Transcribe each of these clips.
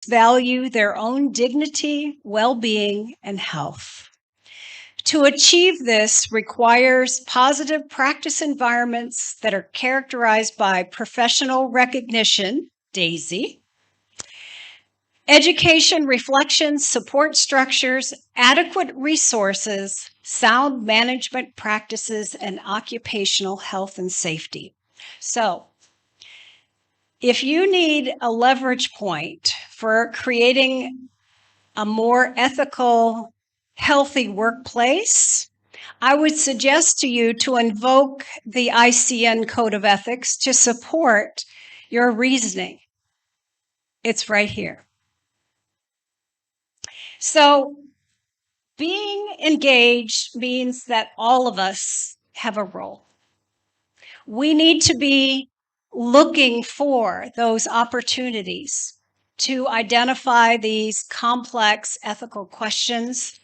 value their own dignity, well-being, and health. To achieve this requires positive practice environments that are characterized by professional recognition, DAISY, education, reflection, support structures, adequate resources, sound management practices, and occupational health and safety. So, if you need a leverage point for creating a more ethical, healthy workplace, I would suggest to you to invoke the ICN Code of Ethics to support your reasoning. It's right here. So, being engaged means that all of us have a role. We need to be looking for those opportunities to identify these complex ethical questions.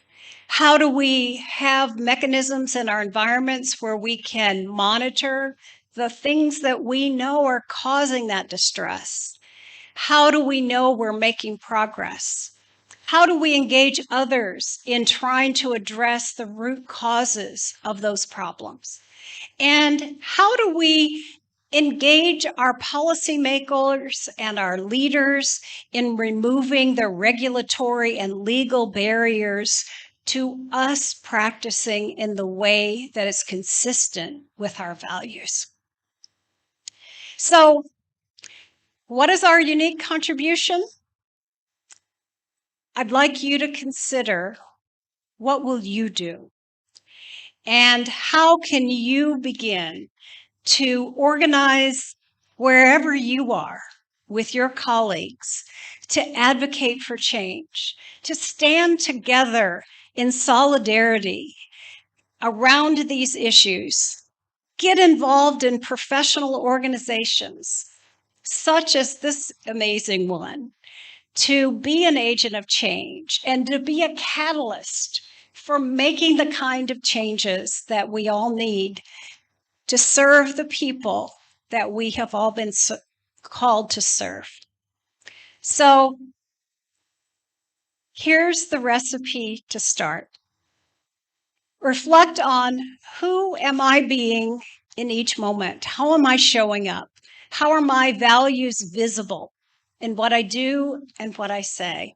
How do we have mechanisms in our environments where we can monitor the things that we know are causing that distress? How do we know we're making progress? How do we engage others in trying to address the root causes of those problems? And how do we engage our policymakers and our leaders in removing the regulatory and legal barriers to us practicing in the way that is consistent with our values? So, what is our unique contribution? I'd like you to consider, what will you do? And how can you begin to organize wherever you are with your colleagues to advocate for change, to stand together in solidarity around these issues? Get involved in professional organizations, such as this amazing one, to be an agent of change and to be a catalyst for making the kind of changes that we all need to serve the people that we have all been called to serve. So here's the recipe to start. Reflect on, who am I being in each moment? How am I showing up? How are my values visible in what I do and what I say?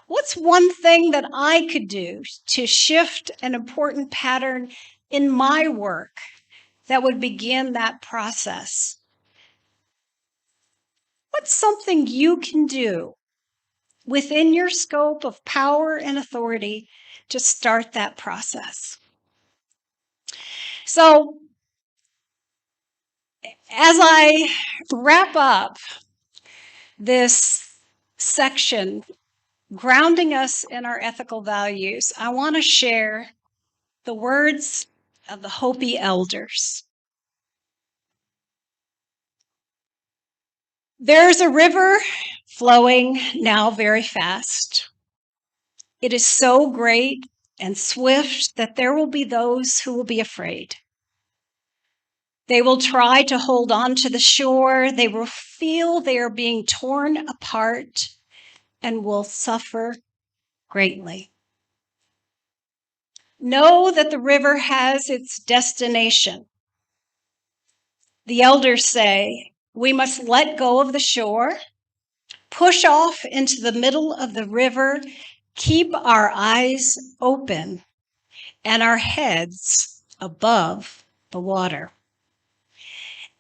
What's one thing that I could do to shift an important pattern in my work that would begin that process? What's something you can do within your scope of power and authority to start that process? So, as I wrap up this section, grounding us in our ethical values, I want to share the words of the Hopi elders. There's a river flowing now very fast. It is so great and swift that there will be those who will be afraid. They will try to hold on to the shore. They will feel they are being torn apart and will suffer greatly. Know that the river has its destination. The elders say we must let go of the shore, push off into the middle of the river, keep our eyes open and our heads above the water.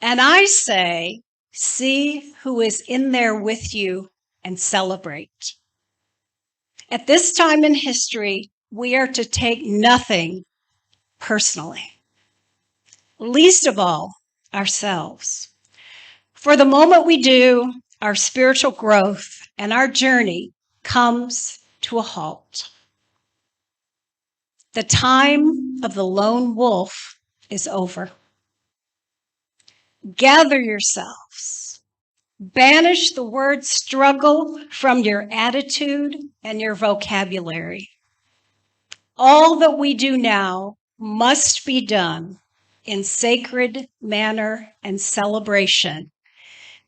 And I say, see who is in there with you and celebrate. At this time in history, we are to take nothing personally, least of all ourselves. For the moment we do, our spiritual growth and our journey comes to a halt. The time of the lone wolf is over. Gather yourselves. Banish the word struggle from your attitude and your vocabulary. All that we do now must be done in sacred manner and celebration,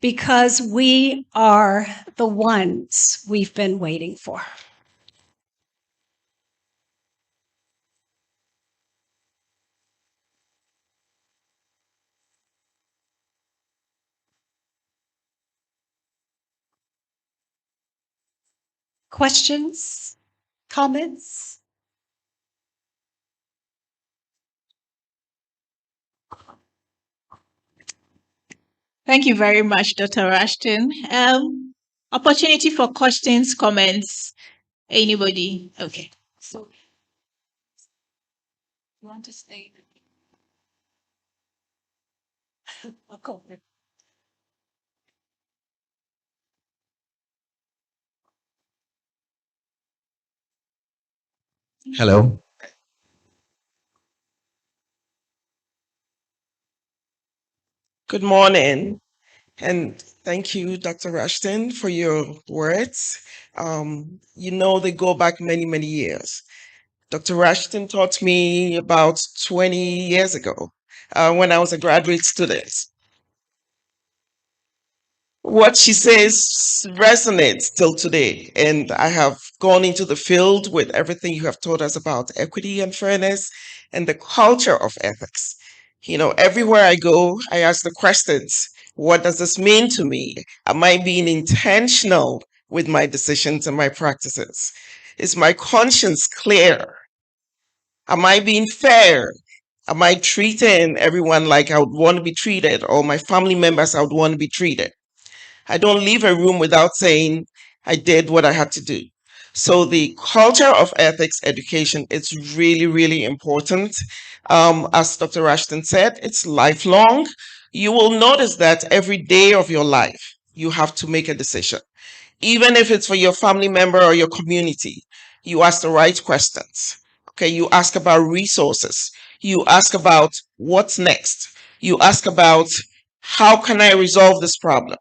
because we are the ones we've been waiting for. Questions? Comments? Thank you very much, Dr. Rushton. Opportunity for questions, comments. Anybody? Okay. So, you want to stay? I'll go. Hello. Good morning, and thank you, Dr. Rushton, for your words. They go back many, many years. Dr. Rushton taught me about 20 years ago when I was a graduate student. What she says resonates till today, and I have gone into the field with everything you have taught us about equity and fairness and the culture of ethics. Everywhere I go, I ask the questions: what does this mean to me? Am I being intentional with my decisions and my practices? Is my conscience clear? Am I being fair? Am I treating everyone like I would want to be treated, or my family members I would want to be treated? I don't leave a room without saying I did what I had to do. So the culture of ethics education is really, really important. As Dr. Rushton said, it's lifelong. You will notice that every day of your life, you have to make a decision. Even if it's for your family member or your community, you ask the right questions. Okay, you ask about resources. You ask about what's next. You ask about how can I resolve this problem?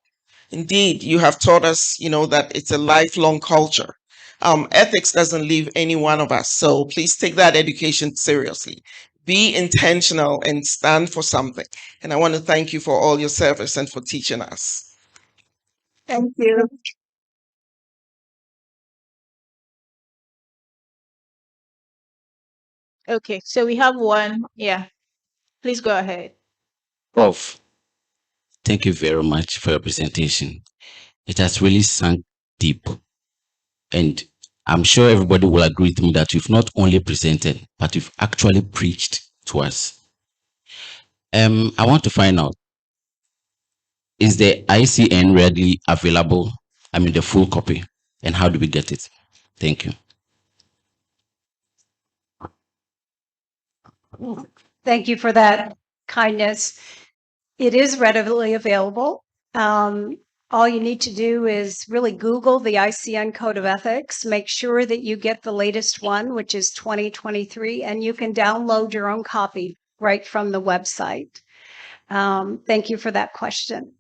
Indeed, you have taught us, that it's a lifelong culture. Ethics doesn't leave any one of us. So please take that education seriously. Be intentional and stand for something. And I want to thank you for all your service and for teaching us. Thank you. Okay, so we have one. Yeah, please go ahead. Prof, thank you very much for your presentation. It has really sunk deep. And I'm sure everybody will agree with me that you've not only presented, but you've actually preached to us. I want to find out, is the ICN readily available? I mean, the full copy. And how do we get it? Thank you. Thank you for that kindness. It is readily available. All you need to do is really Google the ICN Code of Ethics. Make sure that you get the latest one, which is 2023, and you can download your own copy right from the website. Thank you for that question.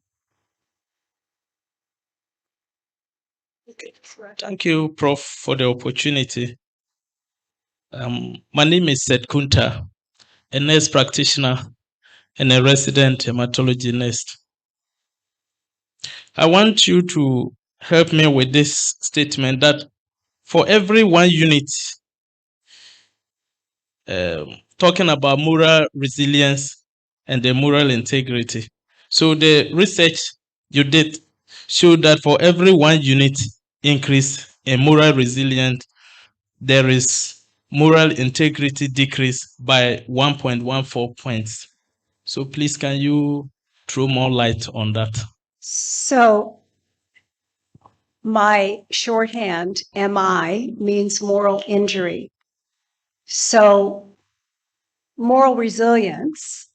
Thank you, Prof, for the opportunity. My name is Seth Kunta, a nurse practitioner and a resident hematology nurse. I want you to help me with this statement that for every 1 unit, talking about moral resilience and the moral integrity. So the research you did showed that for every 1 unit increase in moral resilience, there is moral integrity decrease by 1.14 points. So please, can you throw more light on that? So my shorthand, MI, means moral injury. So moral resilience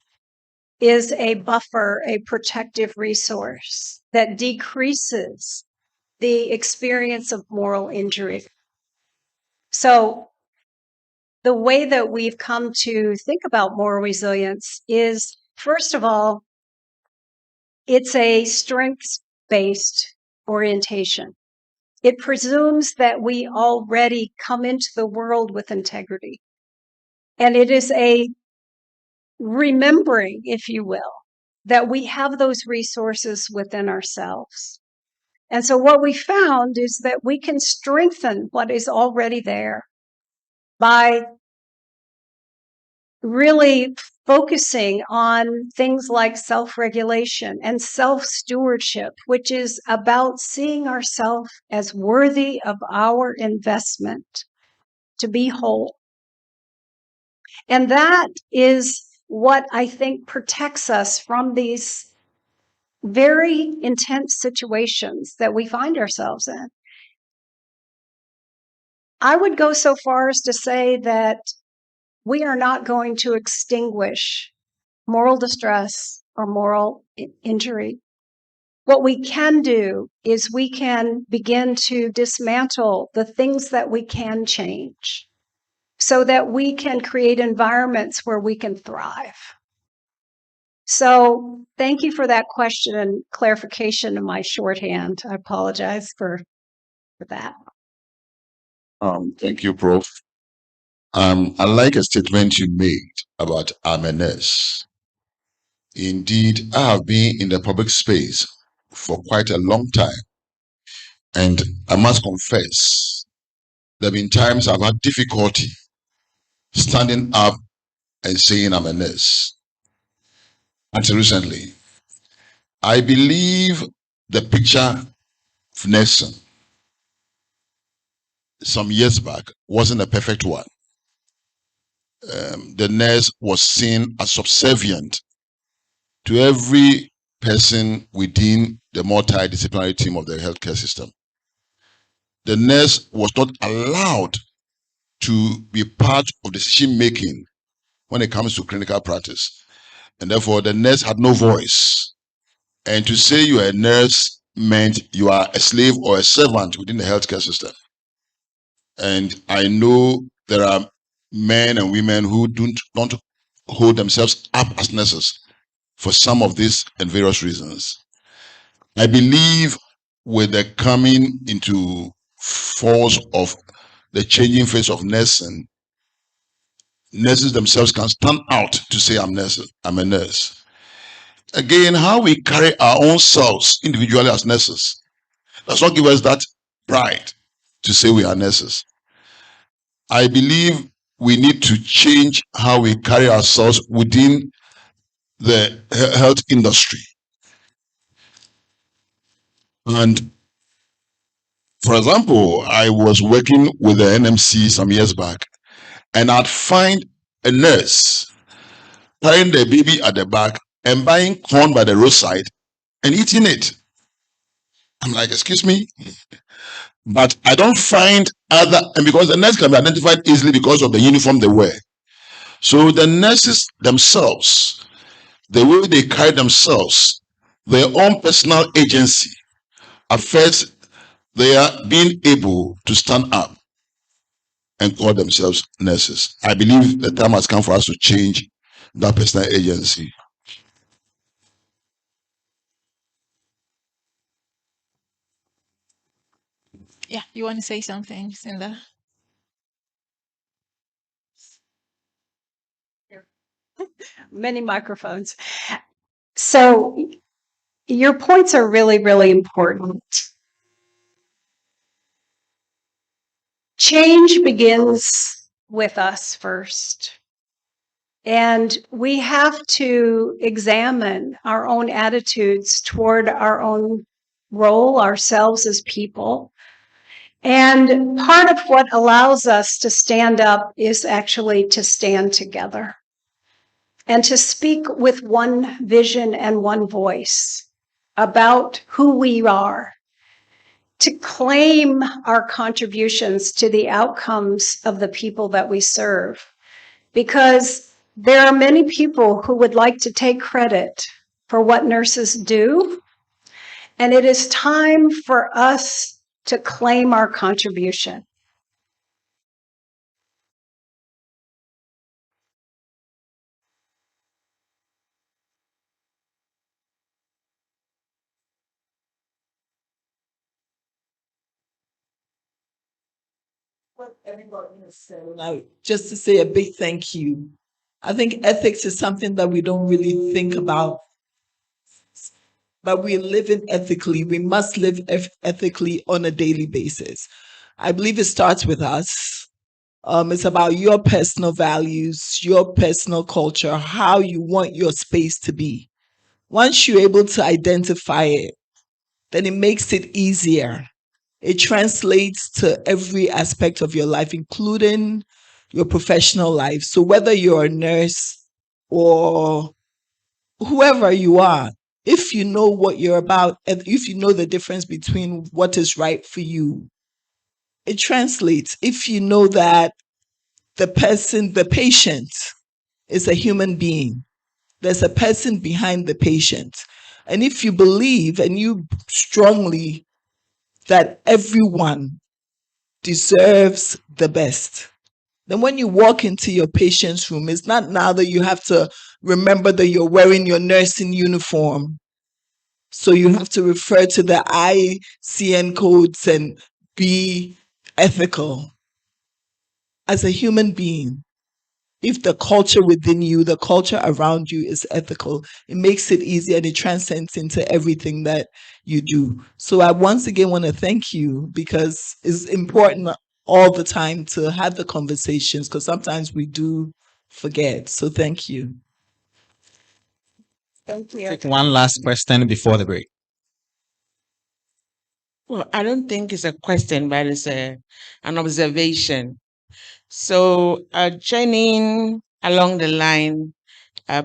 is a buffer, a protective resource that decreases the experience of moral injury. So the way that we've come to think about moral resilience is, first of all, it's a strengths-based orientation. It presumes that we already come into the world with integrity. And it is a remembering, if you will, that we have those resources within ourselves. And so what we found is that we can strengthen what is already there by really focusing on things like self-regulation and self-stewardship, which is about seeing ourselves as worthy of our investment to be whole. And that is what I think protects us from these very intense situations that we find ourselves in. I would go so far as to say that we are not going to extinguish moral distress or moral injury. What we can do is we can begin to dismantle the things that we can change so that we can create environments where we can thrive. So thank you for that question and clarification of my shorthand. I apologize for that. Thank you, Prof. I like a statement you made about I'm a nurse. Indeed, I have been in the public space for quite a long time. And I must confess, there have been times I've had difficulty standing up and saying I'm a nurse. Until recently, I believe the picture of nursing some years back wasn't a perfect one. The nurse was seen as subservient to every person within the multidisciplinary team of the healthcare system. The nurse was not allowed to be part of decision making when it comes to clinical practice. And therefore, the nurse had no voice. And to say you are a nurse meant you are a slave or a servant within the healthcare system. And I know there are men and women who don't hold themselves up as nurses for some of these and various reasons. I believe with the coming into force of the changing face of nursing, nurses themselves can stand out to say I'm a nurse. Again, how we carry our own selves individually as nurses does not give us that pride to say we are nurses. I believe we need to change how we carry ourselves within the health industry. And for example, I was working with the NMC some years back, and I'd find a nurse carrying the baby at the back and buying corn by the roadside and eating it. I'm like, excuse me? But I don't find other, and because the nurse can be identified easily because of the uniform they wear. So the nurses themselves, the way they carry themselves, their own personal agency affects their being able to stand up and call themselves nurses. I believe the time has come for us to change that personal agency. Yeah, you want to say something, Cinda? Many microphones. So your points are really, really important. Change begins with us first. And we have to examine our own attitudes toward our own role, ourselves as people. And part of what allows us to stand up is actually to stand together and to speak with one vision and one voice about who we are, to claim our contributions to the outcomes of the people that we serve. Because there are many people who would like to take credit for what nurses do, and it is time for us to claim our contribution. What everybody has said. Now, just to say a big thank you. I think ethics is something that we don't really think about but we're living ethically. We must live ethically on a daily basis. I believe it starts with us. It's about your personal values, your personal culture, how you want your space to be. Once you're able to identify it, then it makes it easier. It translates to every aspect of your life, including your professional life. So whether you're a nurse or whoever you are, if you know what you're about, and if you know the difference between what is right for you, it translates. If you know that the patient is a human being, there's a person behind the patient. And if you believe and you strongly that everyone deserves the best, then when you walk into your patient's room, it's not now that you have to remember that you're wearing your nursing uniform. So you have to refer to the ICN codes and be ethical. As a human being, if the culture within you, the culture around you is ethical, it makes it easier and it transcends into everything that you do. So I once again want to thank you, because it's important all the time to have the conversations, because sometimes we do forget. So thank you. Thank you. Take one last question before the break. Well, I don't think it's a question, but it's an observation. So, joining along the line,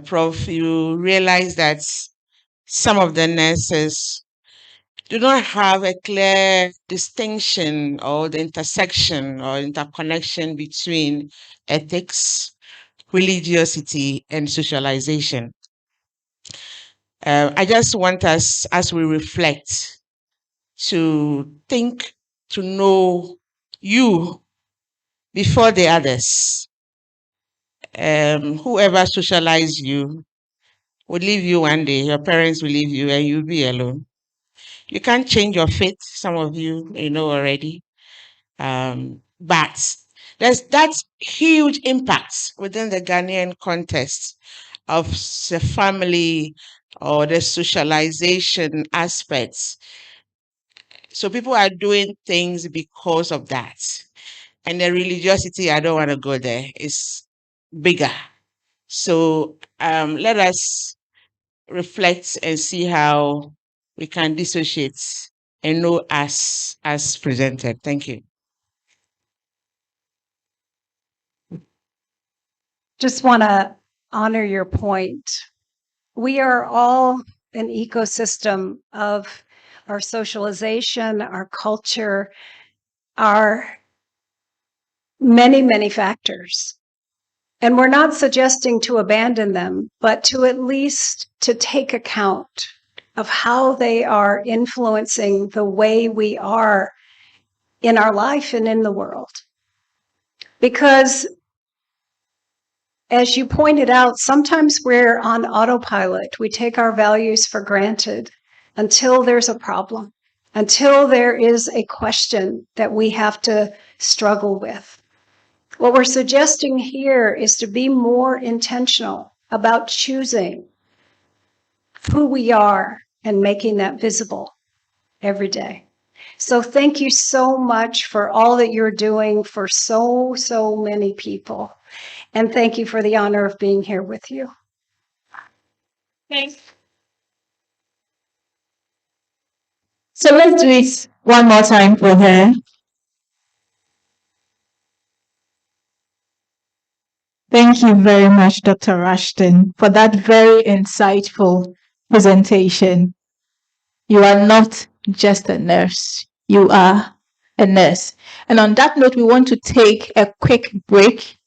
Prof, you realize that some of the nurses do not have a clear distinction or the intersection or interconnection between ethics, religiosity, and socialization. I just want us, as we reflect, to think, to know you before the others. Whoever socialized you will leave you one day. Your parents will leave you and you'll be alone. You can't change your fate. Some of you know already. But there's that huge impact within the Ghanaian context of the family or the socialization aspects. So people are doing things because of that. And the religiosity, I don't want to go there, is bigger. So let us reflect and see how we can dissociate and know us as presented. Thank you. Just want to honor your point. We are all an ecosystem of our socialization, our culture, our many, many factors. And we're not suggesting to abandon them, but to at least to take account of how they are influencing the way we are in our life and in the world. Because as you pointed out, sometimes we're on autopilot. We take our values for granted until there's a problem, until there is a question that we have to struggle with. What we're suggesting here is to be more intentional about choosing who we are and making that visible every day. So thank you so much for all that you're doing for so many people. And thank you for the honor of being here with you. Thanks. So let's do it one more time for her. Thank you very much, Dr. Ashton, for that very insightful presentation. You are not just a nurse, you are a nurse. And on that note, we want to take a quick break.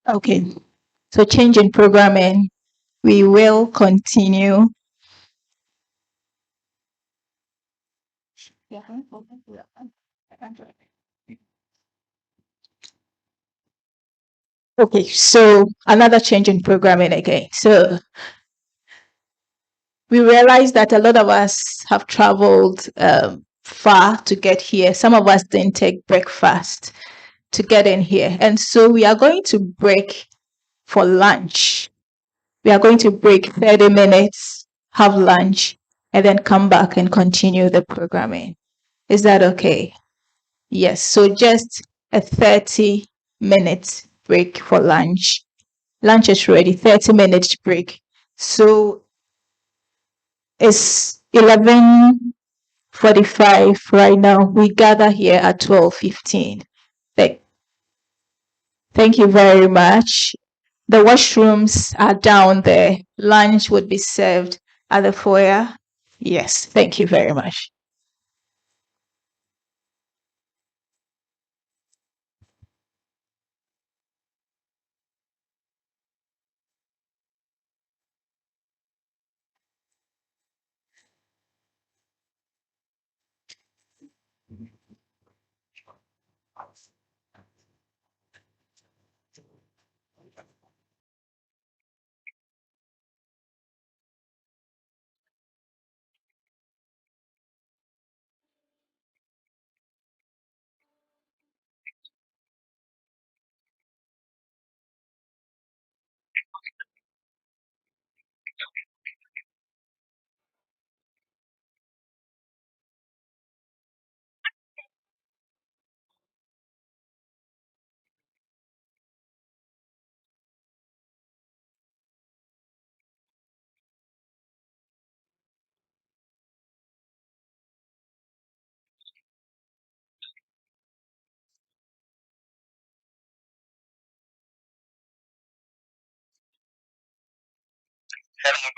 Okay, so change in programming. We will continue. Okay, so another change in programming again. So we realized that a lot of us have traveled far to get here. Some of us didn't take breakfast to get in here. And so we are going to break for lunch. We are going to break 30 minutes, have lunch, and then come back and continue the programming. Is that okay? Yes, so just a 30-minute break for lunch. Lunch is ready, 30-minute break. So it's 11:45 right now. We gather here at 12:15. Thank you very much. The washrooms are down there. Lunch would be served at the foyer. Yes, thank you very much.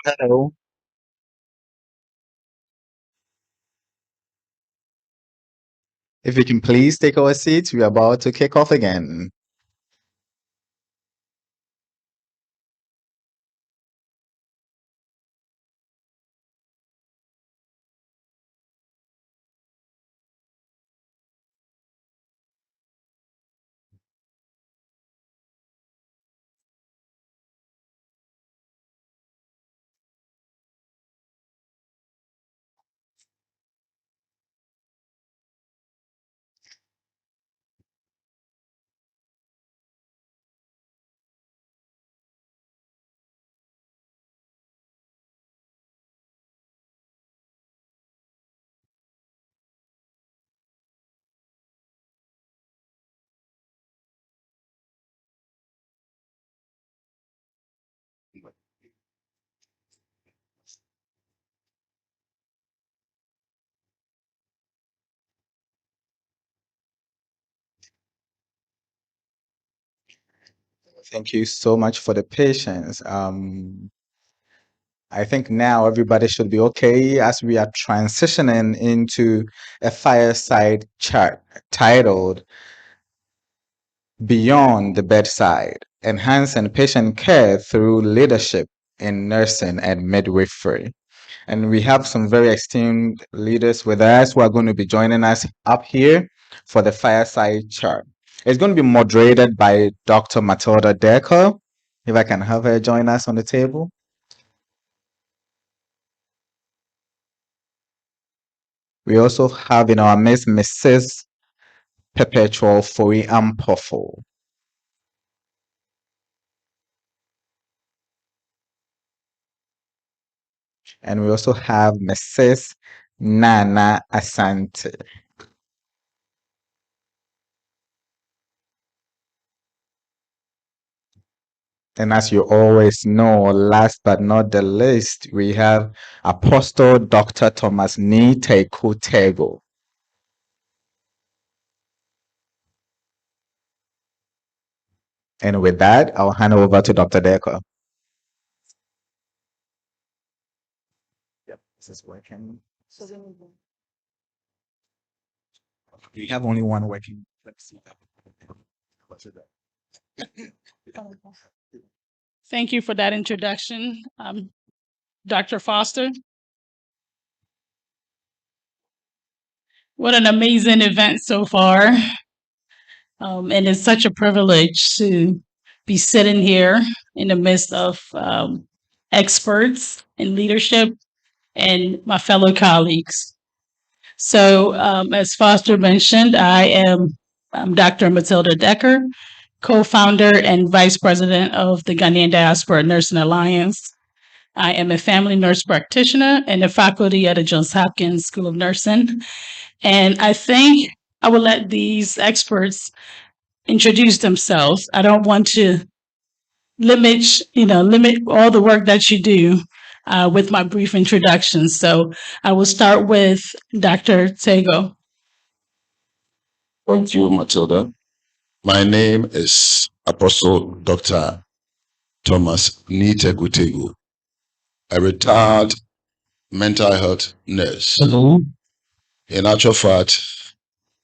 Hello. If we can please take our seats, we are about to kick off again. Thank you so much for the patience. I think now everybody should be okay as we are transitioning into a fireside chat titled Beyond the Bedside, Enhancing Patient Care Through Leadership in Nursing and Midwifery. And we have some very esteemed leaders with us who are going to be joining us up here for the fireside chat. It's going to be moderated by Dr. Matilda Decker. If I can have her join us on the table. We also have in our midst Mrs. Perpetual Foi Ampofo. And we also have Mrs. Nana Asante. And as you always know, last but not the least, we have Apostle Dr. Thomas Nite Kutego. And with that, I'll hand over to Dr. Decker. Yep, this is working. We have only one working. Let's see. Thank you for that introduction, Dr. Foster. What an amazing event so far. And it's such a privilege to be sitting here in the midst of experts in leadership and my fellow colleagues. So as Foster mentioned, I'm Dr. Matilda Decker, co-founder and vice president of the Ghanaian-Diaspora Nursing Alliance. I am a family nurse practitioner and a faculty at the Johns Hopkins School of Nursing. And I think I will let these experts introduce themselves. I don't want to limit all the work that you do with my brief introduction. So I will start with Dr. Tego. Thank you, Matilda. My name is Apostle Dr. Thomas Nitegutegu, a retired mental health nurse. Hello. In actual fact,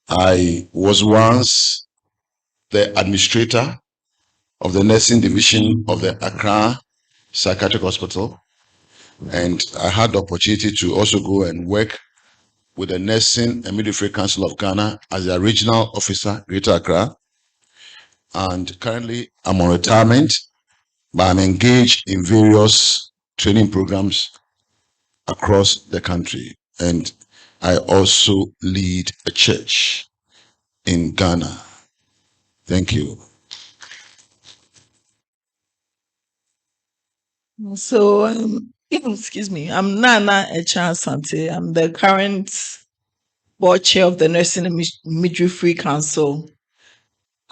I was once the administrator of the nursing division of the Accra Psychiatric Hospital, and I had the opportunity to also go and work with the Nursing and Midwifery Council of Ghana as the regional officer, Greater Accra. And currently, I'm on retirement, but I'm engaged in various training programs across the country. And I also lead a church in Ghana. Thank you. So, excuse me, I'm Nana Echa-Asante. I'm the current board chair of the Nursing and Midwifery Council.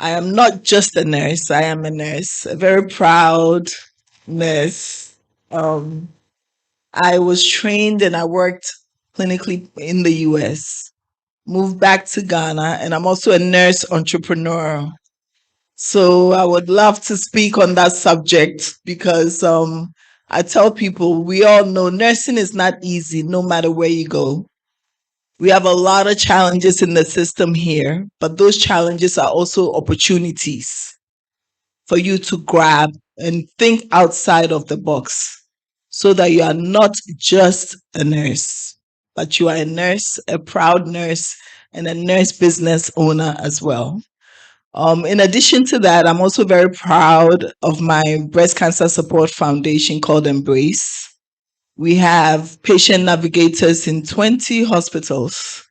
I am not just a nurse, I am a nurse, a very proud nurse. I was trained and I worked clinically in the US, moved back to Ghana, and I'm also a nurse entrepreneur. So I would love to speak on that subject because I tell people we all know nursing is not easy no matter where you go. We have a lot of challenges in the system here, but those challenges are also opportunities for you to grab and think outside of the box so that you are not just a nurse, but you are a nurse, a proud nurse, and a nurse business owner as well. In addition to that, I'm also very proud of my breast cancer support foundation called Embrace. We have patient navigators in 20 hospitals.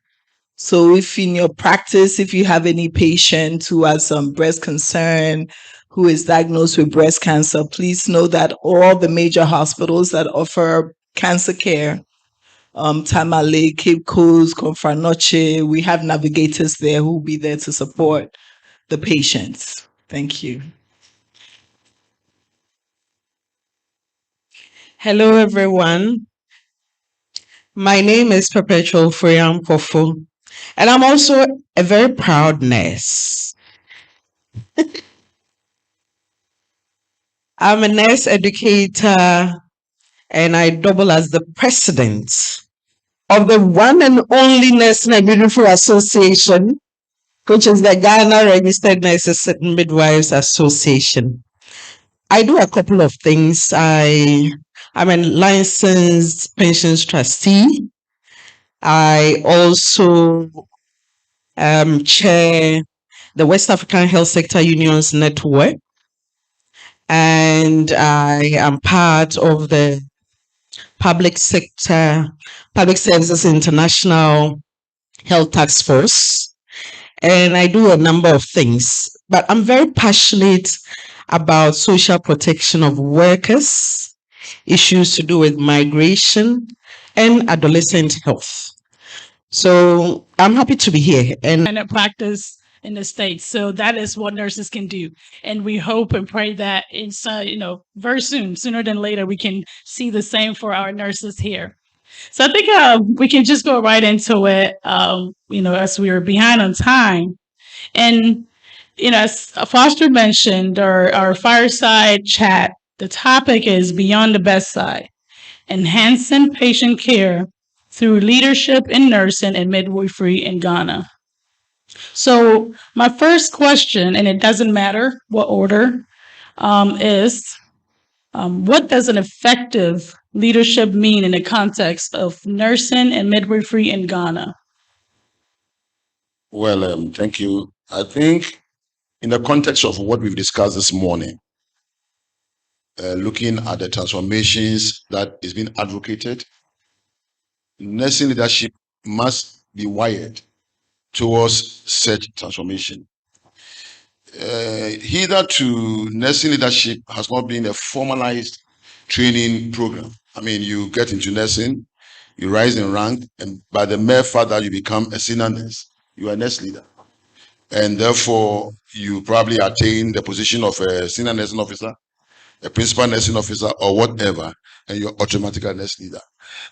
So if in your practice, if you have any patient who has some breast concern, who is diagnosed with breast cancer, please know that all the major hospitals that offer cancer care, Tamale, Cape Coast, Confranoche, we have navigators there who will be there to support the patients. Thank you. Hello, everyone. My name is Perpetual Freya Mpofu, and I'm also a very proud nurse. I'm a nurse educator, and I double as the president of the one and only Nursing and Midwifery Association, which is the Ghana Registered Nurses and Midwives Association. I do a couple of things. I'm a licensed pensions trustee. I also chair the West African Health Sector Unions Network, and I am part of the Public Services International Health Task Force, and I do a number of things. But I'm very passionate about social protection of workers, issues to do with migration, and adolescent health. So I'm happy to be here. And practice in the States. So that is what nurses can do. And we hope and pray that it's, very soon, sooner than later, we can see the same for our nurses here. So I think we can just go right into it, as we were behind on time. And, as Foster mentioned, our fireside chat, the topic is Beyond the Bedside, Enhancing Patient Care through Leadership in Nursing and Midwifery in Ghana. So my first question, and it doesn't matter what order, is what does an effective leadership mean in the context of nursing and midwifery in Ghana? Well, thank you. I think in the context of what we've discussed this morning, looking at the transformations that is being advocated, nursing leadership must be wired towards such transformation. hitherto, nursing leadership has not been a formalized training program. I mean, you get into nursing, you rise in rank, and by the mere fact that you become a senior nurse, you are a nurse leader. And therefore, you probably attain the position of a senior nursing officer, a principal nursing officer, or whatever, and you're automatically a nurse leader.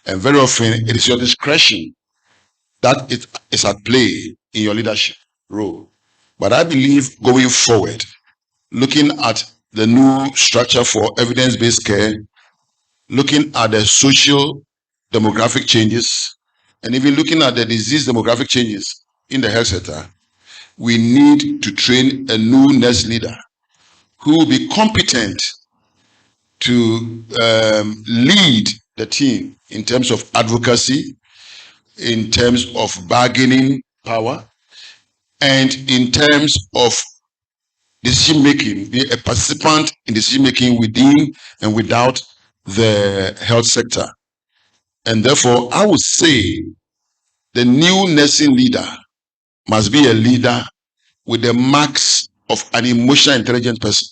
And very often, it is your discretion that it is at play in your leadership role. But I believe going forward, looking at the new structure for evidence-based care, looking at the social demographic changes, and even looking at the disease demographic changes in the health sector, we need to train a new nurse leader who will be competent to lead the team in terms of advocacy, in terms of bargaining power, and in terms of decision making, be a participant in decision making within and without the health sector. And therefore, I would say the new nursing leader must be a leader with the marks of an emotional intelligent person.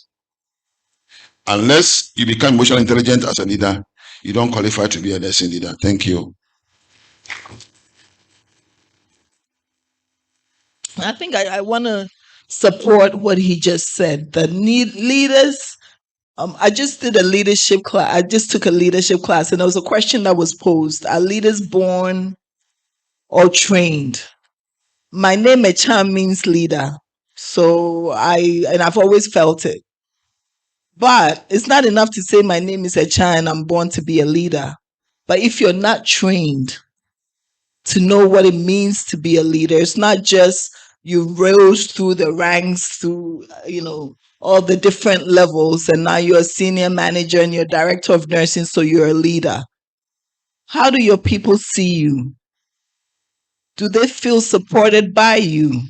Unless you become emotional intelligent as a leader, you don't qualify to be a nursing leader. Thank you. I think I want to support what he just said. The leaders. I just did a leadership class. I just took a leadership class, and there was a question that was posed: are leaders born or trained? My name Echan means leader, so I've always felt it. But it's not enough to say my name is Echan and I'm born to be a leader. But if you're not trained to know what it means to be a leader, it's not just you rose through the ranks, through all the different levels, and now you're a senior manager and you're director of nursing, so you're a leader. How do your people see you? Do they feel supported by you?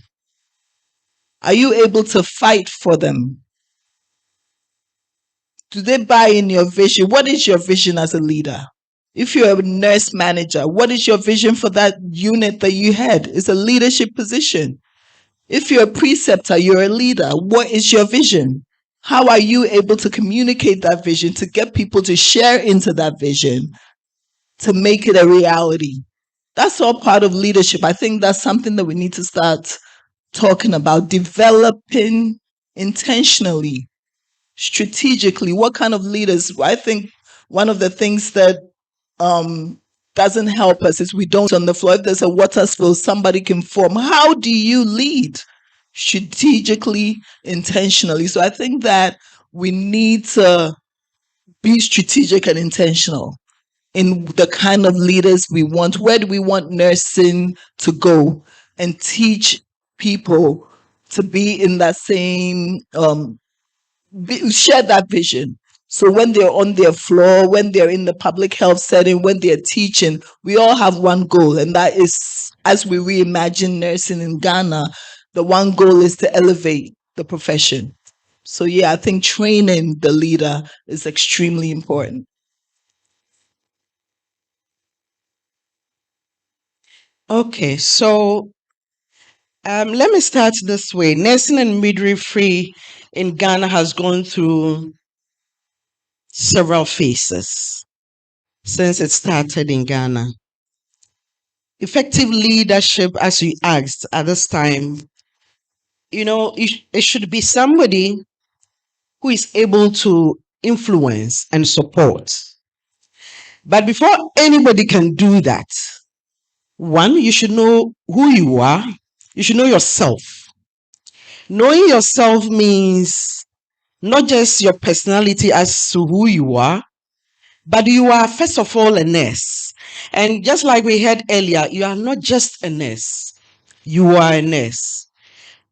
Are you able to fight for them? Do they buy in your vision? What is your vision as a leader? If you're a nurse manager, what is your vision for that unit that you head? It's a leadership position. If you're a preceptor, you're a leader. What is your vision? How are you able to communicate that vision, to get people to share into that vision, to make it a reality? That's all part of leadership. I think that's something that we need to start talking about, developing intentionally, strategically. What kind of leaders? I think one of the things that doesn't help us is we don't on the floor. If there's a water spill, somebody can form. How do you lead? Strategically, intentionally. So I think that we need to be strategic and intentional in the kind of leaders we want. Where do we want nursing to go? And teach people to be in that same share that vision. So when they're on their floor, when they're in the public health setting, when they're teaching, we all have one goal. And that is, as we reimagine nursing in Ghana, the one goal is to elevate the profession. So yeah, I think training the leader is extremely important. Okay, so let me start this way. Nursing and midwifery in Ghana has gone through several phases since it started in Ghana. Effective leadership, as you asked at this time, it should be somebody who is able to influence and support. But before anybody can do that, one, you should know who you are. You should know yourself. Knowing yourself means not just your personality as to who you are, but you are, first of all, a nurse. And just like we heard earlier, you are not just a nurse. You are a nurse.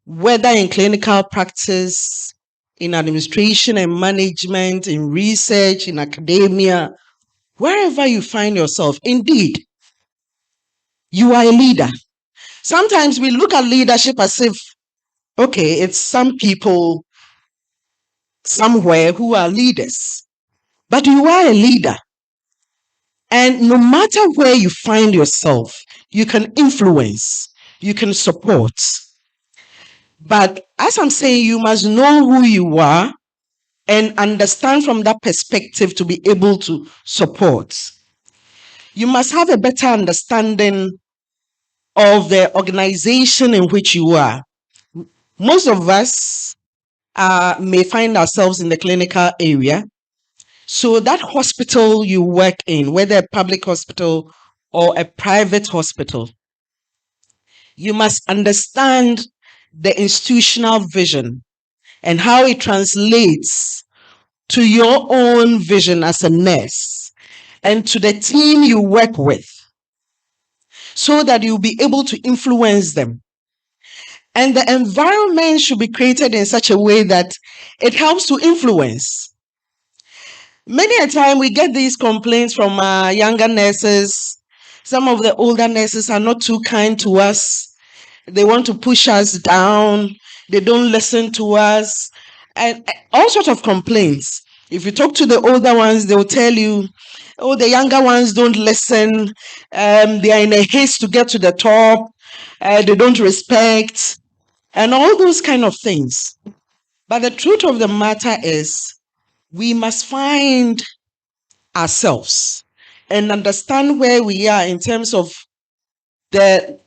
Whether in clinical practice, in administration and management, in research, in academia, wherever you find yourself, indeed, you are a leader. Sometimes we look at leadership as if, okay, it's some people somewhere who are leaders. But you are a leader. And no matter where you find yourself, you can influence, you can support. But as I'm saying, you must know who you are and understand from that perspective to be able to support. You must have a better understanding of the organization in which you are. Most of us may find ourselves in the clinical area. So that hospital you work in, whether a public hospital or a private hospital, you must understand the institutional vision and how it translates to your own vision as a nurse and to the team you work with, so that you'll be able to influence them. And the environment should be created in such a way that it helps to influence. Many a time we get these complaints from younger nurses. Some of the older nurses are not too kind to us. They want to push us down. They don't listen to us. And all sorts of complaints. If you talk to the older ones, they'll tell you, oh, the younger ones don't listen. They are in a haste to get to the top. They don't respect. And all those kind of things. But the truth of the matter is, we must find ourselves and understand where we are in terms of the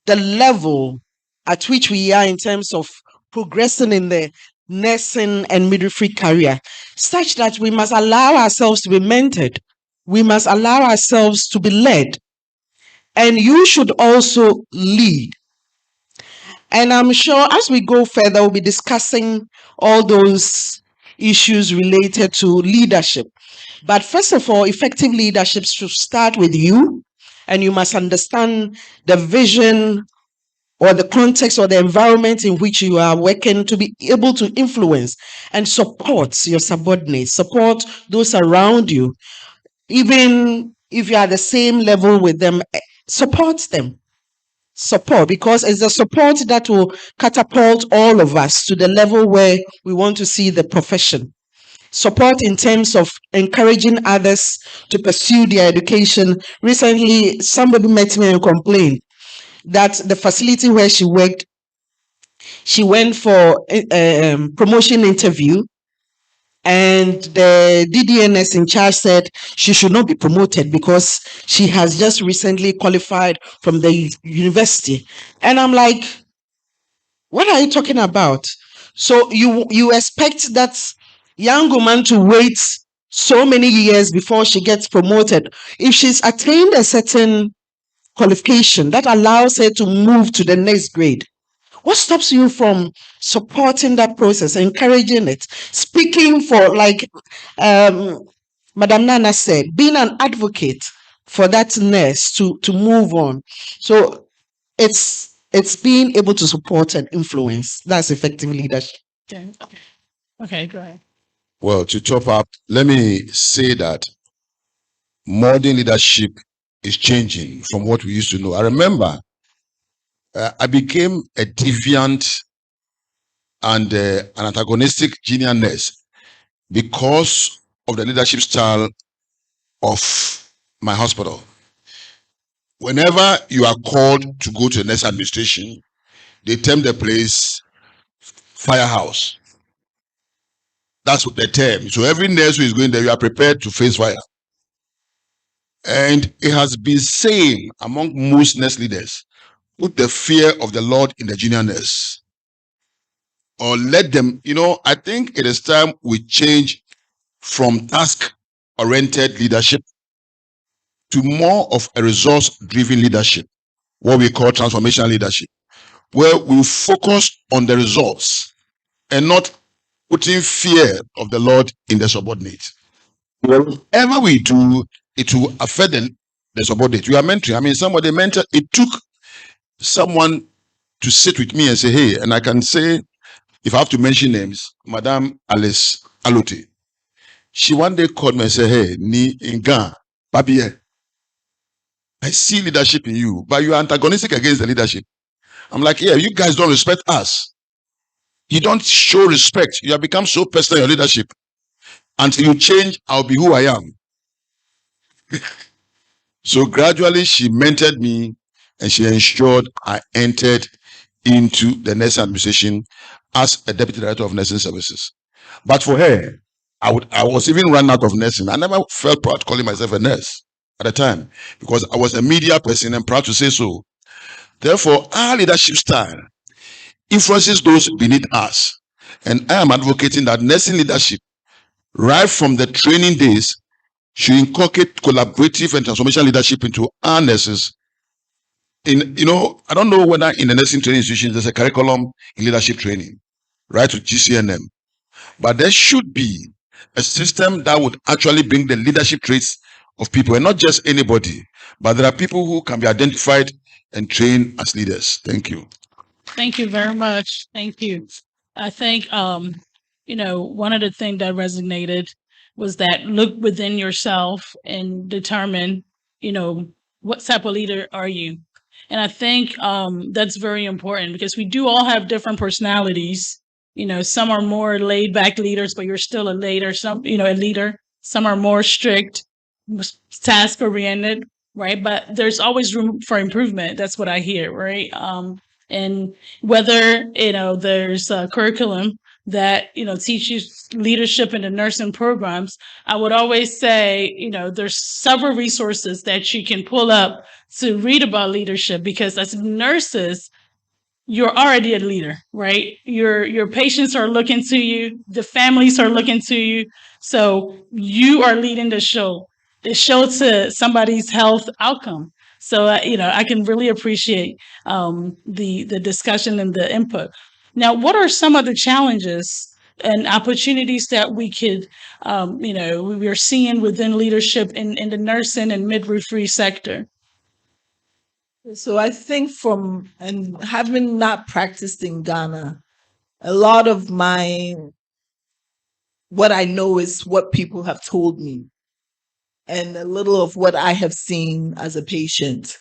level at which we are in terms of progressing in the nursing and midwifery career, such that we must allow ourselves to be mentored. We must allow ourselves to be led. And you should also lead. And I'm sure as we go further, we'll be discussing all those issues related to leadership. But first of all, effective leadership should start with you, and you must understand the vision or the context or the environment in which you are working to be able to influence and support your subordinates, support those around you. Even if you are the same level with them, support them. Support, because it's the support that will catapult all of us to the level where we want to see the profession. Support in terms of encouraging others to pursue their education. Recently, somebody met me and complained that the facility where she worked, she went for a promotion interview, and the DDNS in charge said she should not be promoted because she has just recently qualified from the university. And I'm like, what are you talking about? So you expect that young woman to wait so many years before she gets promoted? If she's attained a certain qualification that allows her to move to the next grade, what stops you from supporting that process, encouraging it, speaking for, like Madam Nana said, being an advocate for that nurse to move on? So it's being able to support and influence. That's effective leadership. Okay, go ahead. Well, to top up, let me say that modern leadership is changing from what we used to know. I remember I became a deviant and an antagonistic junior nurse because of the leadership style of my hospital. Whenever you are called to go to the nurse administration, they term the place firehouse. That's what they term. So every nurse who is going there, you are prepared to face fire. And it has been same among most nurse leaders. Put the fear of the Lord in the junior nurse. Or let them, I think it is time we change from task-oriented leadership to more of a resource-driven leadership, what we call transformational leadership, where we focus on the results and not putting fear of the Lord in the subordinate. Whatever we do, it will affect the subordinate. You are mentoring. I mean, somebody mentor. It took someone to sit with me and say, hey, and I can say, if I have to mention names, Madame Alice Alote. She one day called me and said, hey, ni inga, Babi, I see leadership in you, but you are antagonistic against the leadership. I'm like, yeah, you guys don't respect us. You don't show respect. You have become so personal in your leadership. Until you change, I'll be who I am. So gradually she mentored me and she ensured I entered into the nursing administration as a deputy director of nursing services. But for her, I was even run out of nursing. I never felt proud calling myself a nurse at the time because I was a media person and proud to say so. Therefore, our leadership style influences those beneath us. And I am advocating that nursing leadership, right from the training days, should inculcate collaborative and transformational leadership into our nurses. I don't know whether in the nursing training institutions there's a curriculum in leadership training, right, to GCNM. But there should be a system that would actually bring the leadership traits of people, and not just anybody, but there are people who can be identified and trained as leaders. Thank you. Thank you very much. Thank you. I think, one of the things that resonated was that look within yourself and determine, what type of leader are you? And I think that's very important because we do all have different personalities. Some are more laid back leaders, but you're still a leader. A leader. Some are more strict, task oriented, right? But there's always room for improvement. That's what I hear, right? And whether there's a curriculum that teaches leadership in the nursing programs, I would always say there's several resources that you can pull up to read about leadership, because as nurses, you're already a leader, right? Your patients are looking to you, the families are looking to you, so you are leading the show to somebody's health outcome. So I can really appreciate the discussion and the input. Now, what are some of the challenges and opportunities that we could we're seeing within leadership in the nursing and midwifery sector? So I think and having not practiced in Ghana, a lot of what I know is what people have told me and a little of what I have seen as a patient.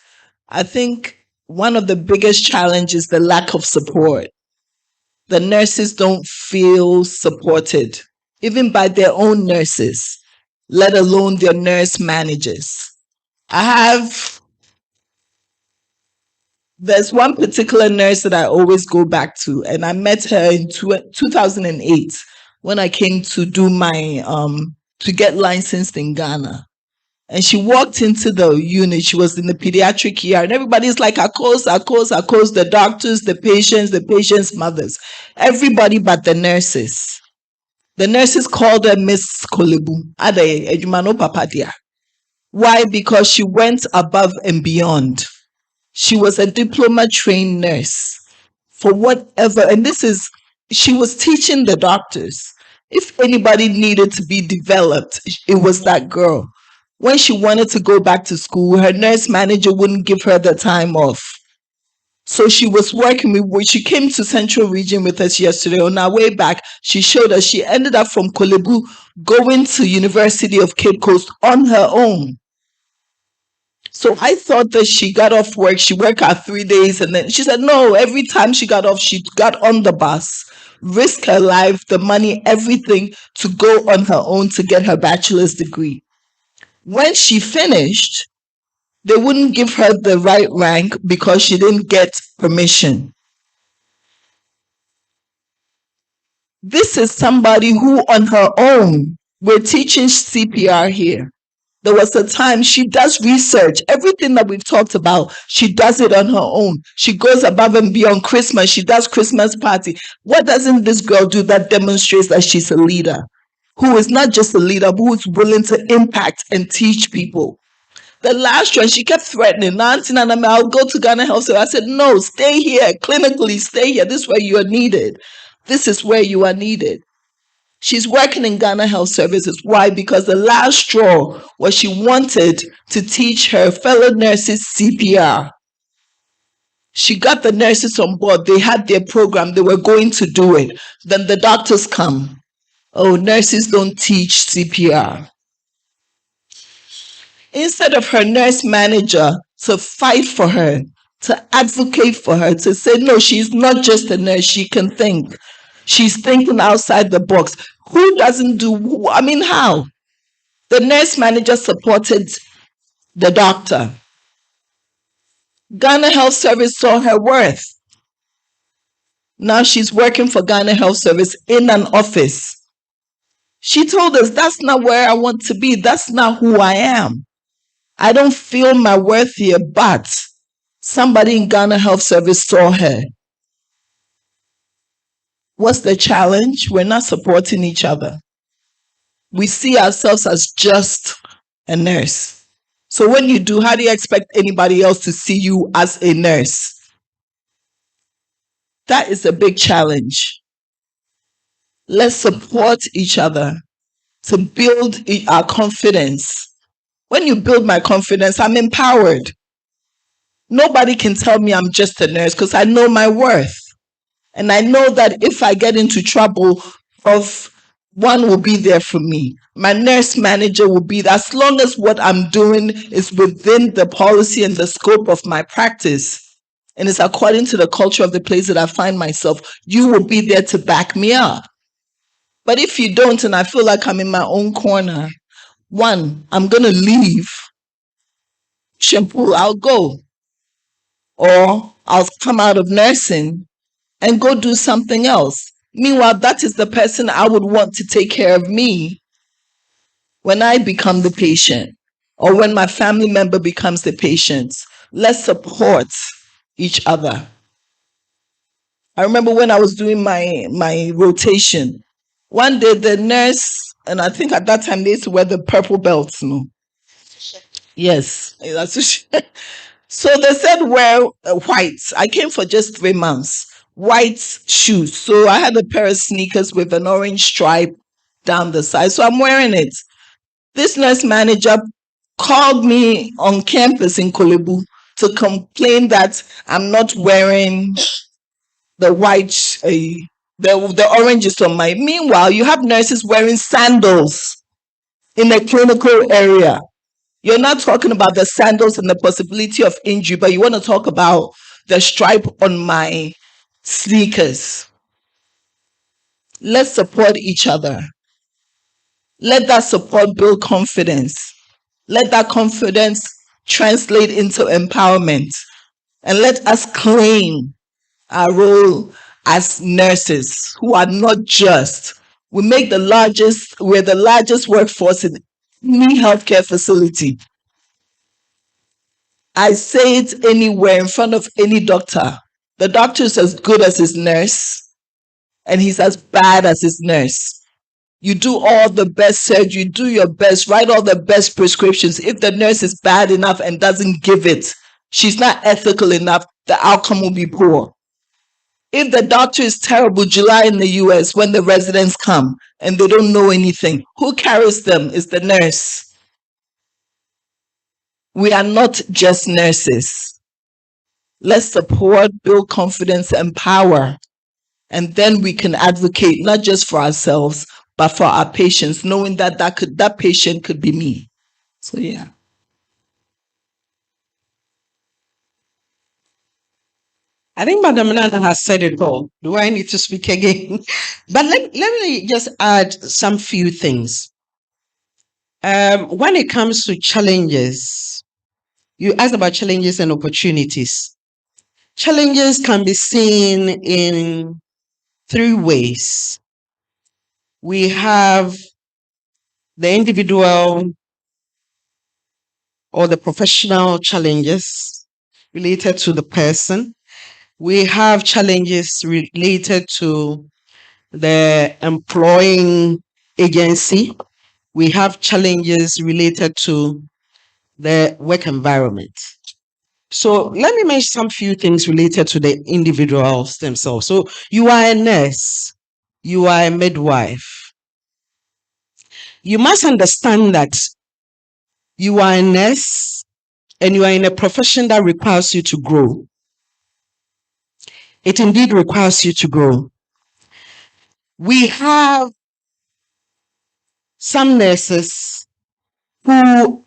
I think one of the biggest challenges is the lack of support. The nurses don't feel supported, even by their own nurses, let alone their nurse managers. There's one particular nurse that I always go back to, and I met her in 2008 when I came to do my to get licensed in Ghana. And she walked into the unit. She was in the pediatric ER, and everybody's like, Akos, the doctors, the patients' mothers, everybody but the nurses. The nurses called her Miss Kolebu. Ade ejumano papadia. Why? Because she went above and beyond. She was a diploma-trained nurse for whatever, and she was teaching the doctors. If anybody needed to be developed, it was that girl. When she wanted to go back to school, her nurse manager wouldn't give her the time off. So she was working with, she came to Central Region with us yesterday. On our way back, she showed us she ended up from Kolebu going to University of Cape Coast on her own. So I thought that she got off work, she worked out 3 days, and then she said, no, every time she got off, she got on the bus, risked her life, the money, everything to go on her own to get her bachelor's degree. When she finished, they wouldn't give her the right rank because she didn't get permission. This is somebody who on her own, we're teaching CPR here. There was a time she does research. Everything that we've talked about, she does it on her own. She goes above and beyond Christmas. She does Christmas party. What doesn't this girl do that demonstrates that she's a leader? Who is not just a leader, but who is willing to impact and teach people. The last one, she kept threatening, Nancy, I'll go to Ghana Health Service. I said, no, stay here, clinically, stay here. This is where you are needed. This is where you are needed. She's working in Ghana Health Services. Why? Because the last straw was she wanted to teach her fellow nurses CPR. She got the nurses on board. They had their program. They were going to do it. Then the doctors come. Oh, nurses don't teach CPR. Instead of her nurse manager to fight for her, to advocate for her, to say, no, she's not just a nurse, she can think. She's thinking outside the box. Who doesn't do, how? The nurse manager supported the doctor. Ghana Health Service saw her worth. Now she's working for Ghana Health Service in an office. She told us, that's not where I want to be. That's not who I am. I don't feel my worth here, but somebody in Ghana Health Service saw her. What's the challenge? We're not supporting each other. We see ourselves as just a nurse. So when you do, how do you expect anybody else to see you as a nurse? That is a big challenge. Let's support each other to build our confidence. When you build my confidence, I'm empowered. Nobody can tell me I'm just a nurse because I know my worth. And I know that if I get into trouble, one will be there for me. My nurse manager will be there. As long as what I'm doing is within the policy and the scope of my practice, and it's according to the culture of the place that I find myself, you will be there to back me up. But if you don't, and I feel like I'm in my own corner, one, I'm going to leave. Shampoo, I'll go. Or I'll come out of nursing and go do something else. Meanwhile, that is the person I would want to take care of me when I become the patient or when my family member becomes the patient. Let's support each other. I remember when I was doing my rotation, one day the nurse, and I think at that time they used to wear the purple belts, no? Yes. So they said wear white. I came for just 3 months. White shoes. So I had a pair of sneakers with an orange stripe down the side. So I'm wearing it. This nurse manager called me on campus in Kolebu to complain that I'm not wearing the white, the orange is on my. Meanwhile, you have nurses wearing sandals in the clinical area. You're not talking about the sandals and the possibility of injury, but you want to talk about the stripe on my sneakers. Let's support each other. Let that support build confidence. Let that confidence translate into empowerment. And let us claim our role as nurses who are not just. We're the largest workforce in any healthcare facility. I say it anywhere in front of any doctor. The doctor is as good as his nurse, and he's as bad as his nurse. You do all the best surgery, do your best, write all the best prescriptions. If the nurse is bad enough and doesn't give it, she's not ethical enough, the outcome will be poor. If the doctor is terrible, July in the US, when the residents come and they don't know anything, who carries them? Is the nurse. We are not just nurses. Let's support, build confidence, empower, and then we can advocate not just for ourselves, but for our patients, knowing that that patient could be me. So yeah. I think Madam Nana has said it all. Do I need to speak again? But let me just add some few things. When it comes to challenges, you asked about challenges and opportunities. Challenges can be seen in 3 ways. We have the individual or the professional challenges related to the person. We have challenges related to the employing agency. We have challenges related to the work environment. So let me mention some few things related to the individuals themselves. So you are a nurse, you are a midwife. You must understand that you are a nurse and you are in a profession that requires you to grow. It indeed requires you to grow. We have some nurses who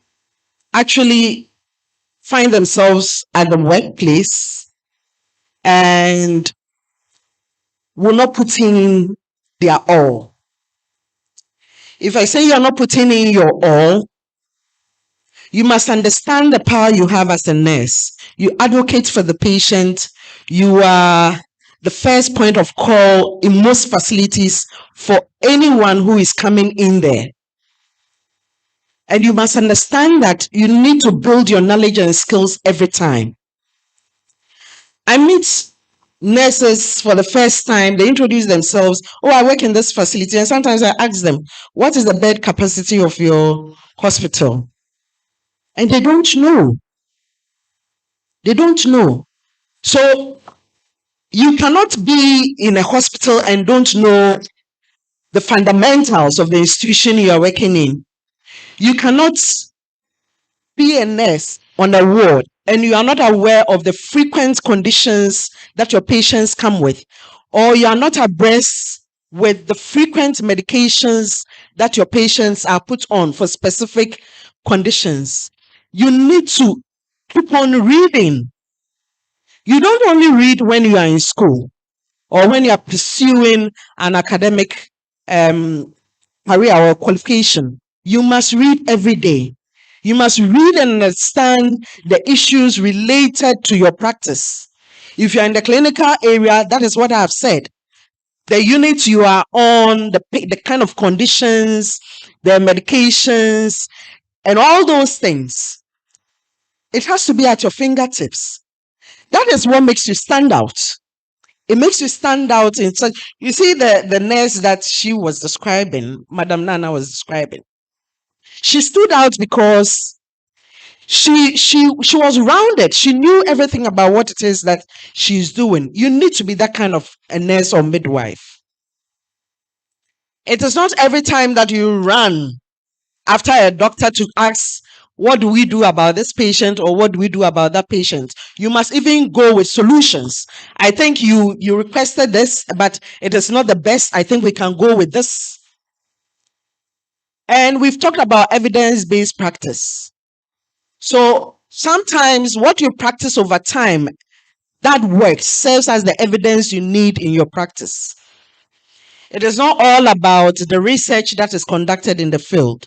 actually find themselves at the workplace and will not put in their all. If I say you're not putting in your all, you must understand the power you have as a nurse. You advocate for the patient. You are the first point of call in most facilities for anyone who is coming in there. And you must understand that you need to build your knowledge and skills every time. I meet nurses for the first time, they introduce themselves. Oh, I work in this facility. And sometimes I ask them, what is the bed capacity of your hospital? And they don't know. They don't know. So you cannot be in a hospital and don't know the fundamentals of the institution you are working in. You cannot be a nurse on a ward and you are not aware of the frequent conditions that your patients come with, or you are not abreast with the frequent medications that your patients are put on for specific conditions. You need to keep on reading. You don't only read when you are in school or when you are pursuing an academic career or qualification. You must read every day. You must read and understand the issues related to your practice. If you're in the clinical area, that is what I have said. The unit you are on, the kind of conditions, the medications, and all those things. It has to be at your fingertips. That is what makes you stand out. It makes you stand out in such. You see, the nurse that she was describing, Madam Nana was describing, she stood out because she was rounded. She knew everything about what it is that she's doing. You need to be that kind of a nurse or midwife. It is not every time that you run after a doctor to ask, what do we do about this patient or what do we do about that patient? You must even go with solutions. I think you requested this, but it is not the best. I think we can go with this. And we've talked about evidence-based practice. So sometimes what you practice over time, that works, serves as the evidence you need in your practice. It is not all about the research that is conducted in the field.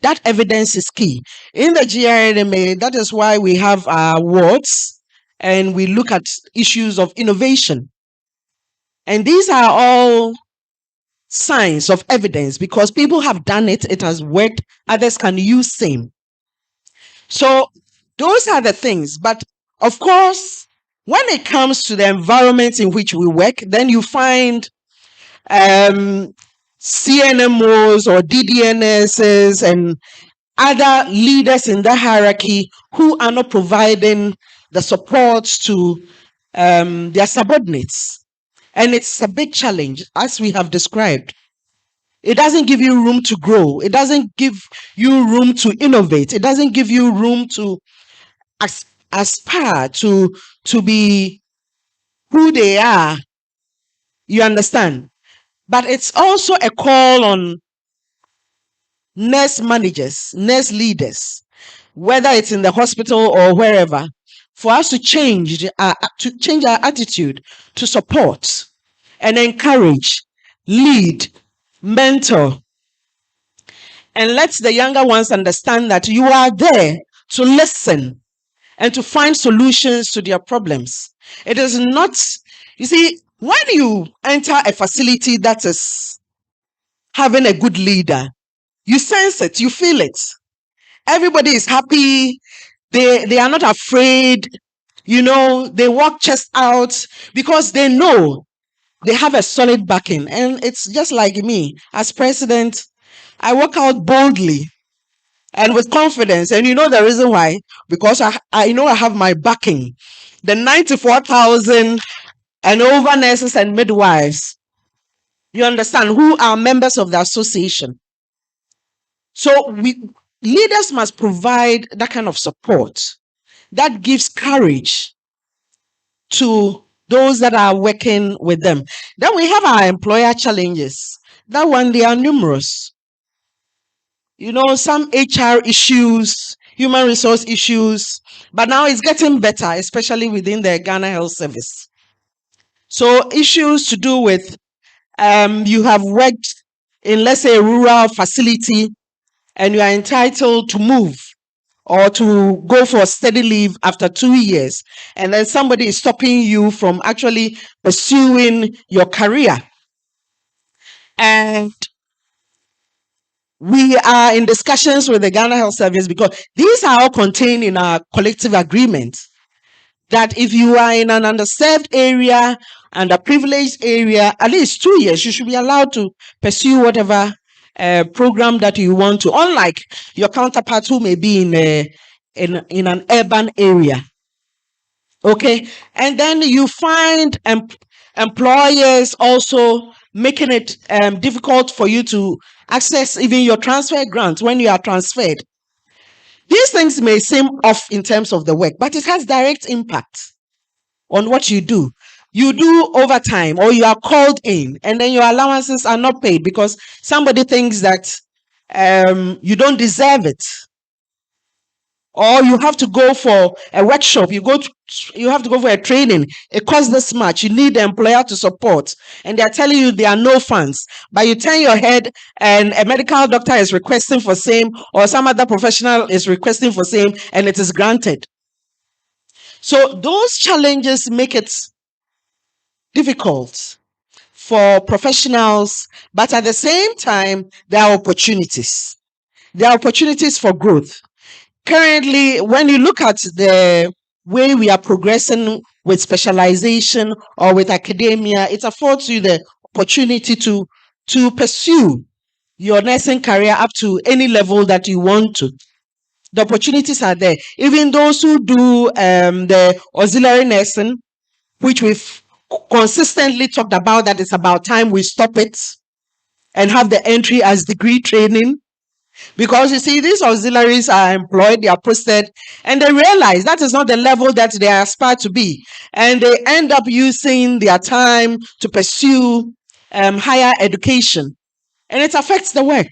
That evidence is key. In the GRNMA, that is why we have our awards and we look at issues of innovation. And these are all signs of evidence because people have done it, it has worked, others can use same. So those are the things. But of course, when it comes to the environment in which we work, then you find CNMOs or DDNSs and other leaders in the hierarchy who are not providing the support to their subordinates. And it's a big challenge, as we have described. It doesn't give you room to grow. It doesn't give you room to innovate. It doesn't give you room to aspire to be who they are. You understand? But it's also a call on nurse managers, nurse leaders, whether it's in the hospital or wherever, for us to change our attitude, to support and encourage, lead, mentor, and let the younger ones understand that you are there to listen and to find solutions to their problems. It is not, you see, when you enter a facility that is having a good leader, you sense it, you feel it. Everybody is happy. They are not afraid. You know, they walk chest out because they know they have a solid backing. And it's just like me as president, I walk out boldly and with confidence. And you know the reason why? Because I know I have my backing. The 94,000 and over nurses and midwives, you understand, who are members of the association. So leaders must provide that kind of support that gives courage to those that are working with them. Then we have our employer challenges. That one, they are numerous. You know, some HR issues, human resource issues, but now it's getting better, especially within the Ghana Health Service. So issues to do with, you have worked in, let's say, a rural facility, and you are entitled to move or to go for steady leave after 2 years, and then somebody is stopping you from actually pursuing your career. And we are in discussions with the Ghana Health Service, because these are all contained in our collective agreement, that if you are in an underserved area, underprivileged area, at least 2 years, you should be allowed to pursue whatever program that you want to, unlike your counterparts who may be in an urban area. Okay, and then you find employers also making it difficult for you to access even your transfer grants when you are transferred. These things may seem off in terms of the work, but it has direct impact on what you do. You do overtime, or you are called in, and then your allowances are not paid because somebody thinks that you don't deserve it. Or you have to go for a workshop, you have to go for a training. It costs this much. You need the employer to support, and they're telling you there are no funds. But you turn your head, and a medical doctor is requesting for same, or some other professional is requesting for same, and it is granted. So those challenges make it difficult for professionals, but at the same time, there are opportunities. There are opportunities for growth. Currently, when you look at the way we are progressing with specialization or with academia, it affords you the opportunity to pursue your nursing career up to any level that you want to. The opportunities are there. Even those who do the auxiliary nursing, which we've consistently talked about, that it's about time we stop it and have the entry as degree training. Because you see, these auxiliaries are employed, they are posted, and they realize that is not the level that they aspire to be. And they end up using their time to pursue higher education. And it affects the work.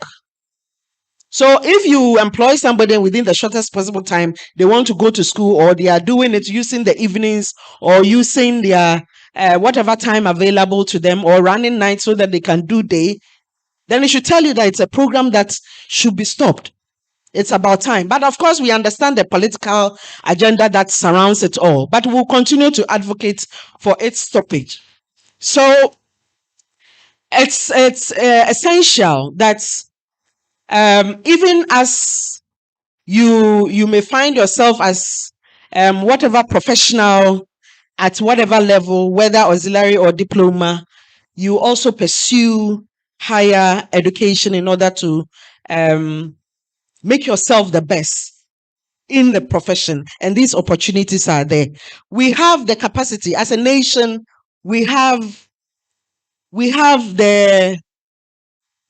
So if you employ somebody within the shortest possible time, they want to go to school, or they are doing it using the evenings, or using their whatever time available to them, or running nights so that they can do day, then it should tell you that it's a program that should be stopped. It's about time. But of course, we understand the political agenda that surrounds it all, but we'll continue to advocate for its stoppage. So it's essential that even as you may find yourself as whatever professional at whatever level, whether auxiliary or diploma, you also pursue higher education in order to make yourself the best in the profession. And these opportunities are there. We have the capacity as a nation. We have the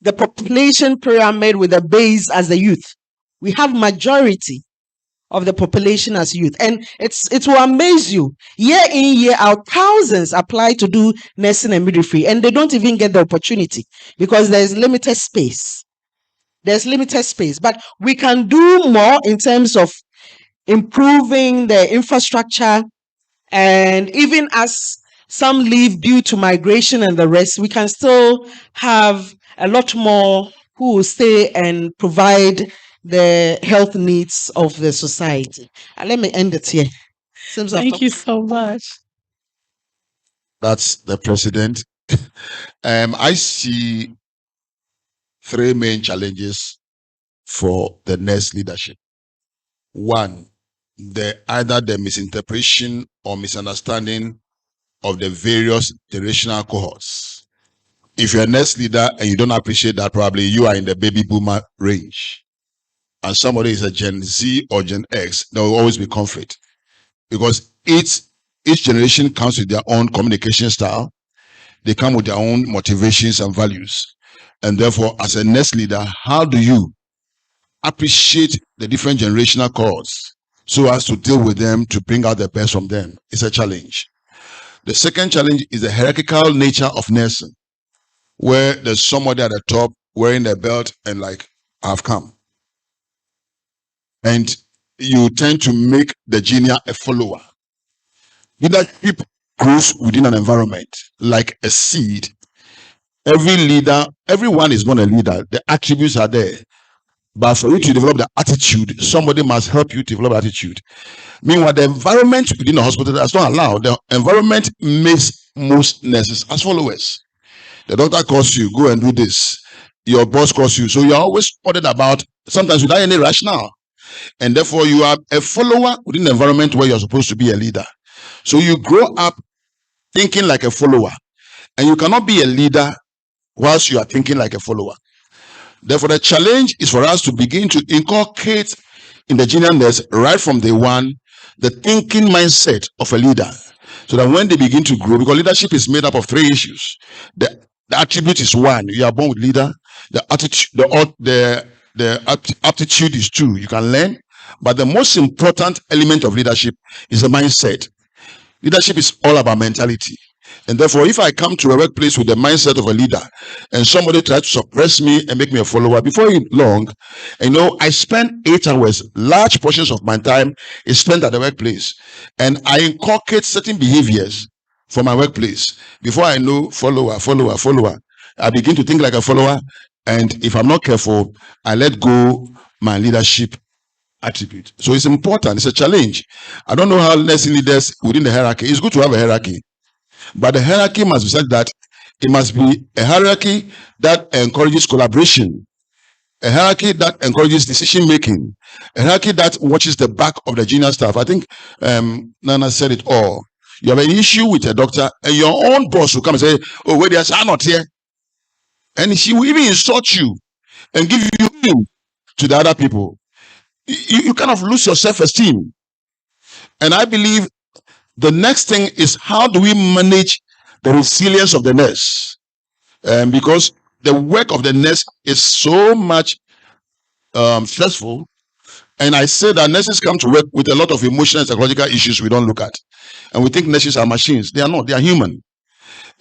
population pyramid with the base as the youth. We have majority of the population as youth, and it will amaze you. Year in, year out, thousands apply to do nursing and midwifery, and they don't even get the opportunity because there's limited space. But we can do more in terms of improving the infrastructure, and even as some leave due to migration and the rest, we can still have a lot more who will stay and provide the health needs of the society. Let me end it here. Thank you so much. That's the president. I see three main challenges for the next leadership. One, either the misinterpretation or misunderstanding of the various generational cohorts. If you're a next leader and you don't appreciate that, probably you are in the baby boomer range, and somebody is a Gen Z or Gen X, there will always be conflict, because each generation comes with their own communication style. They come with their own motivations and values. And therefore, as a next leader, how do you appreciate the different generational cohorts so as to deal with them, to bring out the best from them? It's a challenge. The second challenge is the hierarchical nature of nursing, where there's somebody at the top wearing the belt and like, I've come. And you tend to make the junior a follower. Leadership grows within an environment like a seed. Every leader, everyone is not a leader. The attributes are there. But for you to develop the attitude, somebody must help you develop attitude. Meanwhile, the environment within the hospital does not allow. The environment makes most nurses as followers. The doctor calls you, go and do this. Your boss calls you. So you're always ordered about, sometimes without any rationale. And therefore, you are a follower within the environment where you're supposed to be a leader. So you grow up thinking like a follower. And you cannot be a leader whilst you are thinking like a follower. Therefore, the challenge is for us to begin to inculcate in the junior nurse right from day one the thinking mindset of a leader, so that when they begin to grow, because leadership is made up of three issues. The attribute is one, you are born with leader. The attitude, the aptitude is two, you can learn. But the most important element of leadership is the mindset. Leadership is all about mentality. And therefore, if I come to a workplace with the mindset of a leader and somebody tries to suppress me and make me a follower, before long, I spend 8 hours, large portions of my time is spent at the workplace. And I inculcate certain behaviors for my workplace. Before I know, follower. I begin to think like a follower. And if I'm not careful, I let go my leadership attribute. So it's important. It's a challenge. I don't know how nursing leaders within the hierarchy. It's good to have a hierarchy. But the hierarchy must be such that it must be a hierarchy that encourages collaboration, a hierarchy that encourages decision making, a hierarchy that watches the back of the junior staff. I think Nana said it all. You have an issue with a doctor, and your own boss will come and say, "Oh, wait, there's not here," and she will even insult you and give you to the other people. You kind of lose your self-esteem. And I believe the next thing is, how do we manage the resilience of the nurse? Because the work of the nurse is so much stressful. And I say that nurses come to work with a lot of emotional and psychological issues we don't look at. And we think nurses are machines. They are not. They are human.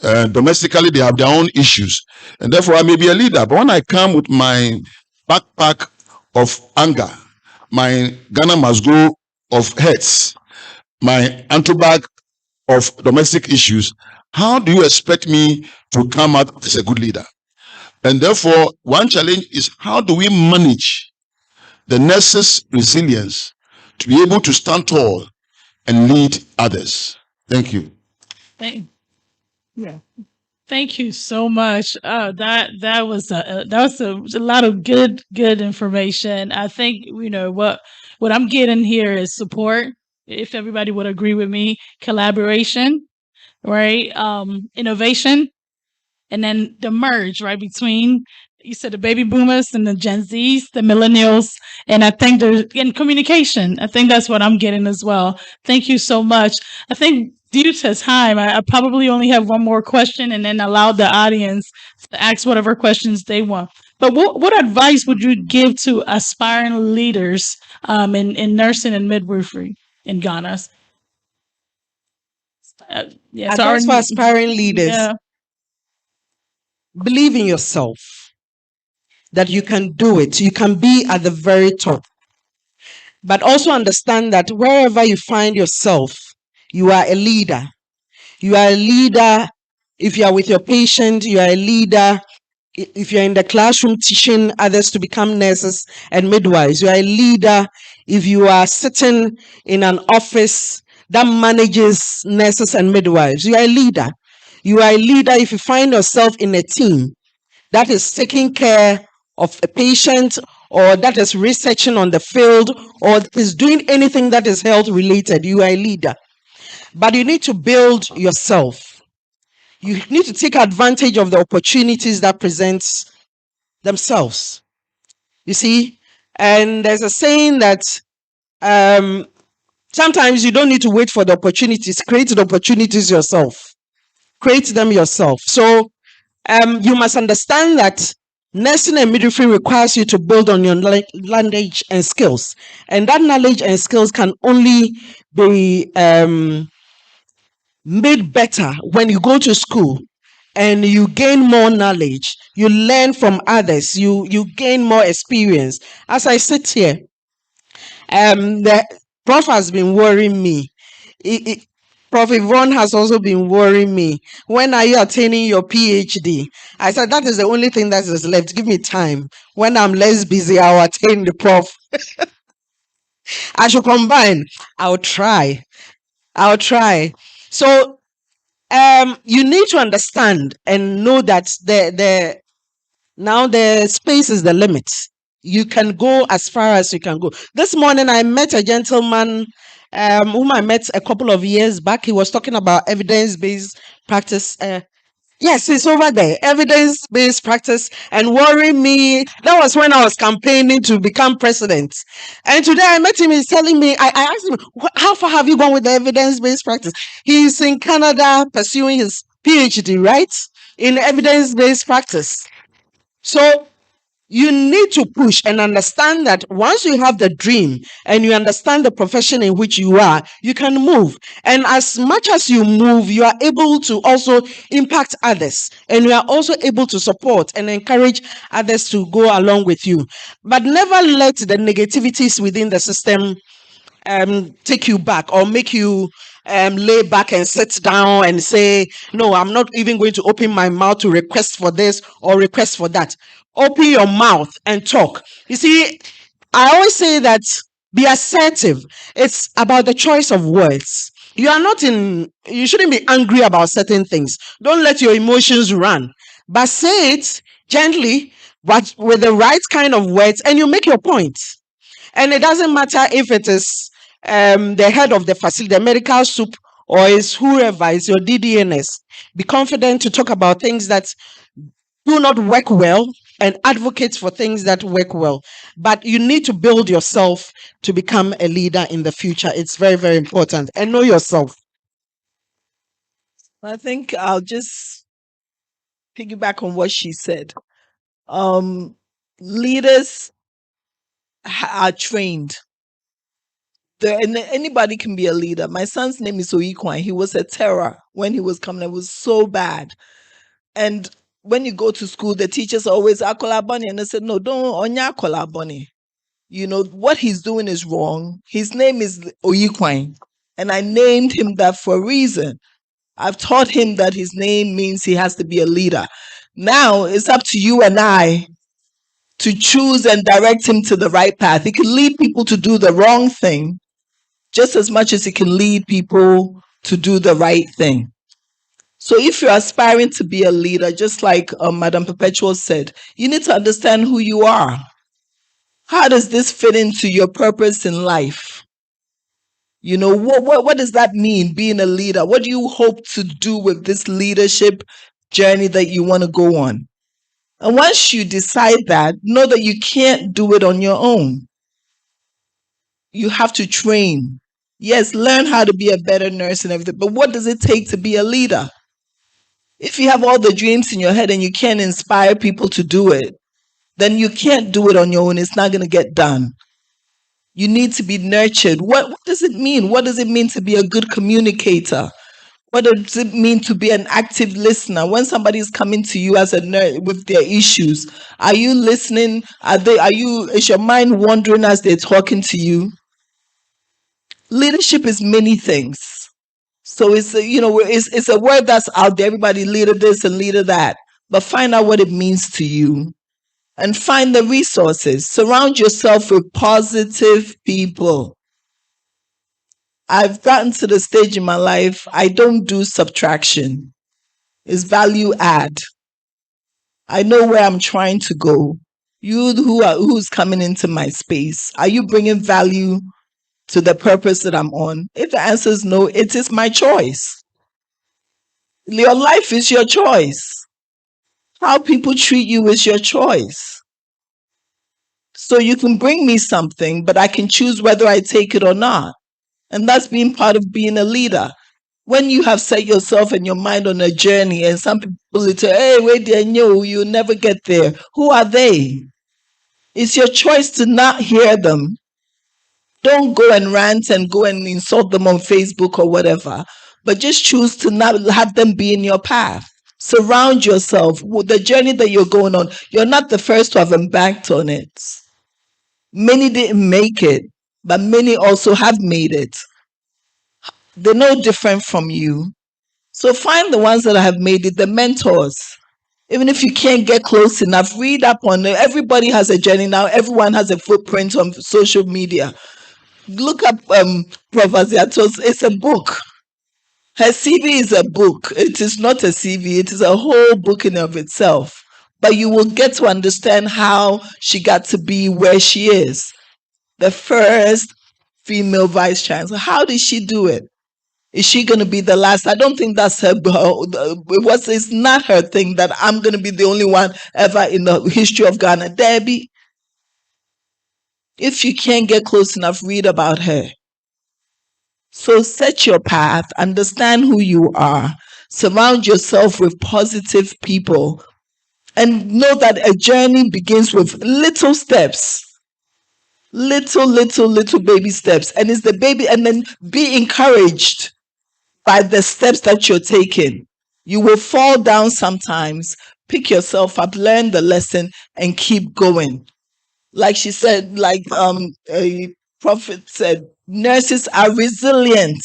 Domestically, they have their own issues. And therefore, I may be a leader. But when I come with my backpack of anger, my Ghana must go of hurts, my antibag of domestic issues, how do you expect me to come out as a good leader? And therefore, one challenge is, how do we manage the nurses' resilience to be able to stand tall and lead others? Thank you. Thank you so much. That was a lot of good information. I think what I'm getting here is support. If everybody would agree with me, collaboration, right? Innovation, and then the merge right between, you said, the baby boomers and the Gen Zs, the millennials, and I think there's in communication. I think that's what I'm getting as well. Thank you so much. I think due to time, I probably only have one more question, and then allow the audience to ask whatever questions they want. But what advice would you give to aspiring leaders in nursing and midwifery in Ghana? Advice for aspiring leaders. Yeah. Believe in yourself, that you can do it. You can be at the very top. But also understand that wherever you find yourself, you are a leader. You are a leader if you are with your patient. You are a leader if you're in the classroom teaching others to become nurses and midwives. You are a leader if you are sitting in an office that manages nurses and midwives. You are a leader. You are a leader if you find yourself in a team that is taking care of a patient, or that is researching on the field, or is doing anything that is health related. You are a leader. But you need to build yourself. You need to take advantage of the opportunities that present themselves. You see? And there's a saying that sometimes you don't need to wait for the opportunities. Create the opportunities yourself. Create them yourself. So you must understand that nursing and midwifery requires you to build on your knowledge and skills. And that knowledge and skills can only be made better when you go to school and you gain more knowledge. You learn from others. You gain more experience. As I sit here, the prof has been worrying me. Prof. Yvonne has also been worrying me. When are you attaining your PhD? I said, that is the only thing that is left. Give me time. When I'm less busy, I'll attain the prof. I should combine. I'll try. So you need to understand and know that now the space is the limit. You can go as far as you can go. This morning I met a gentleman whom I met a couple of years back. He was talking about evidence-based practice. Yes, it's over there. Evidence-based practice and worrying me. That was when I was campaigning to become president. And today I met him. He's telling me, I asked him, how far have you gone with the evidence-based practice? He's in Canada pursuing his PhD, right? In evidence-based practice. So you need to push and understand that once you have the dream and you understand the profession in which you are, you can move. And as much as you move, you are able to also impact others. And you are also able to support and encourage others to go along with you. But never let the negativities within the system take you back or make you lay back and sit down and say, no, I'm not even going to open my mouth to request for this or request for that. Open your mouth and talk. You see, I always say that be assertive. It's about the choice of words. You shouldn't be angry about certain things. Don't let your emotions run, but say it gently, but with the right kind of words, and you make your point. And it doesn't matter if it is the head of the facility, the medical soup, or is whoever is your DDNS. Be confident to talk about things that do not work well and advocate for things that work well. But you need to build yourself to become a leader in the future. It's very, very important. And know yourself. I think I'll just piggyback on what she said. Leaders are trained. Anybody can be a leader. My son's name is Oikwan. He was a terror when he was coming. It was so bad. And when you go to school, the teachers always Akolabani, and they said, no, don't onya Akolabani. You know, what he's doing is wrong. His name is Oikwan. And I named him that for a reason. I've taught him that his name means he has to be a leader. Now it's up to you and I to choose and direct him to the right path. He can lead people to do the wrong thing just as much as he can lead people to do the right thing. So if you're aspiring to be a leader, just like Madam Perpetual said, you need to understand who you are. How does this fit into your purpose in life? You know, what does that mean, being a leader? What do you hope to do with this leadership journey that you want to go on? And once you decide that, know that you can't do it on your own. You have to train. Yes, learn how to be a better nurse and everything, but what does it take to be a leader? If you have all the dreams in your head and you can't inspire people to do it, then you can't do it on your own. It's not going to get done. You need to be nurtured. What does it mean? What does it mean to be a good communicator? What does it mean to be an active listener? When somebody is coming to you as a nurse with their issues, are you listening? Is your mind wandering as they're talking to you? Leadership is many things. So it's a word that's out there. Everybody leader this and leader that. But find out what it means to you. And find the resources. Surround yourself with positive people. I've gotten to the stage in my life, I don't do subtraction. It's value add. I know where I'm trying to go. You who's coming into my space, are you bringing value to the purpose that I'm on? If the answer is no, it is my choice. Your life is your choice. How people treat you is your choice. So you can bring me something, but I can choose whether I take it or not. And that's being part of being a leader. When you have set yourself and your mind on a journey, and some people will say, hey, wait there, no, you'll never get there. Who are they? It's your choice to not hear them. Don't go and rant and go and insult them on Facebook or whatever, but just choose to not have them be in your path. Surround yourself with the journey that you're going on. You're not the first to have embarked on it. Many didn't make it, but many also have made it. They're no different from you. So find the ones that have made it, the mentors. Even if you can't get close enough, read up on it. Everybody has a journey now. Everyone has a footprint on social media. Look up Prophecy. It's a book. Her CV is a book. It is not a CV. It is a whole book in of itself. But you will get to understand how she got to be where she is. The first female vice chancellor. How did she do it? Is she going to be the last? I don't think that's her. It's not her thing that I'm going to be the only one ever in the history of Ghana. Debbie, if you can't get close enough, read about her. So set your path, understand who you are, surround yourself with positive people, and know that a journey begins with little steps. Little baby steps. And it's the baby, and then be encouraged by the steps that you're taking. You will fall down sometimes. Pick yourself up, learn the lesson, and keep going. Like she said, like a prophet said, nurses are resilient.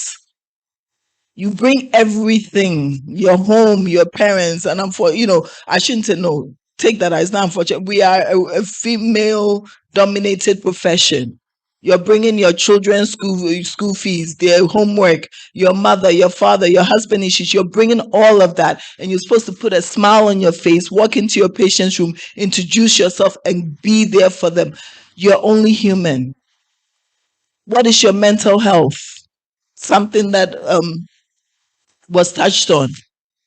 You bring everything, your home, your parents, and I shouldn't say no. Take that as not unfortunate. We are a female dominated profession. You're bringing your children's school fees, their homework, your mother, your father, your husband issues. You're bringing all of that, and you're supposed to put a smile on your face, walk into your patient's room, introduce yourself, and be there for them. You're only human. What is your mental health? Something that was touched on.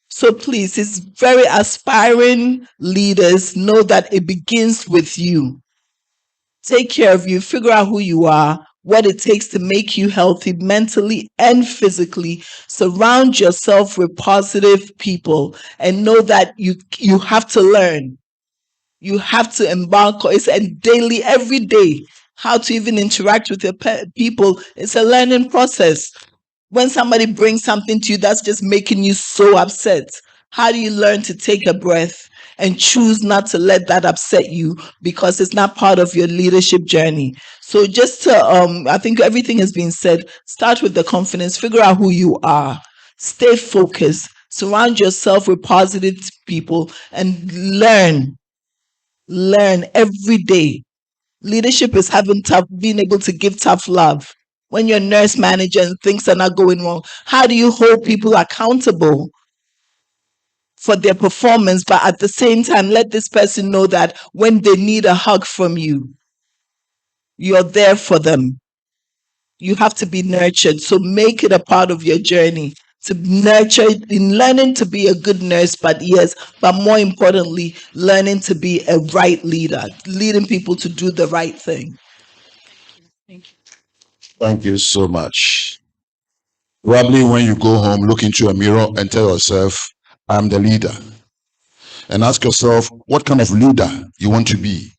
So please, it's very aspiring leaders know that it begins with you. Take care of you, figure out who you are, what it takes to make you healthy mentally and physically. Surround yourself with positive people and know that you have to learn. You have to embark on it's a daily, every day. How to even interact with your people. It's a learning process. When somebody brings something to you that's just making you so upset, how do you learn to take a breath and choose not to let that upset you because it's not part of your leadership journey? So just to, I think everything has been said. Start with the confidence, figure out who you are, stay focused, surround yourself with positive people, and learn every day. Leadership is being able to give tough love. When you're a nurse manager and things are not going wrong, how do you hold people accountable for their performance, but at the same time let this person know that when they need a hug from you, you're there for them? You have to be nurtured. So make it a part of your journey to nurture in learning to be a good nurse, but more importantly, learning to be a right leader, leading people to do the right thing. Thank you. Thank you so much. Probably when you go home, look into a mirror and tell yourself, I'm the leader. And ask yourself what kind of leader you want to be.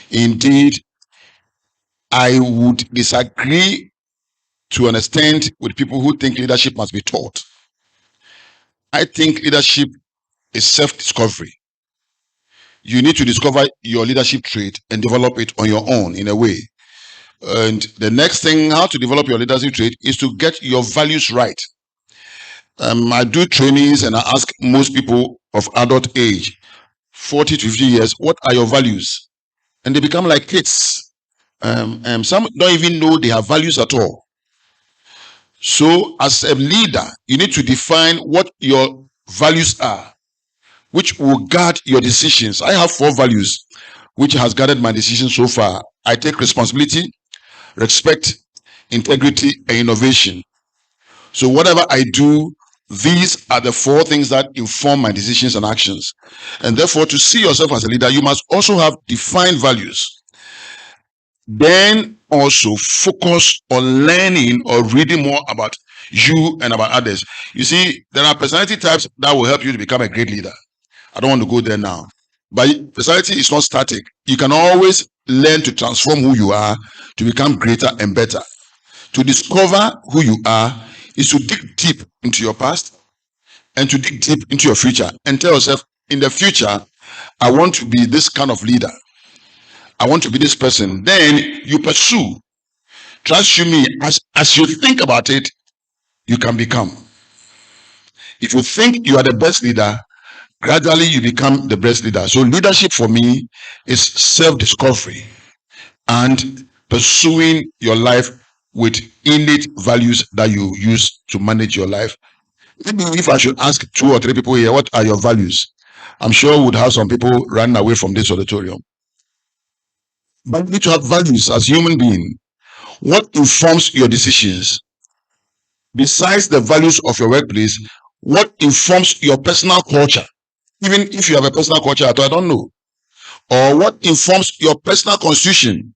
Indeed, I would disagree to an extent with people who think leadership must be taught. I think leadership is self-discovery. You need to discover your leadership trait and develop it on your own in a way. And the next thing, how to develop your leadership trait, is to get your values right. I do trainings and I ask most people of adult age, 40 to 50 years, what are your values? And they become like kids. Some don't even know they have values at all. So as a leader, you need to define what your values are, which will guide your decisions. I have 4 values, which has guided my decisions so far. I take responsibility, respect, integrity, and innovation. So whatever I do, these are the 4 things that inform my decisions and actions. And therefore, to see yourself as a leader, you must also have defined values. Then also focus on learning or reading more about you and about others. You see, there are personality types that will help you to become a great leader. I don't want to go there now. But personality is not static. You can always learn to transform who you are to become greater and better. To discover who you are is to dig deep into your past and to dig deep into your future and tell yourself, in the future, I want to be this kind of leader. I want to be this person. Then you pursue. Trust you me, as you think about it, you can become. If you think you are the best leader, gradually you become the best leader. So leadership for me is self-discovery and pursuing your life with innate values that you use to manage your life. Maybe if I should ask 2 or 3 people here, what are your values? I'm sure we would have some people running away from this auditorium. But you need to have values as human being. What informs your decisions? Besides the values of your workplace, what informs your personal culture? Even if you have a personal culture, I don't know. Or what informs your personal constitution?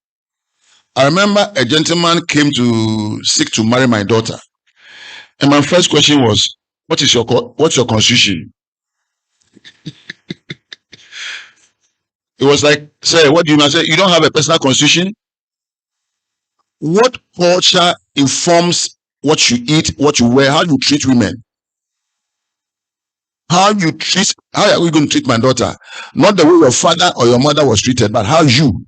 I remember a gentleman came to seek to marry my daughter. And my first question was, what's your constitution? It was like, sir, what do you mean? I said, you don't have a personal constitution? What culture informs what you eat, what you wear, how you treat women? How are we going to treat my daughter? Not the way your father or your mother was treated, but how you.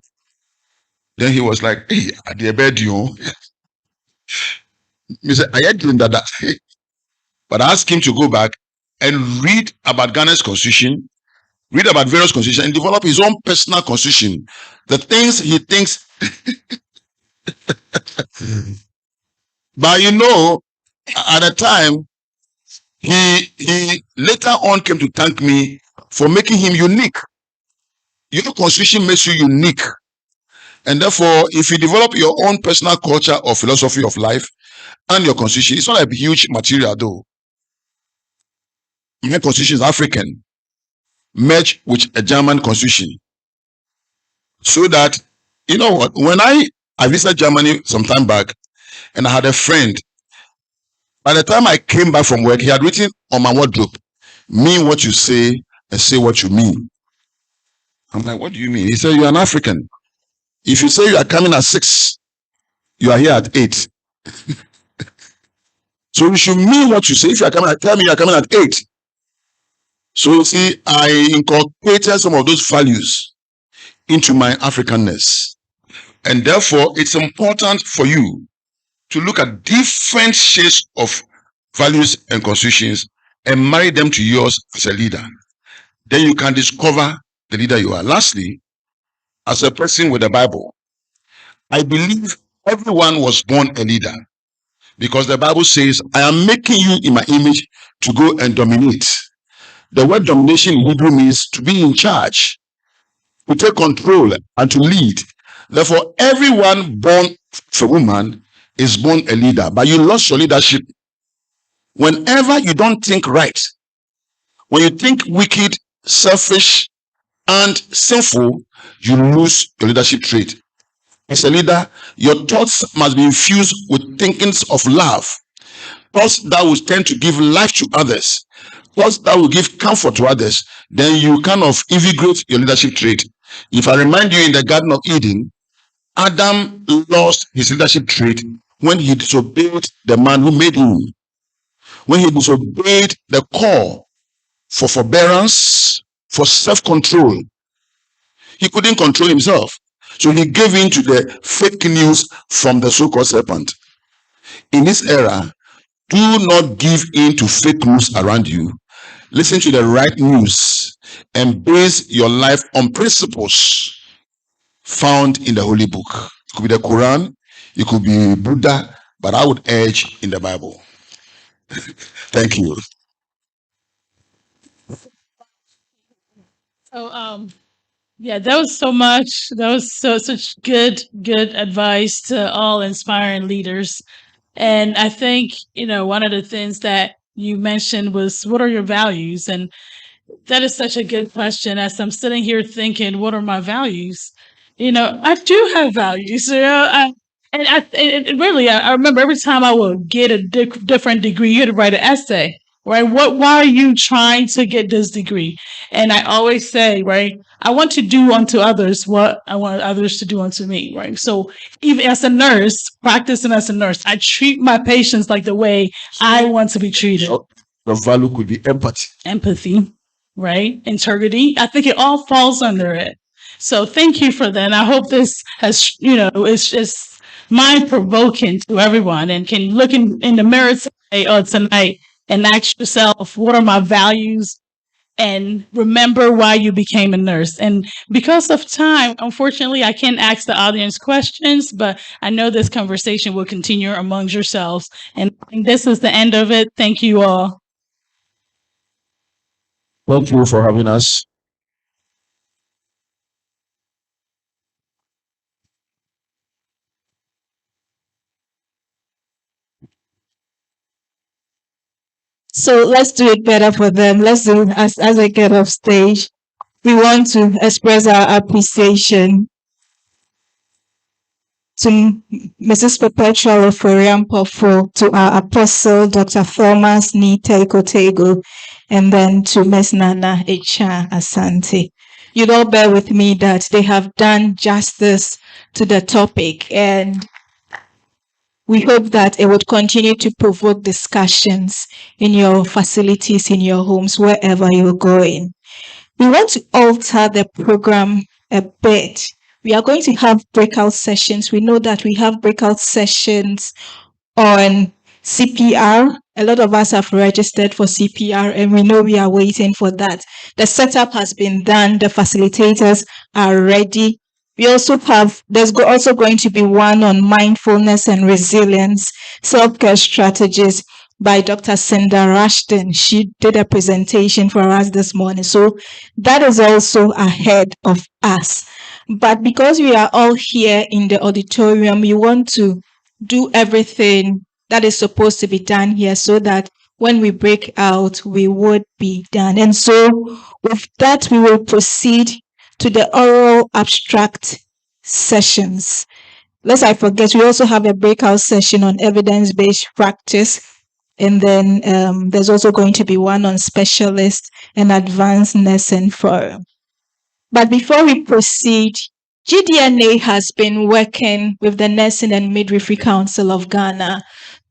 Then he was like, hey, I did bed you. He said, I had doing that. But I asked him to go back and read about Ghana's constitution, read about various constitutions, and develop his own personal constitution. The things he thinks. But you know, at the time, he later on came to thank me for making him unique. Your constitution makes you unique. And therefore, if you develop your own personal culture or philosophy of life and your constitution, it's not a huge material though. My constitution is African, merged with a German constitution. So that, you know what, when I visited Germany some time back and I had a friend, by the time I came back from work, he had written on my wardrobe, mean what you say and say what you mean. I'm like, what do you mean? He said, you're an African. If you say you are coming at 6, you are here at 8. So you should mean what you say. If you are coming at, tell me you are coming at 8. So you see, I inculcated some of those values into my Africanness. And therefore, it's important for you to look at different shades of values and constitutions and marry them to yours as a leader. Then you can discover the leader you are. Lastly, as a person with the Bible, I believe everyone was born a leader because the Bible says, I am making you in my image to go and dominate. The word domination in Hebrew means to be in charge, to take control and to lead. Therefore, everyone born a woman is born a leader, but you lost your leadership whenever you don't think right. When you think wicked, selfish, and sinful, you lose your leadership trait. As a leader, your thoughts must be infused with thinkings of love, thoughts that will tend to give life to others, thoughts that will give comfort to others. Then you kind of invigorate your leadership trait. If I remind you, in the Garden of Eden, Adam lost his leadership trait when he disobeyed the man who made him. When he disobeyed the call for forbearance, for self-control. He couldn't control himself. So he gave in to the fake news from the so-called serpent. In this era, do not give in to fake news around you. Listen to the right news and base your life on principles found in the Holy Book. It could be the Quran, it could be Buddha, but I would urge in the Bible. Thank you. So, yeah, that was so much. That was such good advice to all inspiring leaders. And I think, one of the things that you mentioned was, what are your values? And that is such a good question. As I'm sitting here thinking, what are my values? I do have values. I remember every time I would get a different degree, you had to write an essay, right? Why are you trying to get this degree? And I always say, right, I want to do unto others what I want others to do unto me, right? So even as a nurse, practicing as a nurse, I treat my patients like the way I want to be treated. The value could be empathy. Empathy, right? Integrity. I think it all falls under it. So thank you for that. And I hope this has, it's just mind-provoking to everyone, and can look in the mirror today or tonight and ask yourself, what are my values? And remember why you became a nurse. And because of time, unfortunately, I can't ask the audience questions, but I know this conversation will continue amongst yourselves. And this is the end of it. Thank you all. Thank you for having us. So let's do it better for them. Let's do as they get off stage. We want to express our appreciation to Mrs. Perpetual Oforiampofo, to our apostle, Dr. Thomas Nite Kotego, and then to Ms. Nana Echa Asante. You'd all bear with me that they have done justice to the topic, and we hope that it would continue to provoke discussions in your facilities, in your homes, wherever you're going. We want to alter the program a bit. We are going to have breakout sessions. We know that we have breakout sessions on CPR. A lot of us have registered for CPR, and we know we are waiting for that. The setup has been done. The facilitators are ready. We also have, there's also going to be one on mindfulness and resilience, self-care strategies by Dr. Cinda Rushton. She did a presentation for us this morning. So that is also ahead of us. But because we are all here in the auditorium, we want to do everything that is supposed to be done here so that when we break out, we would be done. And so with that, we will proceed to the oral abstract sessions. Lest I forget, we also have a breakout session on evidence-based practice. And then there's also going to be one on specialist and advanced nursing forum. But before we proceed, GDNA has been working with the Nursing and Midwifery Council of Ghana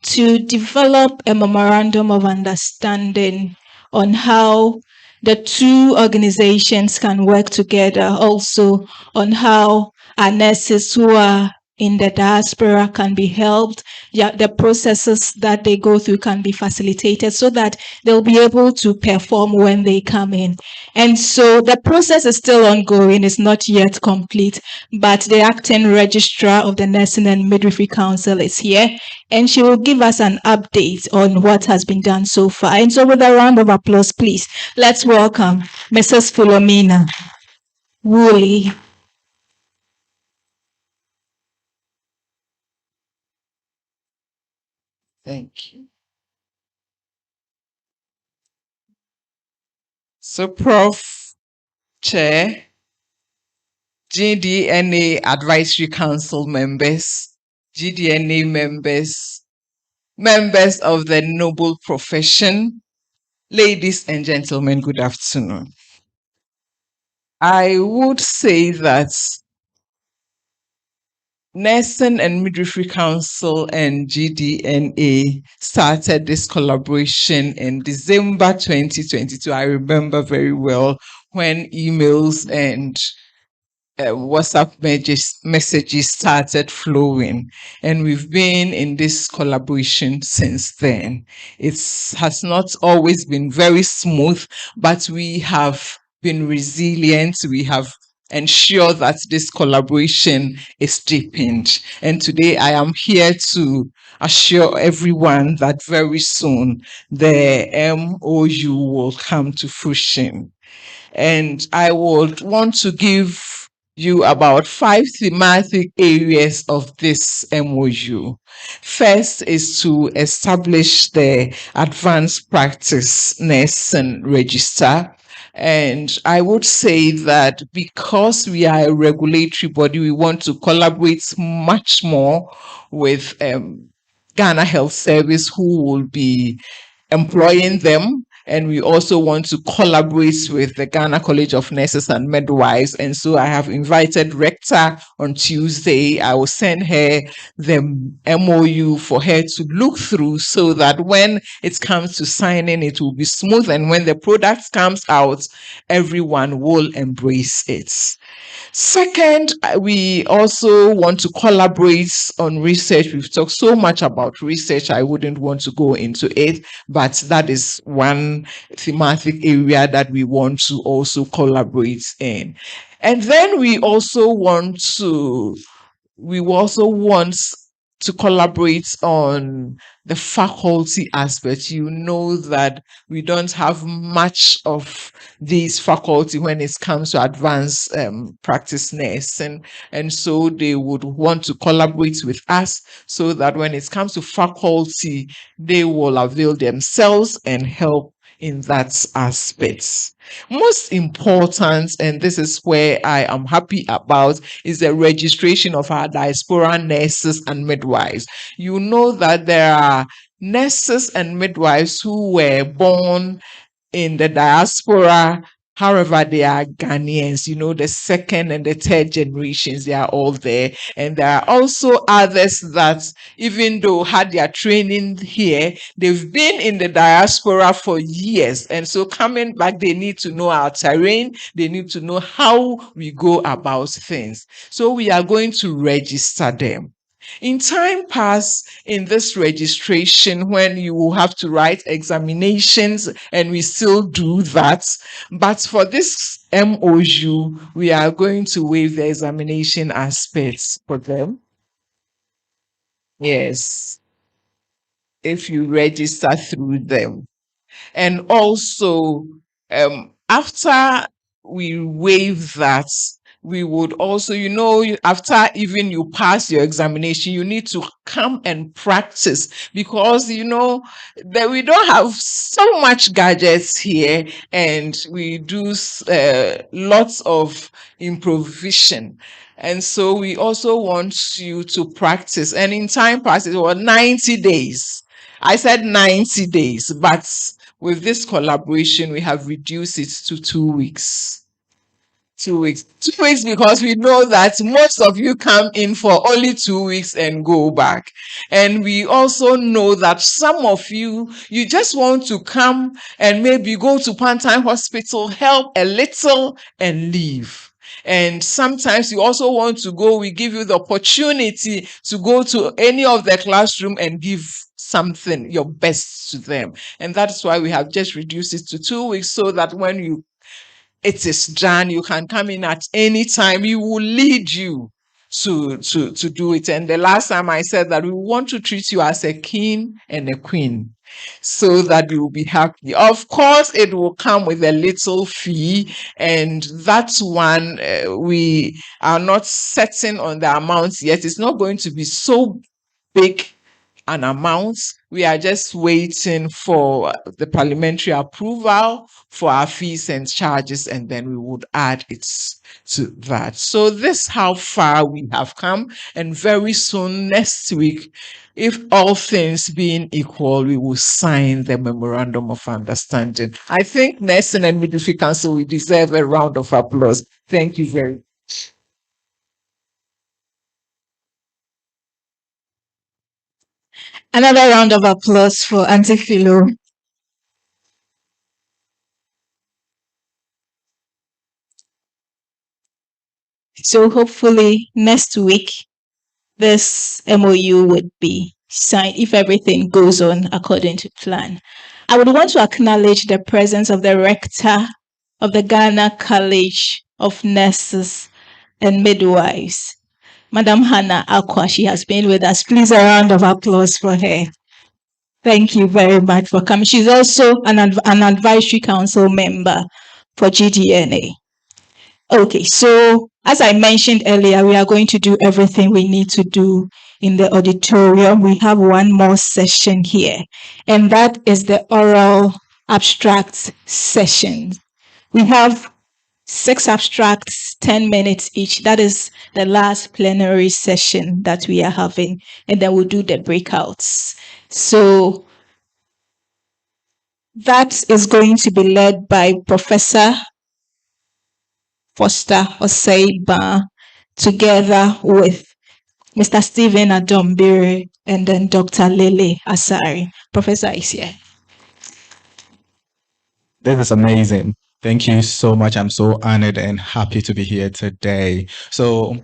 to develop a memorandum of understanding on how the two organizations can work together, also on how our nurses who are in the diaspora can be helped, the processes that they go through can be facilitated so that they'll be able to perform when they come in. And so the process is still ongoing, it's not yet complete, but the acting registrar of the Nursing and Midwifery Council is here, and she will give us an update on what has been done so far. And so with a round of applause, please, let's welcome Mrs. Philomena Woolley. Thank you. So, Prof. Chair, GDNA Advisory Council members, GDNA members, members of the noble profession, ladies and gentlemen, good afternoon. I would say that Nursing and Midwifery Council and GDNA started this collaboration in December 2022. I remember very well when emails and WhatsApp messages started flowing, and we've been in this collaboration since then. It has not always been very smooth, but we have been resilient. We have ensured that this collaboration is deepened. And today I am here to assure everyone that very soon the MOU will come to fruition. And I would want to give you about 5 thematic areas of this MOU. First is to establish the advanced practice nursing register. And I would say that because we are a regulatory body, we want to collaborate much more with Ghana Health Service, who will be employing them, and we also want to collaborate with the Ghana College of Nurses and Midwives. And so I have invited Rector on Tuesday. I will send her the MOU for her to look through so that when it comes to signing, it will be smooth. And when the product comes out, everyone will embrace it. Second, we also want to collaborate on research. We've talked so much about research, I wouldn't want to go into it, but that is one thematic area that we want to also collaborate in. And then we also want to collaborate on the faculty aspect. You know that we don't have much of these faculty when it comes to advanced practice nurse, and so they would want to collaborate with us so that when it comes to faculty, they will avail themselves and help in that aspect. Most important, and this is where I am happy about, is the registration of our diaspora nurses and midwives. You know that there are nurses and midwives who were born in the diaspora. However, they are Ghanaians, you know, the second and the third generations, they are all there. And there are also others that, even though had their training here, they've been in the diaspora for years. And so coming back, they need to know our terrain. They need to know how we go about things. So we are going to register them. In time past, in this registration, when you will have to write examinations, and we still do that, but for this MOU, we are going to waive the examination aspects for them. Yes, if you register through them. And also, after we waive that, we would also, you know, after even you pass your examination, you need to come and practice, because, you know, that we don't have so much gadgets here, and we do lots of improvisation. And so we also want you to practice. And in time past, it was 90 days. I said 90 days, but with this collaboration, we have reduced it to 2 weeks. 2 weeks. 2 weeks, because we know that most of you come in for only 2 weeks and go back. And we also know that some of you, you just want to come and maybe go to part-time hospital, help a little, and leave. And sometimes you also want to go, we give you the opportunity to go to any of the classroom and give something, your best to them. And that's why we have just reduced it to 2 weeks, so that when it is done, you can come in at any time. We will lead you to do it. And the last time I said that we want to treat you as a king and a queen, so that you will be happy. Of course, it will come with a little fee, and that's one we are not certain on the amount yet. It's not going to be so big an amount. We are just waiting for the parliamentary approval for our fees and charges, and then we would add it to that. So this is how far we have come, and very soon, next week, if all things being equal, we will sign the memorandum of understanding. I think Nursing and Midwifery Council will deserve a round of applause. Thank you very much. Another round of applause for Auntie Philo. So hopefully next week, this MOU would be signed if everything goes on according to plan. I would want to acknowledge the presence of the rector of the Ghana College of Nurses and Midwives, Madam Hannah Akwa. She has been with us. Please, a round of applause for her. Thank you very much for coming. She's also an advisory council member for GDNA. Okay, so as I mentioned earlier, we are going to do everything we need to do in the auditorium. We have one more session here, and that is the oral abstract session. We have 6 abstracts, 10 minutes each. That is the last plenary session that we are having, and then we'll do the breakouts. So That is going to be led by Professor Foster Oseiba, together with Mr. Stephen Adombire and then Dr. Lele Asari. Professor is here. This is amazing. Thank you so much. I'm so honored and happy to be here today. So,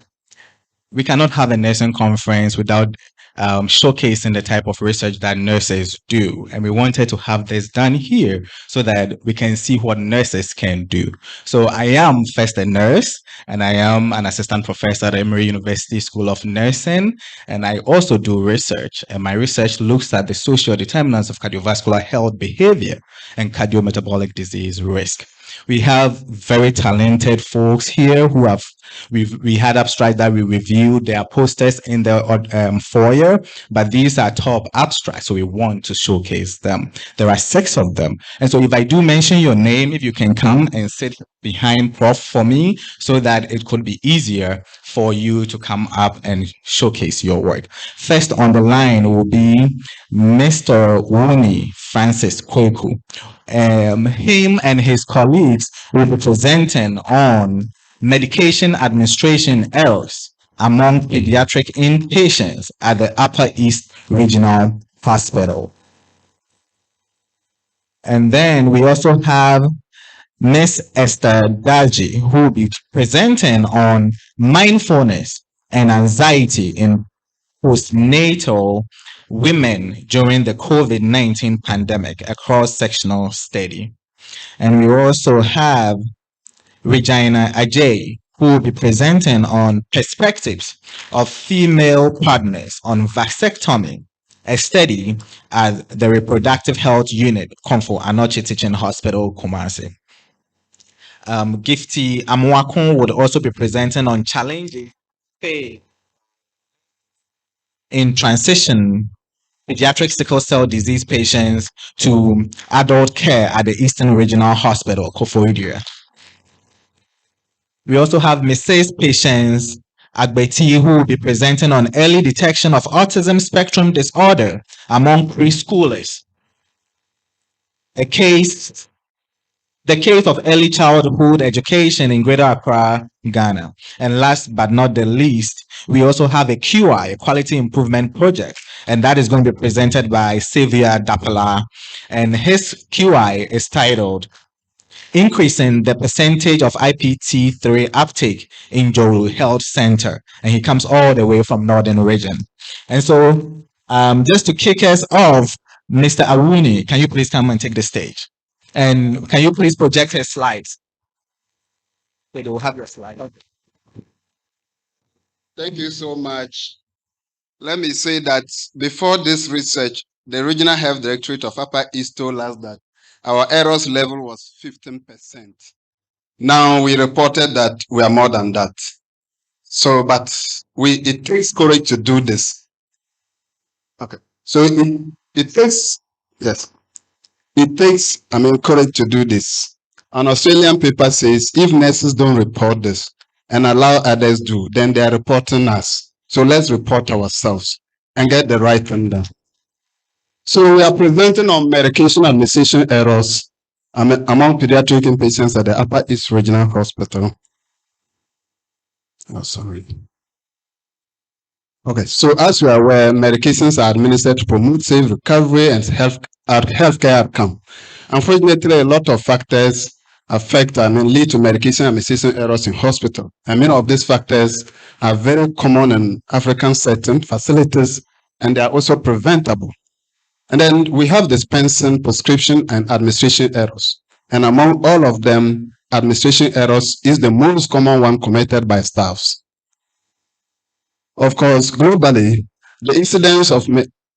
we cannot have a nursing conference without showcasing the type of research that nurses do. And we wanted to have this done here so that we can see what nurses can do. So I am first a nurse, and I am an assistant professor at Emory University School of Nursing. And I also do research. And my research looks at the social determinants of cardiovascular health behavior and cardiometabolic disease risk. We have very talented folks here who have we had abstracts that we reviewed. There are posters in the foyer, but these are top abstracts, so we want to showcase them. There are 6 of them, and so if I do mention your name, if you can come and sit behind Prof for me, so that it could be easier for you to come up and showcase your work. First on the line will be Mr. Wuni Francis Kweku. Him and his colleagues will be presenting on medication administration errors among pediatric inpatients at the Upper East Regional Hospital. And then we also have Miss Esther Daji, who will be presenting on mindfulness and anxiety in postnatal women during the COVID-19 pandemic, a cross-sectional study. And we also have Regina Ajay, who will be presenting on perspectives of female partners on vasectomy, a study at the Reproductive Health Unit, Komfo Anoche Teaching Hospital, Kumasi. Gifty Amwakon would also be presenting on challenges in transition pediatric sickle cell disease patients to adult care at the Eastern Regional Hospital, Koforidua. We also have Mrs. Patience Agbeti, who will be presenting on early detection of autism spectrum disorder among preschoolers. The case of early childhood education in Greater Accra, Ghana. And last but not the least, we also have a QI, a Quality Improvement Project, and that is going to be presented by Xavier Dapala. And his QI is titled Increasing the Percentage of IPT3 Uptake in Joru Health Center. And he comes all the way from Northern Region. And so, just to kick us off, Mr. Awuni, can you please come and take the stage? And can you please project his slides? Wait, we'll have your slide. Okay. Thank you so much. Let me say that before this research, the Regional Health Directorate of Upper East told us that our errors level was 15%. Now we reported that we are more than that. So, but it takes courage to do this. Okay. So it takes, yes. It takes, courage to do this. An Australian paper says if nurses don't report this and allow others do, then they are reporting us. So let's report ourselves and get the right thing done. So we are presenting on medication administration errors among pediatric inpatients at the Upper East Regional Hospital. Oh, sorry. Okay, so as you are aware, medications are administered to promote safe recovery and healthcare outcome. Unfortunately, a lot of factors affect and lead to medication administration errors in hospital. And many of these factors are very common in African setting facilities, and they are also preventable. And then we have dispensing, prescription, and administration errors. And among all of them, administration errors is the most common one committed by staffs. Of course, globally, the incidence of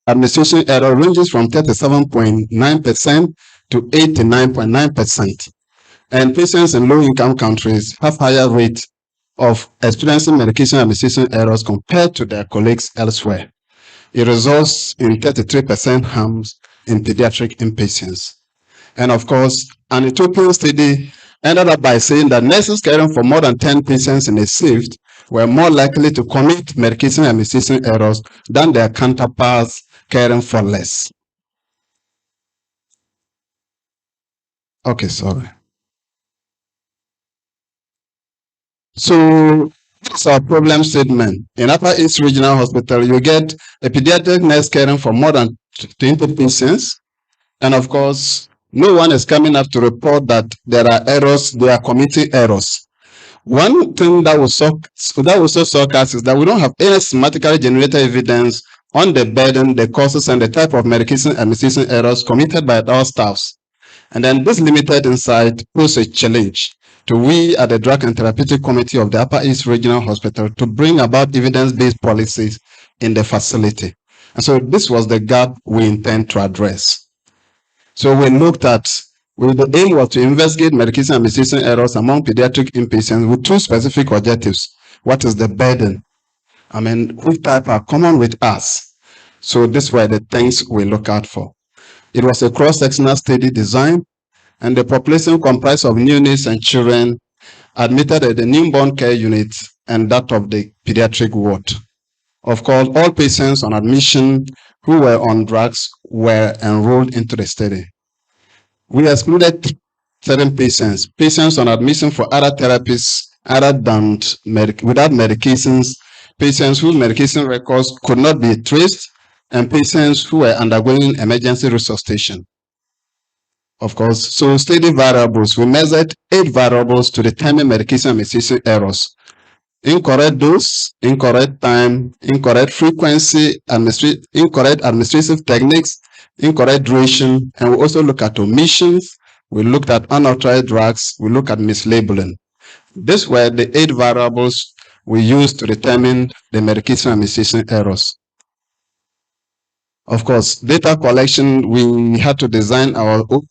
administration error ranges from 37.9% to 89.9%. And patients in low-income countries have higher rate of experiencing medication administration errors compared to their colleagues elsewhere. It results in 33% harms in pediatric inpatients. And of course, an Ethiopian study ended up by saying that nurses caring for more than 10 patients in a shift were more likely to commit medication administration errors than their counterparts caring for less. Okay, sorry. So this is our problem statement. In Upper East Regional Hospital, you get a pediatric nurse caring for more than 20 patients. And of course, no one is coming up to report that there are errors, they are committing errors. One thing that also shock us is that we don't have any systematically generated evidence on the burden, the causes, and the type of medication administration errors committed by our staffs. And then this limited insight poses a challenge to we at the Drug and Therapeutic Committee of the Upper East Regional Hospital to bring about evidence-based policies in the facility. And so this was the gap we intend to address. So we looked at, the aim was to investigate medication administration errors among pediatric inpatients with two specific objectives. What is the burden? Which type are common with us? So these were the things we look out for. It was a cross-sectional study design, and the population comprised of neonates and children admitted at the newborn care unit and that of the pediatric ward. Of course, all patients on admission who were on drugs were enrolled into the study. We excluded certain patients on admission for other therapies other than without medications, patients whose medication records could not be traced, and patients who were undergoing emergency resuscitation. Of course, so study variables, we measured 8 variables to determine medication administration errors. Incorrect dose, incorrect time, incorrect frequency, incorrect administrative techniques, incorrect duration, and we also look at omissions, we looked at unauthorized drugs, we look at mislabeling. These were the 8 variables we used to determine the medication administration errors. Of course, data collection, we had to design our own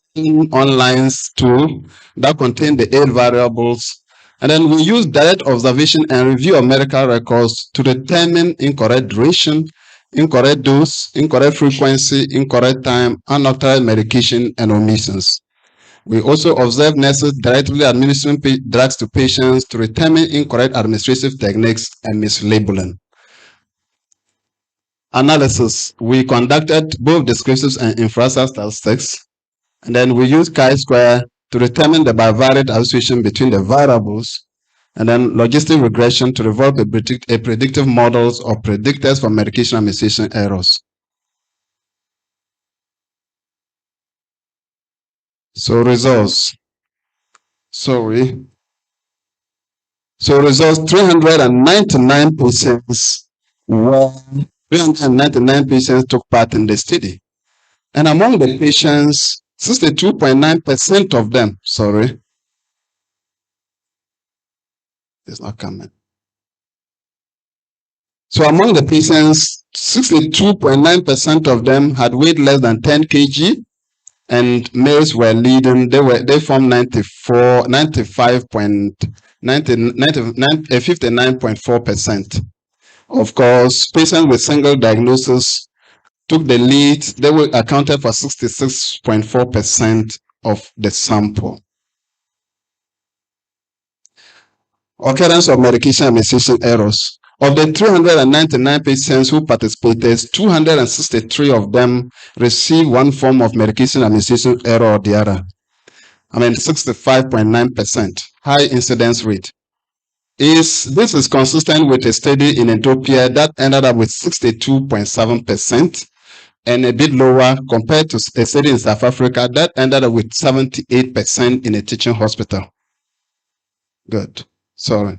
online tool that contained the 8 variables. And then we used direct observation and review of medical records to determine incorrect duration, incorrect dose, incorrect frequency, incorrect time, unauthorized medication, and omissions. We also observed nurses directly administering drugs to patients to determine incorrect administrative techniques and mislabeling. Analysis, we conducted both descriptive and inferential statistics, and then we used chi-square to determine the bivariate association between the variables, and then logistic regression to develop a predictive models or predictors for medication administration errors. So results. Sorry. So results, 399 patients were 399 patients took part in the study. And among the patients, 62.9% of them, sorry, it's not coming. So among the patients, 62.9% of them had weighed less than 10 kg, and males were leading. They formed 59.4%. Of course, patients with single diagnosis took the lead. They were accounted for 66.4% of the sample. Occurrence of medication administration errors. Of the 399 patients who participated, 263 of them received one form of medication administration error or the other. 65.9%, high incidence rate. This is consistent with a study in Ethiopia that ended up with 62.7%, and a bit lower compared to a study in South Africa that ended up with 78% in a teaching hospital. Good. Sorry.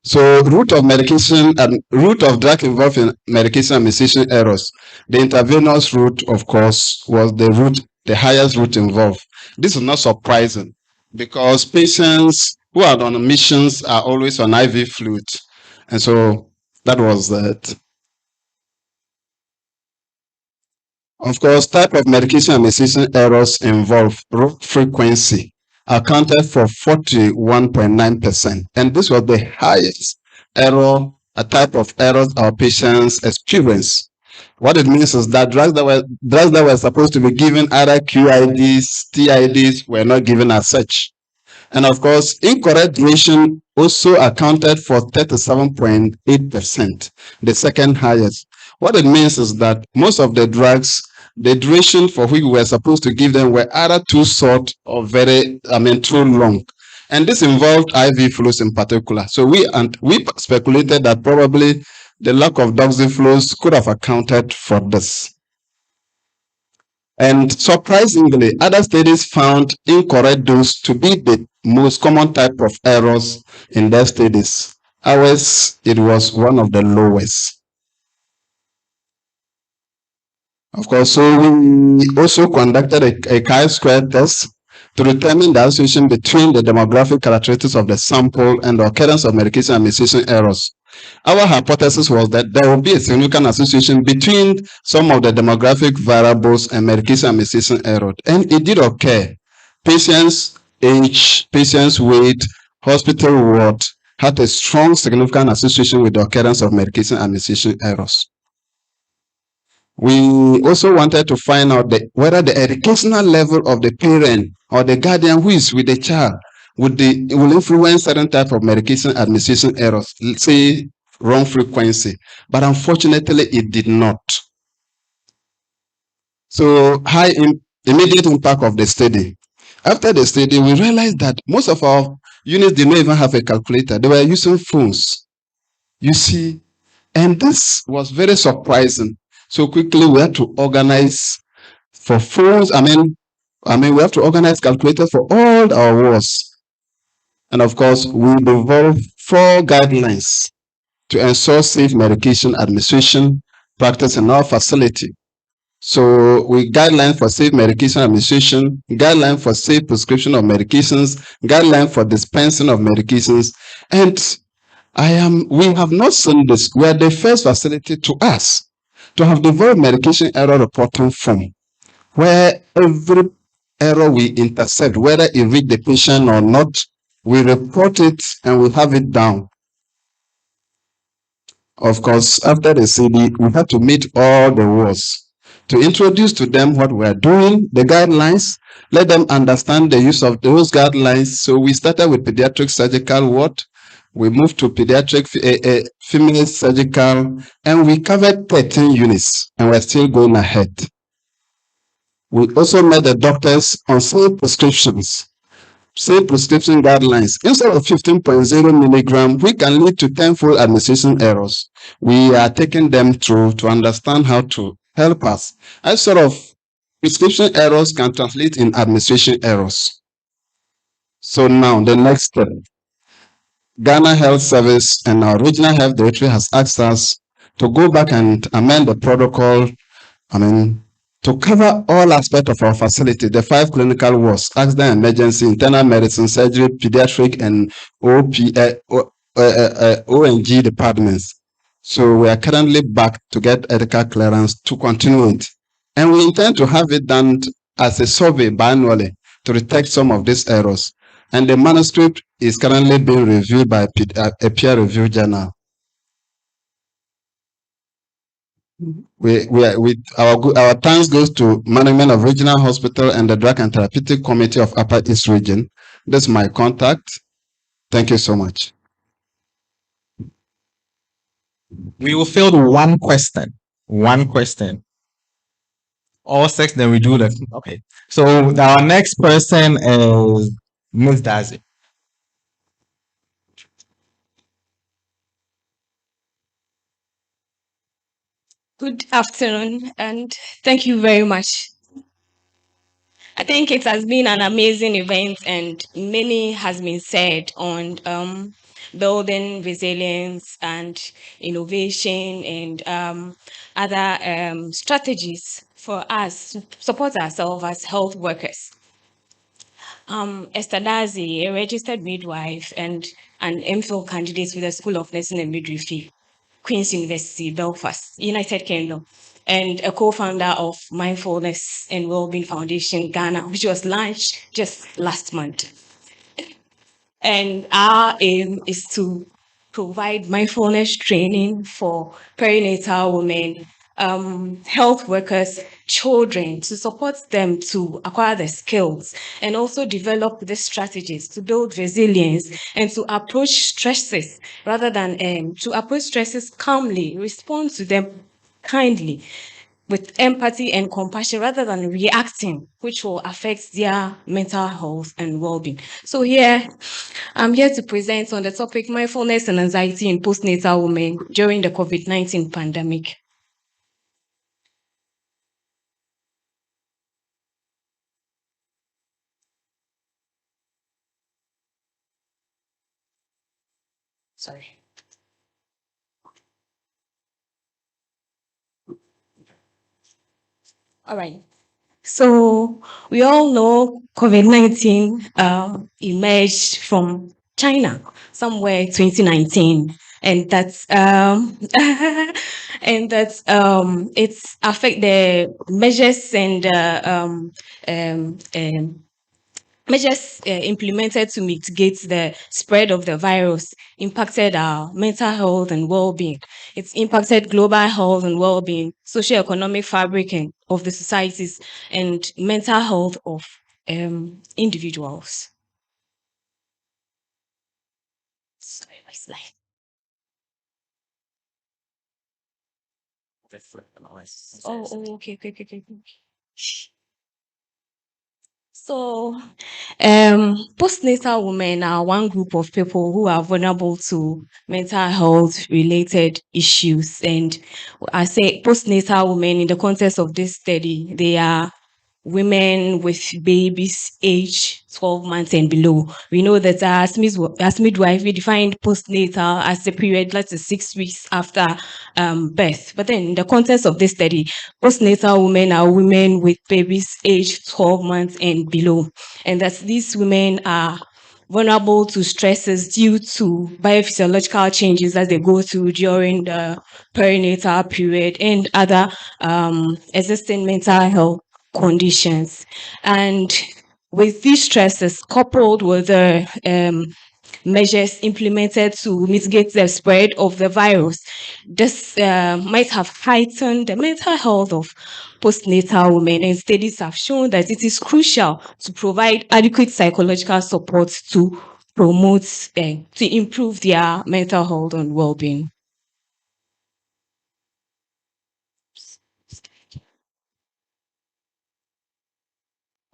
So route of medication and route of drug involved in medication administration errors. The intravenous route, of course, was the highest route involved. This is not surprising because patients who are on admissions are always on IV fluid. And so that was that. Of course, type of medication administration errors involve frequency, accounted for 41.9%. And this was the highest error, a type of errors our patients experience. What it means is that drugs that were supposed to be given, either QIDs, TIDs, were not given as such. And of course, incorrect duration also accounted for 37.8%, the second highest. What it means is that most of the drugs, the duration for which we were supposed to give them were either too short or too long. And this involved IV flows in particular. So we speculated that probably the lack of doxy flows could have accounted for this. And surprisingly, other studies found incorrect dose to be the most common type of errors in their studies. Ours, it was one of the lowest. Of course, so we also conducted a chi-square test to determine the association between the demographic characteristics of the sample and the occurrence of medication administration errors. Our hypothesis was that there will be a significant association between some of the demographic variables and medication administration error. And it did occur. Patients' age, patients' weight, hospital ward had a strong significant association with the occurrence of medication administration errors. We also wanted to find out whether the educational level of the parent or the guardian who is with the child will influence certain type of medication administration errors, let's say wrong frequency. But unfortunately, it did not. So immediate impact of the study. After the study, we realized that most of our units did not even have a calculator. They were using phones. You see, and this was very surprising. So quickly we had to organize for phones. I mean, we have to organize calculators for all our wards. And of course, we developed 4 guidelines to ensure safe medication administration practice in our facility. So we guidelines for safe medication administration, guideline for safe prescription of medications, guideline for dispensing of medications, and we have not seen this. We are the first facility to us to have developed medication error reporting form, where every error we intercept, whether it reach the patient or not, we report it and we have it down. Of course, after the Cedi, we had to meet all the wards to introduce to them what we are doing, the guidelines, let them understand the use of those guidelines. So we started with pediatric surgical ward. We moved to pediatric female surgical, and we covered 13 units, and we're still going ahead. We also met the doctors on safe prescriptions, safe prescription guidelines. Instead of 15.0 milligram, we can lead to 10-fold administration errors. We are taking them through to understand how to help us. As sort of prescription errors can translate in administration errors. So now the next step. Ghana Health Service and our regional health directory has asked us to go back and amend the protocol, to cover all aspects of our facility, the 5 clinical wards, accident emergency, internal medicine, surgery, pediatric, and ONG departments. So we are currently back to get ethical clearance to continue it. And we intend to have it done as a survey biannually to detect some of these errors. And the manuscript is currently being reviewed by a peer review journal. Our thanks goes to management of regional hospital and the drug and therapeutic committee of Upper East region. This is my contact. Thank you so much. We will field one question. All 6, then we do that. Okay. So our next person is Ms. Dazi. Good afternoon, and thank you very much. I think it has been an amazing event, and many has been said on building resilience and innovation and other strategies for us to support ourselves as health workers. Esther Dazi, a registered midwife and an MPhil candidate with the School of Nursing and Midwifery, Queen's University, Belfast, United Kingdom, and a co-founder of Mindfulness and Wellbeing Foundation, Ghana, which was launched just last month. And our aim is to provide mindfulness training for perinatal women, health workers, children, to support them to acquire the skills and also develop the strategies to build resilience and to approach stresses rather than to approach stresses calmly, respond to them kindly, with empathy and compassion rather than reacting, which will affect their mental health and well-being. So here, I'm here to present on the topic mindfulness and anxiety in postnatal women during the COVID-19 pandemic. Sorry. All right. So we all know COVID-19 emerged from China somewhere 2019, and that's it's affect the measures and measures implemented to mitigate the spread of the virus impacted our mental health and well-being. It's impacted global health and well-being, socio-economic fabric of the societies, and mental health of individuals. Sorry, my slide. Okay. So, postnatal women are one group of people who are vulnerable to mental health related issues. And I say postnatal women in the context of this study, they are women with babies age 12 months and below. We know that as midwife, we defined postnatal as the period, let's say 6 weeks after birth. But then in the context of this study, postnatal women are women with babies age 12 months and below. And that these women are vulnerable to stresses due to biophysiological changes that they go through during the perinatal period and other existing mental health conditions. And with these stresses coupled with the measures implemented to mitigate the spread of the virus, this might have heightened the mental health of postnatal women, and studies have shown that it is crucial to provide adequate psychological support to promote, to improve their mental health and well-being.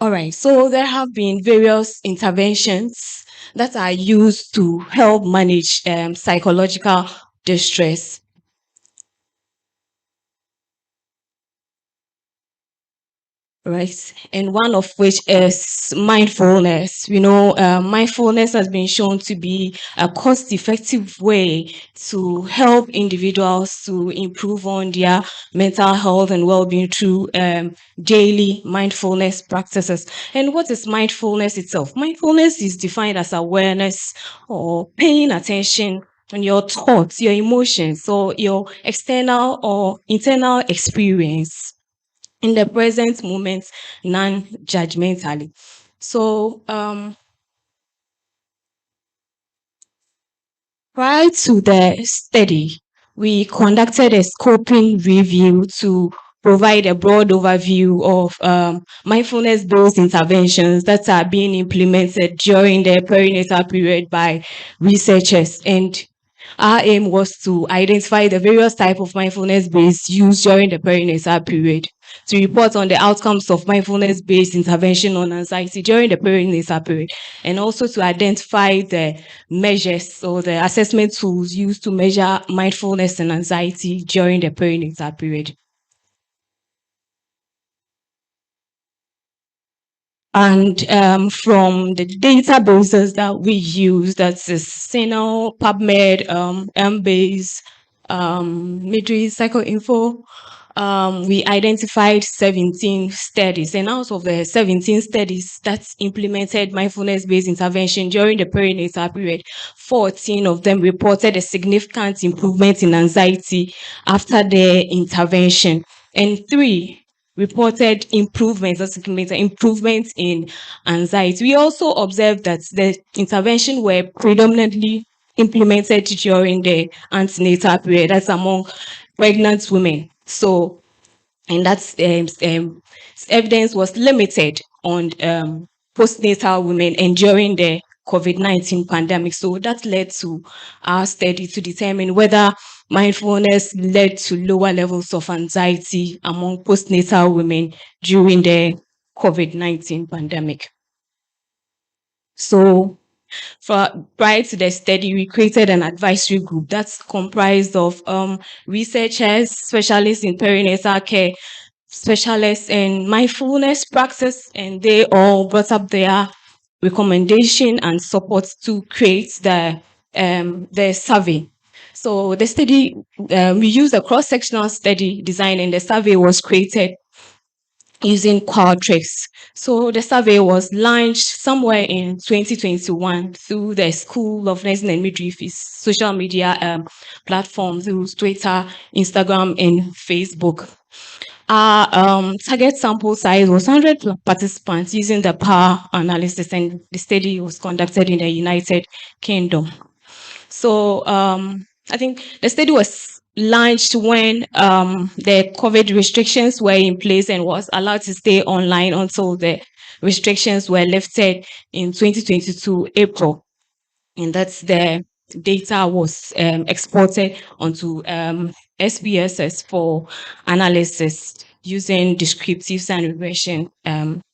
All right, so there have been various interventions that are used to help manage psychological distress. Right, and one of which is mindfulness. Mindfulness has been shown to be a cost-effective way to help individuals to improve on their mental health and well-being through daily mindfulness practices. And what is mindfulness itself? Mindfulness is defined as awareness or paying attention on your thoughts, your emotions, or your external or internal experience in the present moment, non-judgmentally. So, prior to the study, we conducted a scoping review to provide a broad overview of mindfulness-based interventions that are being implemented during the perinatal period by researchers. And our aim was to identify the various types of mindfulness-based used during the perinatal period, to report on the outcomes of mindfulness-based intervention on anxiety during the perinatal period, and also to identify the measures or the assessment tools used to measure mindfulness and anxiety during the perinatal period. And from the databases that we use, that's the CINAHL, PubMed, Embase, Midri, PsychoInfo, we identified 17 studies. And out of the 17 studies that implemented mindfulness-based intervention during the perinatal period, 14 of them reported a significant improvement in anxiety after their intervention. And 3 reported improvements in anxiety. We also observed that the intervention were predominantly implemented during the antenatal period. That's among pregnant women. So, and that's evidence was limited on postnatal women and during the COVID-19 pandemic. So that led to our study to determine whether mindfulness led to lower levels of anxiety among postnatal women during the COVID-19 pandemic. So prior to the study, we created an advisory group that's comprised of researchers, specialists in perinatal care, specialists in mindfulness practice, and they all brought up their recommendation and support to create the survey. So the study, we used a cross-sectional study design, and the survey was created using Qualtrics. So the survey was launched somewhere in 2021 through the School of Nursing and Midwifery's social media platforms, through Twitter, Instagram, and Facebook. Our target sample size was 100 participants using the power analysis, and the study was conducted in the United Kingdom. So I think the study was launched when the COVID restrictions were in place and was allowed to stay online until the restrictions were lifted in 2022 April. And that's the data was exported onto SPSS for analysis using descriptive and regression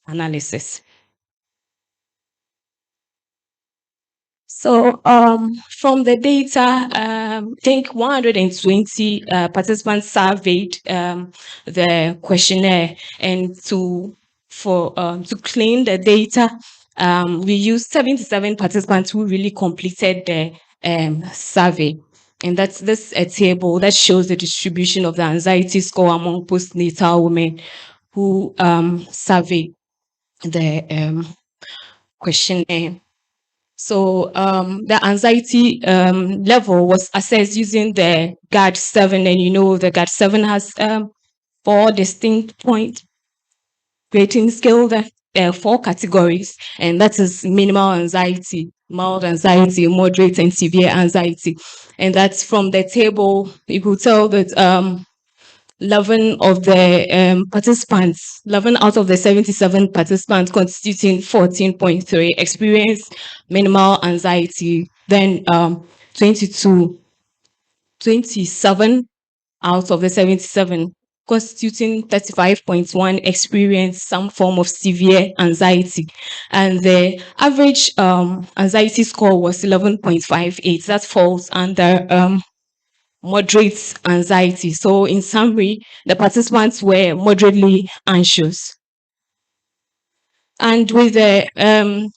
analysis. So from the data, I think 120 participants surveyed the questionnaire, and to clean the data, we used 77 participants who really completed the survey. And that's a table that shows the distribution of the anxiety score among postnatal women who surveyed the questionnaire. So the anxiety level was assessed using the GAD-7, and you know the GAD-7 has 4 distinct point rating scale, 4 categories, and that is minimal anxiety, mild anxiety, moderate and severe anxiety. And that's from the table, you could tell that 11 of the participants, 11 out of the 77 participants constituting 14.3 experienced minimal anxiety. Then 27 out of the 77 constituting 35.1 experienced some form of severe anxiety. And the average anxiety score was 11.58. That falls under moderate anxiety. So in summary, the participants were moderately anxious. And with to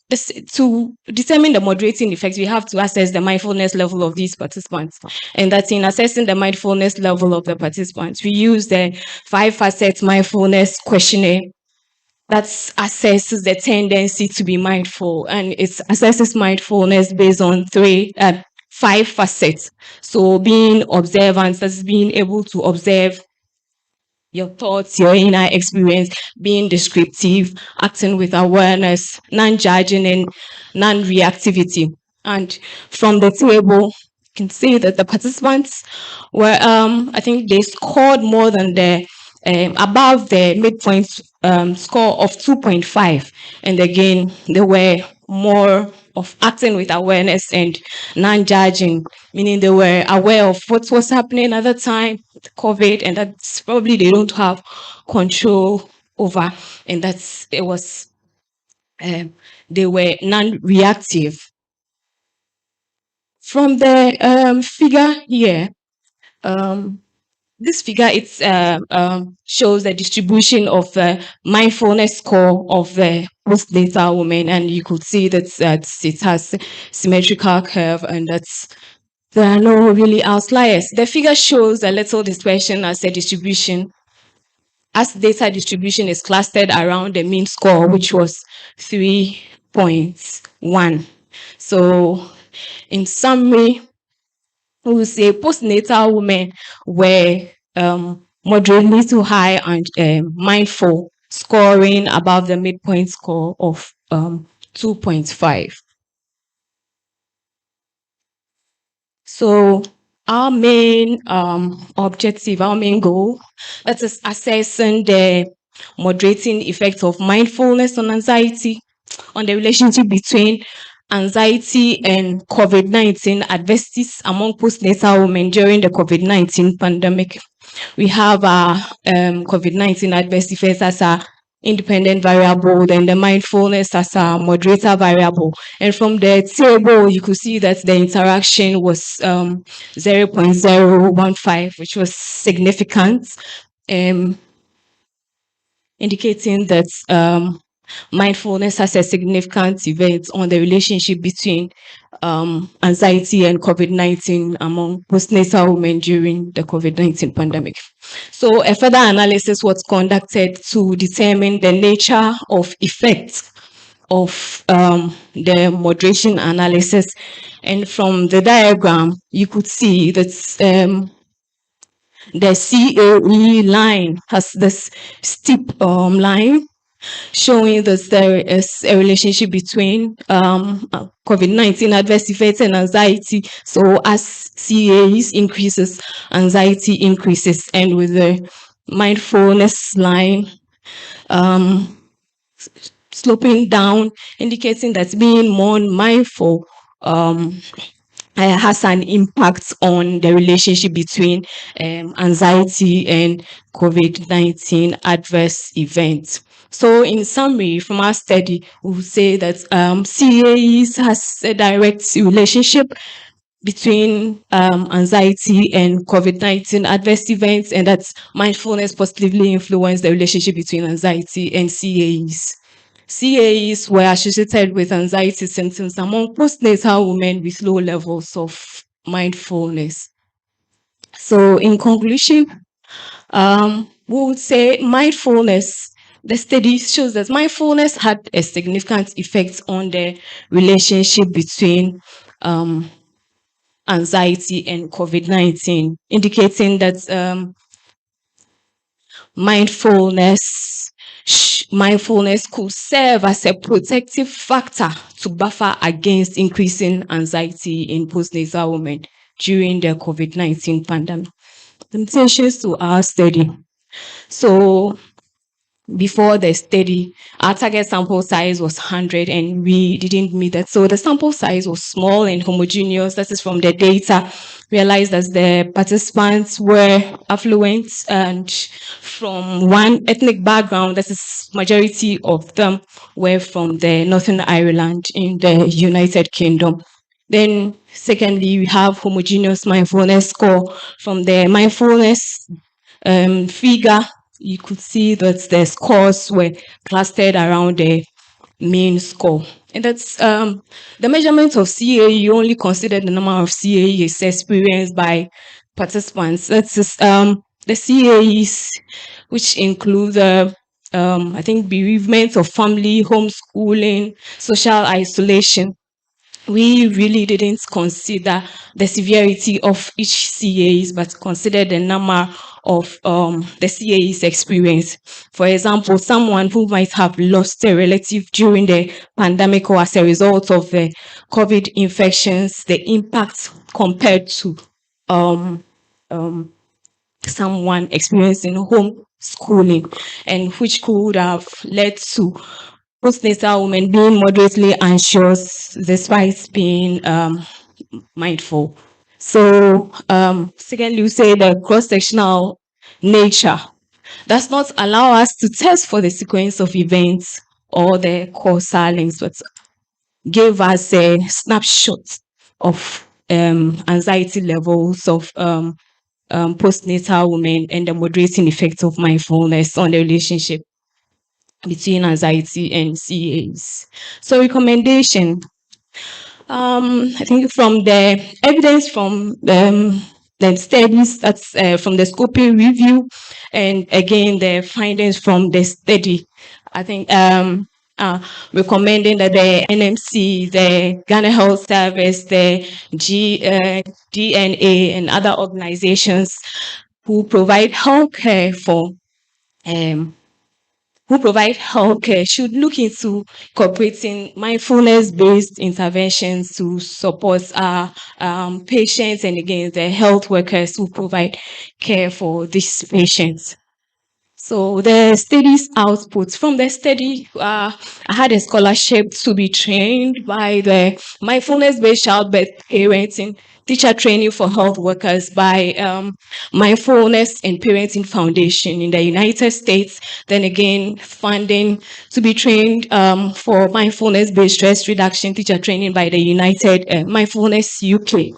determine the moderating effect, we have to assess the mindfulness level of these participants. And that's in assessing the mindfulness level of the participants, we use the 5-facet mindfulness questionnaire that assesses the tendency to be mindful, and it assesses mindfulness based on 5 facets. So being observant, that's being able to observe your thoughts, your inner experience, being descriptive, acting with awareness, non-judging, and non-reactivity. And from the table, you can see that the participants were, I think they scored more than the, above the midpoint score of 2.5. And again, they were more of acting with awareness and non-judging, meaning they were aware of what was happening at the time, COVID, and that's probably they don't have control over, and they were non-reactive. From the figure here, this figure shows the distribution of the mindfulness score of the postnatal women, and you could see that it has symmetrical curve, and there are no really outliers. The figure shows a little dispersion as a distribution, as data distribution is clustered around the mean score, which was 3.1. So in summary, we will say postnatal women were moderately to high and mindful, scoring above the midpoint score of 2.5. So our main objective, our main goal, that is assessing the moderating effects of mindfulness on anxiety, on the relationship between anxiety and COVID-19 adversities among postnatal women during the COVID-19 pandemic. We have our COVID-19 adverse effects as a independent variable, then the mindfulness as a moderator variable. And from the table, you could see that the interaction was 0.015, which was significant, indicating that mindfulness has a significant event on the relationship between anxiety and COVID-19 among postnatal women during the COVID-19 pandemic. So a further analysis was conducted to determine the nature of effects of the moderation analysis. And from the diagram, you could see that the CAE line has this steep line showing that there is a relationship between COVID-19 adverse effects and anxiety. So as CAEs increases, anxiety increases, and with the mindfulness line sloping down, indicating that being more mindful has an impact on the relationship between anxiety and COVID-19 adverse events. So in summary, from our study, we will say that CAEs has a direct relationship between anxiety and COVID-19 adverse events, and that mindfulness positively influenced the relationship between anxiety and CAEs. CAEs were associated with anxiety symptoms among postnatal women with low levels of mindfulness. So in conclusion, we would say mindfulness, the study shows that mindfulness had a significant effect on the relationship between anxiety and COVID-19, indicating that mindfulness could serve as a protective factor to buffer against increasing anxiety in postnatal women during the COVID-19 pandemic. Limitations to our study. So before the study, our target sample size was 100 and we didn't meet that. So the sample size was small and homogeneous. That is from the data. Realized that the participants were affluent and from one ethnic background, that is majority of them were from the Northern Ireland in the United Kingdom. Then secondly, we have homogeneous mindfulness score. From the mindfulness figure, you could see that the scores were clustered around the main score. And that's the measurement of CAE, you only consider the number of CAEs experienced by participants. That's just, the CAEs, which include I think bereavement of family, homeschooling, social isolation. We really didn't consider the severity of each CAEs, but considered the number of the CAEs experience. For example, someone who might have lost a relative during the pandemic or as a result of the COVID infections, the impact compared to someone experiencing homeschooling, and which could have led to postnatal women being moderately anxious despite being mindful. So, secondly, we say the cross-sectional nature does not allow us to test for the sequence of events or the causal links, but give us a snapshot of anxiety levels of postnatal women and the moderating effect of mindfulness on the relationship between anxiety and CAs. So recommendation, I think from the evidence from the studies, that's from the scoping review, and again, the findings from the study, I think recommending that the NMC, the Ghana Health Service, the DNA, and other organizations who provide healthcare should look into incorporating mindfulness-based interventions to support our patients and again the health workers who provide care for these patients. So the study's output from the study, I had a scholarship to be trained by the mindfulness-based childbirth parenting teacher training for health workers by Mindfulness and Parenting Foundation in the United States. Then again, funding to be trained for mindfulness-based stress reduction teacher training by the United Mindfulness UK.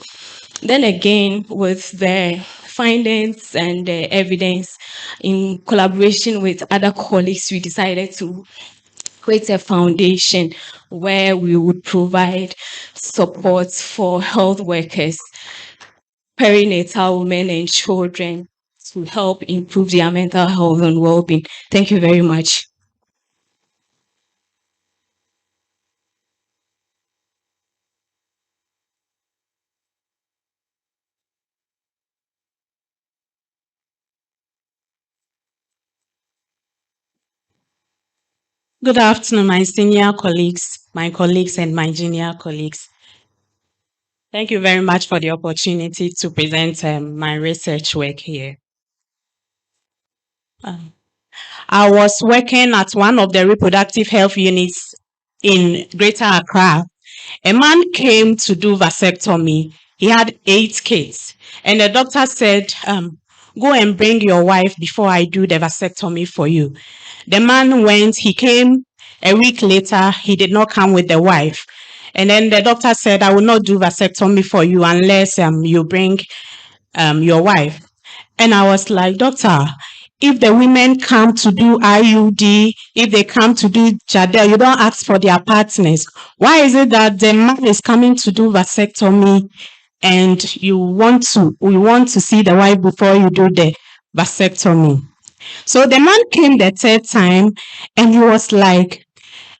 Then again, with the findings and the evidence, in collaboration with other colleagues, we decided to create a foundation where we would provide support for health workers, perinatal women and children to help improve their mental health and well-being. Thank you very much. Good afternoon, my senior colleagues, my colleagues, and my junior colleagues. Thank you very much for the opportunity to present my research work here. I was working at one of the reproductive health units in Greater Accra. A man came to do vasectomy. He had 8 kids, and the doctor said, go and bring your wife before I do the vasectomy for you. The man went, he came a week later, he did not come with the wife. And then the doctor said, I will not do vasectomy for you unless you bring your wife. And I was like, doctor, if the women come to do IUD, if they come to do Jadel, you don't ask for their partners. Why is it that the man is coming to do vasectomy and we want to see the wife before you do the vasectomy? So the man came the 3rd time and he was like,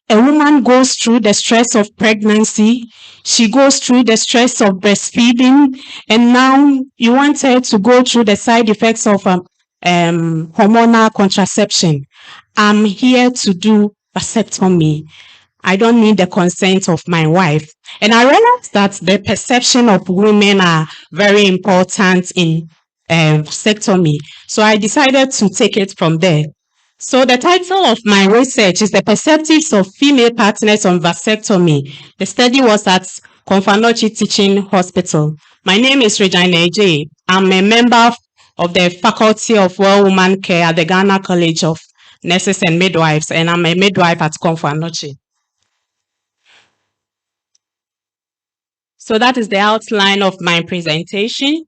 a woman goes through the stress of pregnancy, she goes through the stress of breastfeeding, and now you want her to go through the side effects of hormonal contraception. I'm here to do vasectomy. I don't need the consent of my wife. And I realized that the perception of women are very important in vasectomy. So I decided to take it from there. So the title of my research is The Perceptives of Female Partners on Vasectomy. The study was at Konfanochi Teaching Hospital. My name is Regina J. I'm a member of the Faculty of Well Woman Care at the Ghana College of Nurses and Midwives, and I'm a midwife at Konfanochi. So that is the outline of my presentation.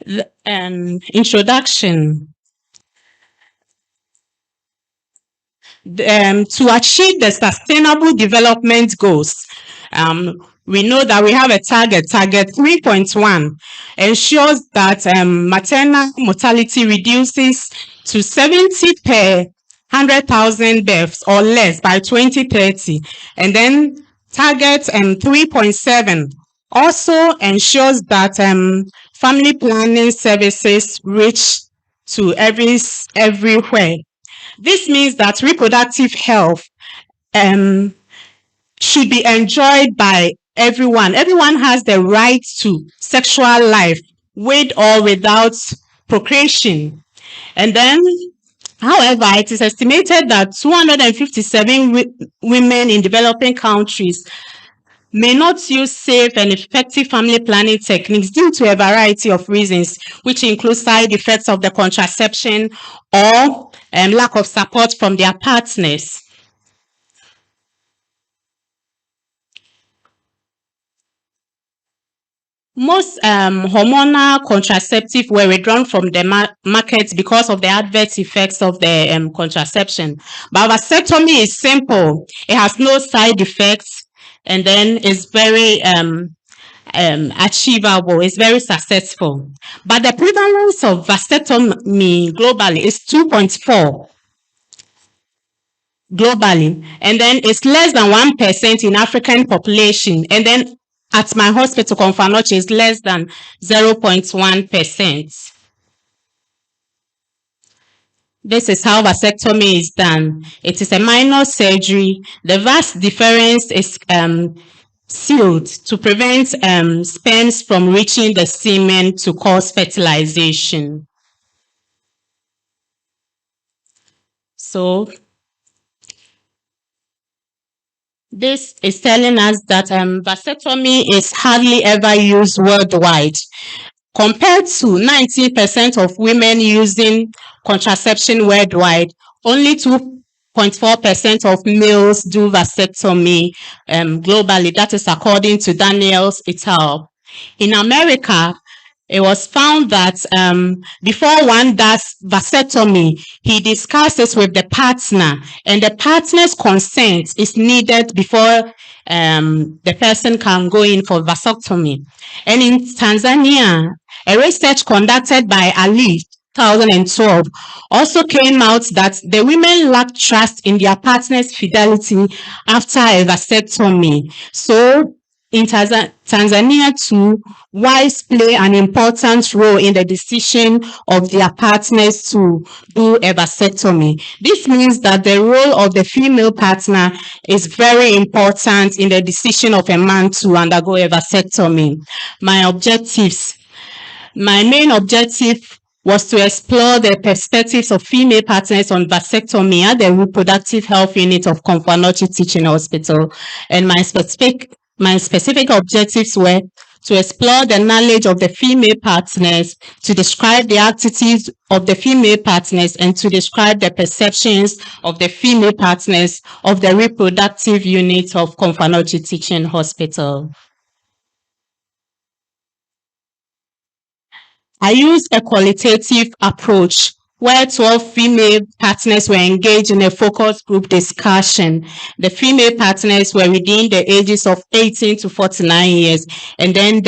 The introduction. To achieve the Sustainable Development Goals, we know that we have a target 3.1, ensures that maternal mortality reduces to 70 per 100,000 births or less by 2030. And then target 3.7 also ensures that family planning services reach to everywhere. This means that reproductive health should be enjoyed by everyone. Everyone has the right to sexual life with or without procreation. And then, however, it is estimated that 257 women in developing countries may not use safe and effective family planning techniques due to a variety of reasons, which include side effects of the contraception or lack of support from their partners. Most hormonal contraceptives were withdrawn from the market because of the adverse effects of the contraception. But vasectomy is simple. It has no side effects, and then it's very achievable. It's very successful. But the prevalence of vasectomy globally is 2.4 globally, and then it's less than 1% in African population, and then at my hospital, Konfanochi, is less than 0.1%. This is how vasectomy is done. It is a minor surgery. The vast difference is sealed to prevent sperms from reaching the semen to cause fertilization. So this is telling us that vasectomy is hardly ever used worldwide, compared to 19% of women using contraception worldwide. Only 2.4% of males do vasectomy globally. That is according to Daniels et al. In America, it was found that before one does vasectomy, he discusses with the partner, and the partner's consent is needed before the person can go in for vasectomy. And in Tanzania, a research conducted by Ali 2012 also came out that the women lack trust in their partner's fidelity after a vasectomy. So in Tanzania too, wives play an important role in the decision of their partners to do a vasectomy. This means that the role of the female partner is very important in the decision of a man to undergo a vasectomy. My main objective was to explore the perspectives of female partners on vasectomy at the reproductive health unit of Komfo Teaching Hospital. And my specific objectives were to explore the knowledge of the female partners, to describe the attitudes of the female partners, and to describe the perceptions of the female partners of the reproductive unit of Komfo Teaching Hospital. I used a qualitative approach where 12 female partners were engaged in a focus group discussion. The female partners were within the ages of 18 to 49 years, and then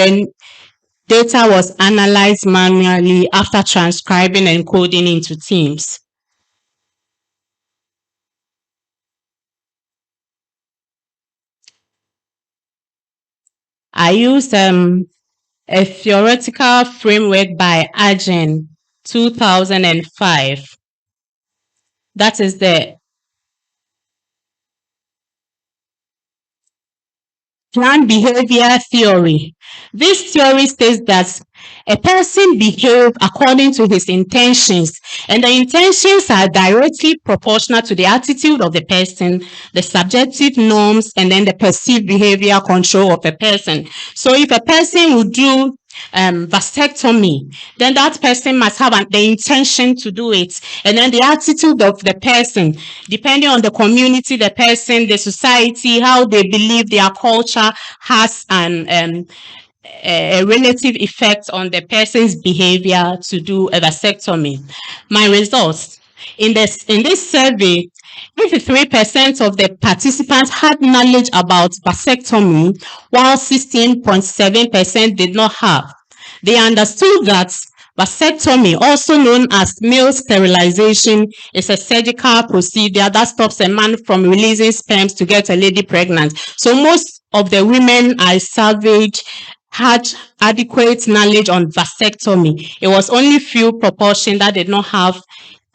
data was analyzed manually after transcribing and coding into teams. I used a theoretical framework by Agen 2005. That is the planned behavior theory. This theory states that a person behaves according to his intentions, and the intentions are directly proportional to the attitude of the person, the subjective norms, and then the perceived behavior control of a person. So if a person will do vasectomy, then that person must have the intention to do it, and then the attitude of the person, depending on the community, the person, the society, how they believe their culture has a relative effect on the person's behavior to do a vasectomy. My results in this survey, 53% of the participants had knowledge about vasectomy, while 16.7% did not have. They understood that vasectomy, also known as male sterilization, is a surgical procedure that stops a man from releasing sperms to get a lady pregnant. So most of the women I surveyed had adequate knowledge on vasectomy. It was only few proportion that did not have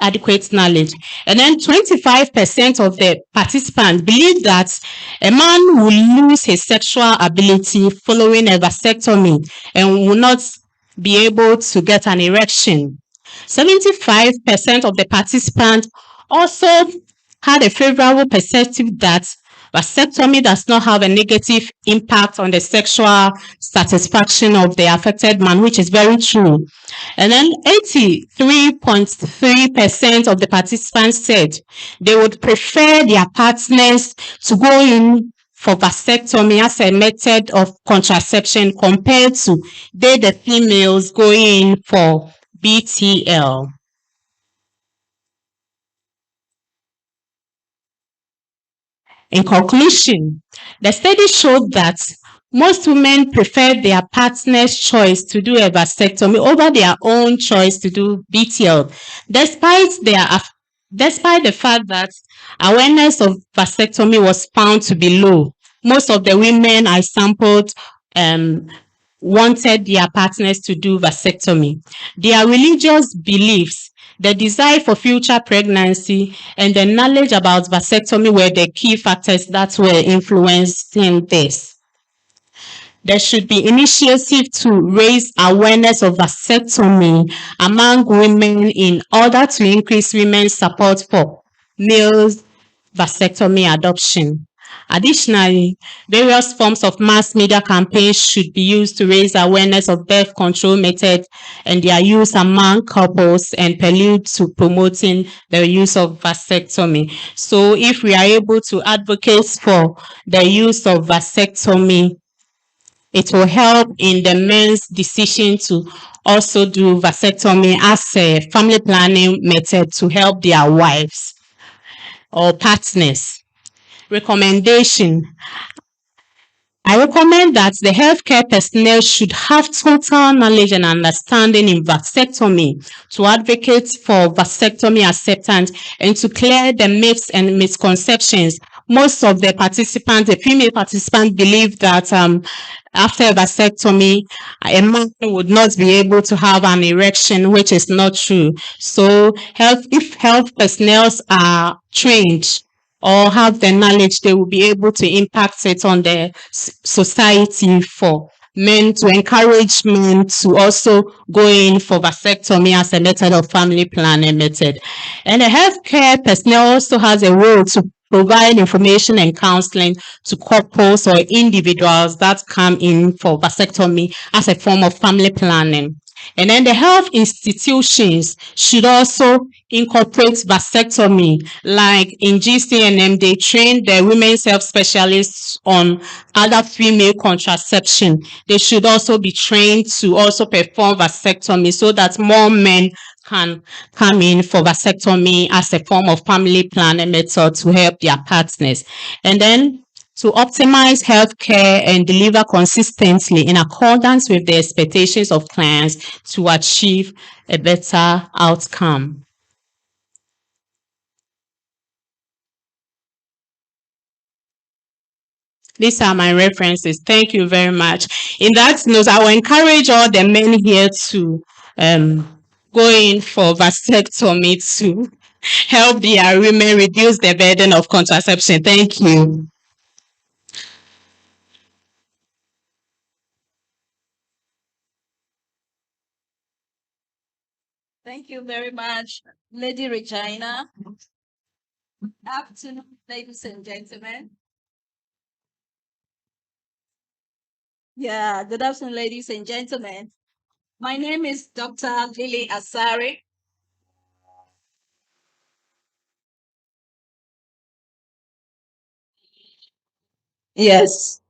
adequate knowledge. And then 25% of the participants believe that a man will lose his sexual ability following a vasectomy and will not be able to get an erection. 75% of the participants also had a favorable perspective that vasectomy does not have a negative impact on the sexual satisfaction of the affected man, which is very true. And then 83.3% of the participants said they would prefer their partners to go in for vasectomy as a method of contraception compared to the females going in for BTL. In conclusion, the study showed that most women prefer their partner's choice to do a vasectomy over their own choice to do BTL, despite the fact that awareness of vasectomy was found to be low. Most of the women I sampled wanted their partners to do vasectomy. Their religious beliefs, the desire for future pregnancy, and the knowledge about vasectomy were the key factors that were influencing this. There should be initiative to raise awareness of vasectomy among women in order to increase women's support for male vasectomy adoption. Additionally, various forms of mass media campaigns should be used to raise awareness of birth control methods and their use among couples and prelude to promoting the use of vasectomy. So if we are able to advocate for the use of vasectomy, it will help in the men's decision to also do vasectomy as a family planning method to help their wives or partners. Recommendation. I recommend that the healthcare personnel should have total knowledge and understanding in vasectomy to advocate for vasectomy acceptance and to clear the myths and misconceptions. Most of the participants, the female participants, believe that after a vasectomy, a man would not be able to have an erection, which is not true. So, if health personnel are trained or have the knowledge, they will be able to impact it on the society for men, to encourage men to also go in for vasectomy as a method of family planning method. And the healthcare personnel also has a role to provide information and counseling to couples or individuals that come in for vasectomy as a form of family planning. And then the health institutions should also incorporate vasectomy. Like in GCNM, they train the women's health specialists on other female contraception. They should also be trained to also perform vasectomy so that more men can come in for vasectomy as a form of family planning method to help their partners. And then to optimize healthcare and deliver consistently in accordance with the expectations of clients to achieve a better outcome. These are my references. Thank you very much. In that note, I will encourage all the men here to go in for vasectomy to help their women reduce the burden of contraception. Thank you. Thank you very much, Lady Regina. Good afternoon, ladies and gentlemen. Yeah, good afternoon, ladies and gentlemen. My name is Dr. Lily Asari. Yes.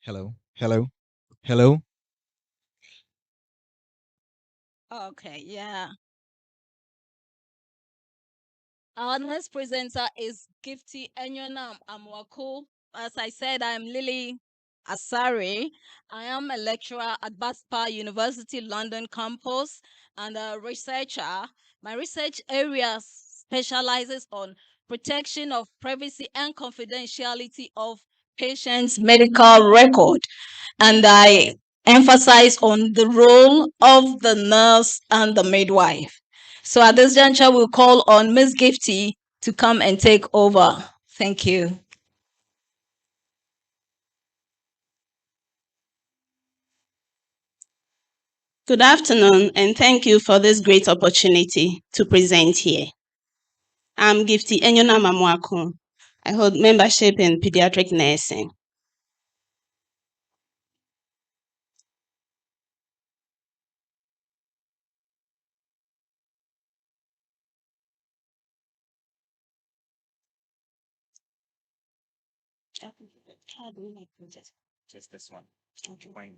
Hello, hello, hello. Okay, yeah. Our next presenter is Gifty Enyonam Amwaku. As I said, I'm Lily Asari. I am a lecturer at Baspa University London campus and a researcher. My research area specializes on protection of privacy and confidentiality of patients' medical record. And I emphasize on the role of the nurse and the midwife. So at this juncture, we'll call on Ms. Gifty to come and take over. Thank you. Good afternoon, and thank you for this great opportunity to present here. I'm Gifty Enyona Mamwaku. I hold membership in pediatric nursing. Just this one. Okay.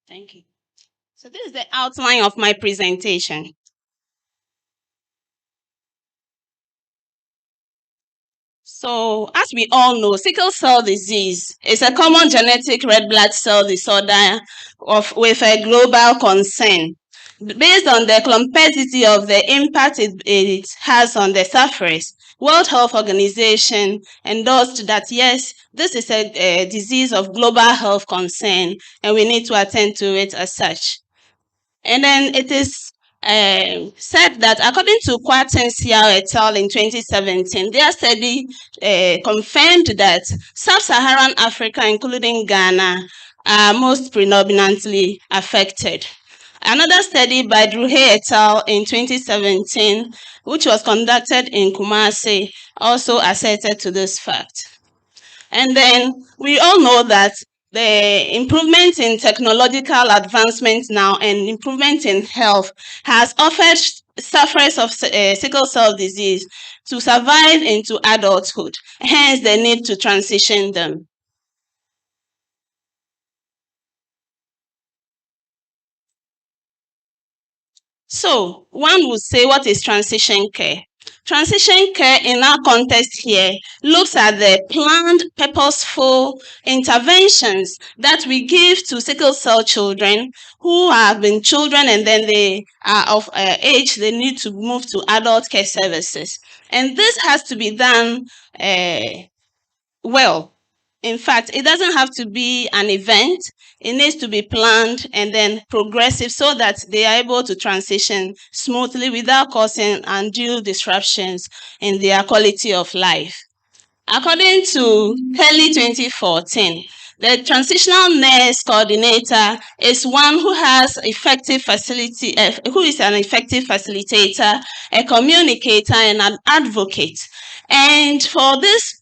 Thank you. So this is the outline of my presentation. So, as we all know, sickle cell disease is a common genetic red blood cell disorder with a global concern. Based on the complexity of the impact it has on the surface, World Health Organization endorsed that yes, this is a disease of global health concern and we need to attend to it as such. And then it is said that according to Kwatin Siao et al. In 2017, their study confirmed that sub-Saharan Africa, including Ghana, are most predominantly affected. Another study by Druhe et al. In 2017, which was conducted in Kumasi, also asserted to this fact. And then we all know that the improvement in technological advancement now and improvement in health has offered sufferers of sickle cell disease to survive into adulthood. Hence, the need to transition them. So, one would say, what is transition care? Transition care in our context here looks at the planned, purposeful interventions that we give to sickle cell children who have been children and then they are of age, they need to move to adult care services. And this has to be done well. In fact, it doesn't have to be an event. It needs to be planned and then progressive so that they are able to transition smoothly without causing undue disruptions in their quality of life. According to early 2014, the transitional nurse coordinator is one who has effective who is an effective facilitator, a communicator, and an advocate. And for this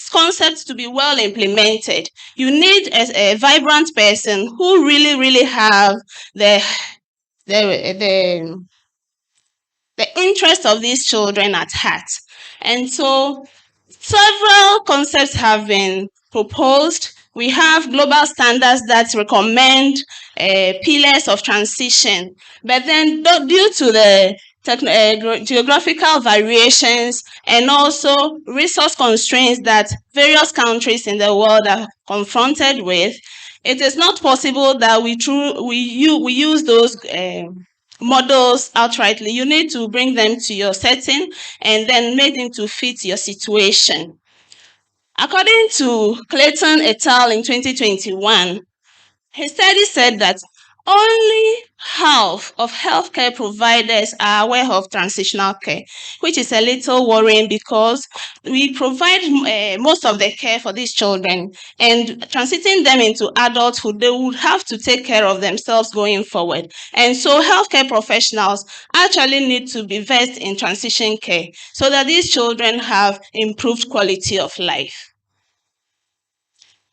concept to be well implemented, you need a vibrant person who really have the interest of these children at heart. And so several concepts have been proposed. We have global standards that recommend pillars of transition, but then due to the geographical variations and also resource constraints that various countries in the world are confronted with, it is not possible that we use those models outrightly. You need to bring them to your setting and then make them to fit your situation. According to Clayton et al. In 2021, his study said that only half of healthcare providers are aware of transitional care, which is a little worrying because we provide most of the care for these children, and transiting them into adulthood, they would have to take care of themselves going forward. And so healthcare professionals actually need to be versed in transition care so that these children have improved quality of life.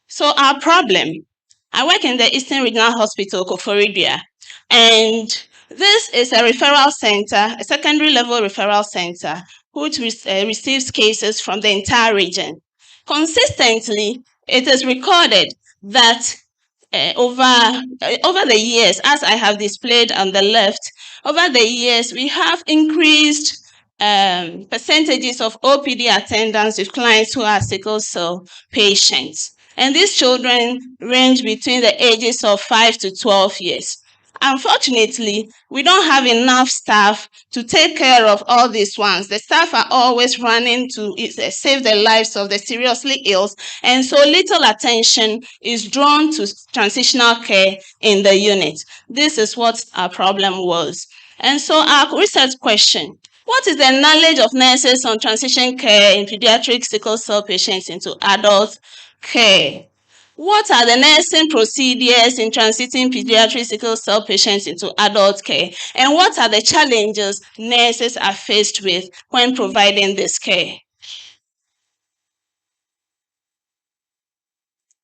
So our problem, I work in the Eastern Regional Hospital, Koforidua, and this is a referral center, a secondary level referral center, which receives cases from the entire region. Consistently, it is recorded that over the years, as I have displayed on the left, over the years, we have increased percentages of OPD attendance with clients who are sickle cell patients. And these children range between the ages of 5 to 12 years. Unfortunately, we don't have enough staff to take care of all these ones. The staff are always running to save the lives of the seriously ill, and so little attention is drawn to transitional care in the unit. This is what our problem was. And so our research question: what is the knowledge of nurses on transition care in pediatric sickle cell patients into adult care? What are the nursing procedures in transiting pediatric sickle cell patients into adult care? And what are the challenges nurses are faced with when providing this care?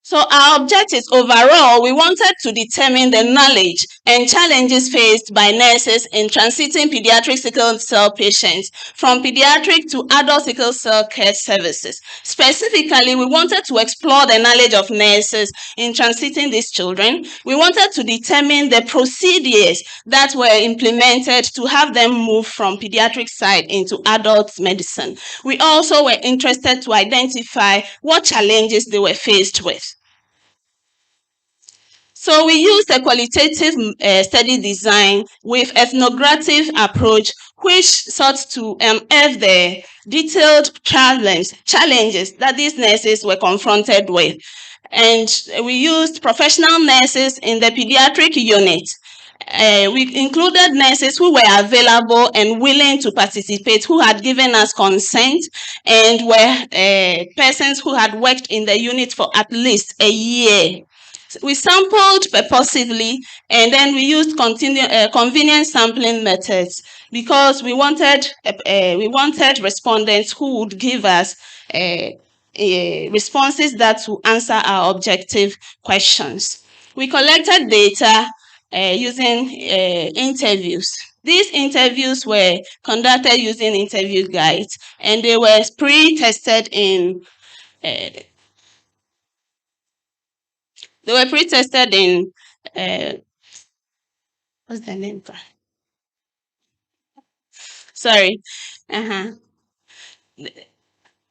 So our objectives overall, we wanted to determine the knowledge and challenges faced by nurses in transiting pediatric sickle cell patients from pediatric to adult sickle cell care services. Specifically, we wanted to explore the knowledge of nurses in transiting these children. We wanted to determine the procedures that were implemented to have them move from pediatric side into adult medicine. We also were interested to identify what challenges they were faced with. So we used a qualitative study design with ethnographic approach, which sought to unearth the detailed challenges that these nurses were confronted with. And we used professional nurses in the pediatric unit. We included nurses who were available and willing to participate, who had given us consent, and were persons who had worked in the unit for at least a year. We sampled purposively, and then we used convenient sampling methods because we wanted respondents who would give us responses that will answer our objective questions. We collected data using interviews. These interviews were conducted using interview guides, and they were pre-tested in what's the name? Sorry. They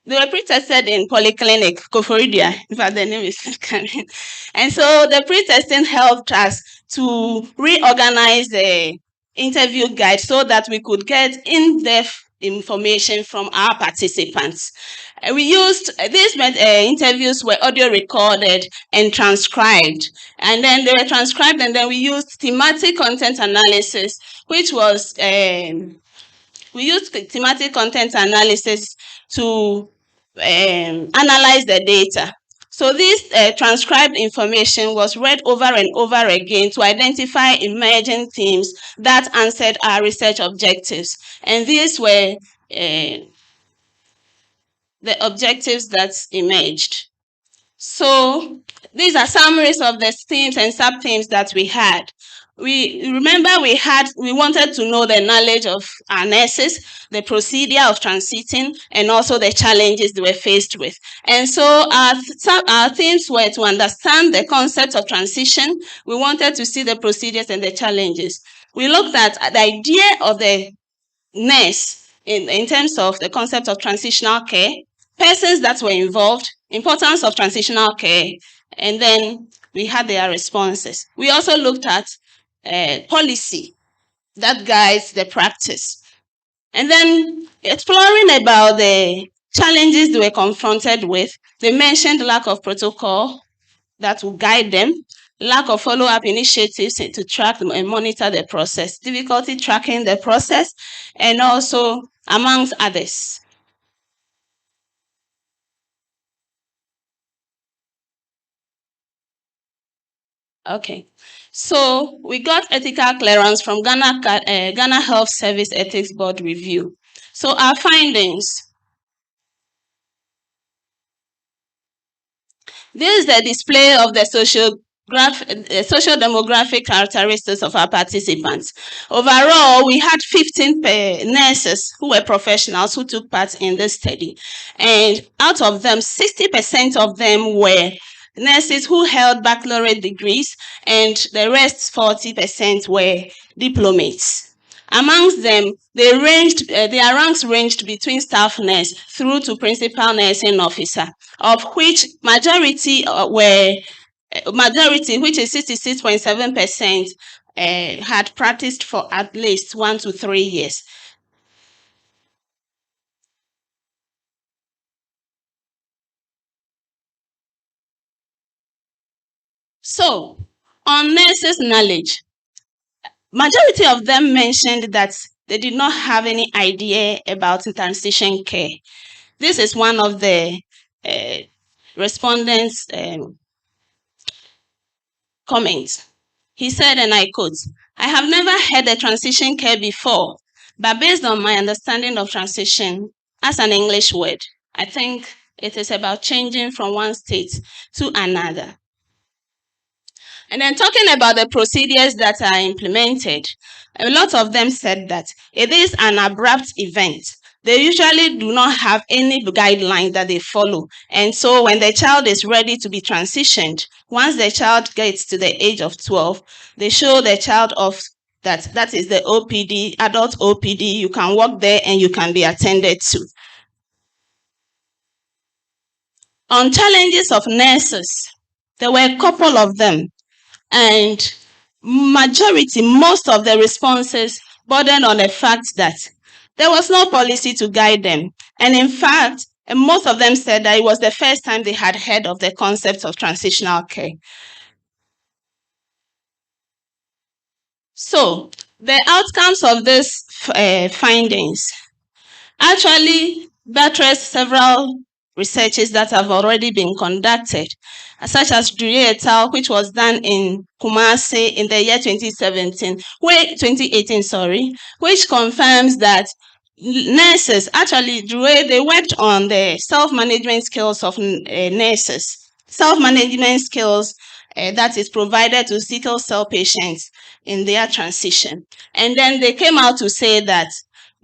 were pre-tested in Polyclinic, Koforidia. In fact, the name is coming. And so the pre-testing helped us to reorganize the interview guide so that we could get in-depth information from our participants. We used these interviews were audio recorded and transcribed, and then they were transcribed, and then we used thematic content analysis, which was we used thematic content analysis to analyze the data. So this transcribed information was read over and over again to identify emerging themes that answered our research objectives. And these were the objectives that emerged. So these are summaries of the themes and sub-themes that we had. We wanted to know the knowledge of our nurses, the procedure of transiting, and also the challenges they were faced with. And so our themes were to understand the concept of transition. We wanted to see the procedures and the challenges. We looked at the idea of the nurse in terms of the concept of transitional care, persons that were involved, importance of transitional care, and then we had their responses. We also looked at policy that guides the practice. And then exploring about the challenges they were confronted with, they mentioned lack of protocol that will guide them, lack of follow-up initiatives to track and monitor the process, difficulty tracking the process, and also amongst others. Okay, so we got ethical clearance from Ghana Health Service Ethics Board review. So our findings. This is the display of the social demographic characteristics of our participants. Overall, we had 15 nurses who were professionals who took part in this study. And out of them, 60% of them were nurses who held baccalaureate degrees, and the rest 40% were diplomates. Amongst them, their ranks ranged between staff nurse through to principal nursing officer, of which majority, which is 66.7%, had practiced for at least 1 to 3 years. So, on nurses' knowledge, majority of them mentioned that they did not have any idea about transition care. This is one of the respondents' comments. He said, and I quote, "I have never heard of transition care before, but based on my understanding of transition as an English word, I think it is about changing from one state to another." And then talking about the procedures that are implemented, a lot of them said that it is an abrupt event. They usually do not have any guideline that they follow. And so when the child is ready to be transitioned, once the child gets to the age of 12, they show the child off that is the OPD, adult OPD. You can walk there and you can be attended to. On challenges of nurses, there were a couple of them. And most of the responses bordered on the fact that there was no policy to guide them. And in fact, most of them said that it was the first time they had heard of the concept of transitional care. So, the outcomes of these findings actually buttress several researches that have already been conducted, such as Dure et al., which was done in Kumasi in the year 2018, which confirms that nurses, actually, Dure, they worked on the self-management skills of nurses, self-management skills that is provided to sickle cell patients in their transition. And then they came out to say that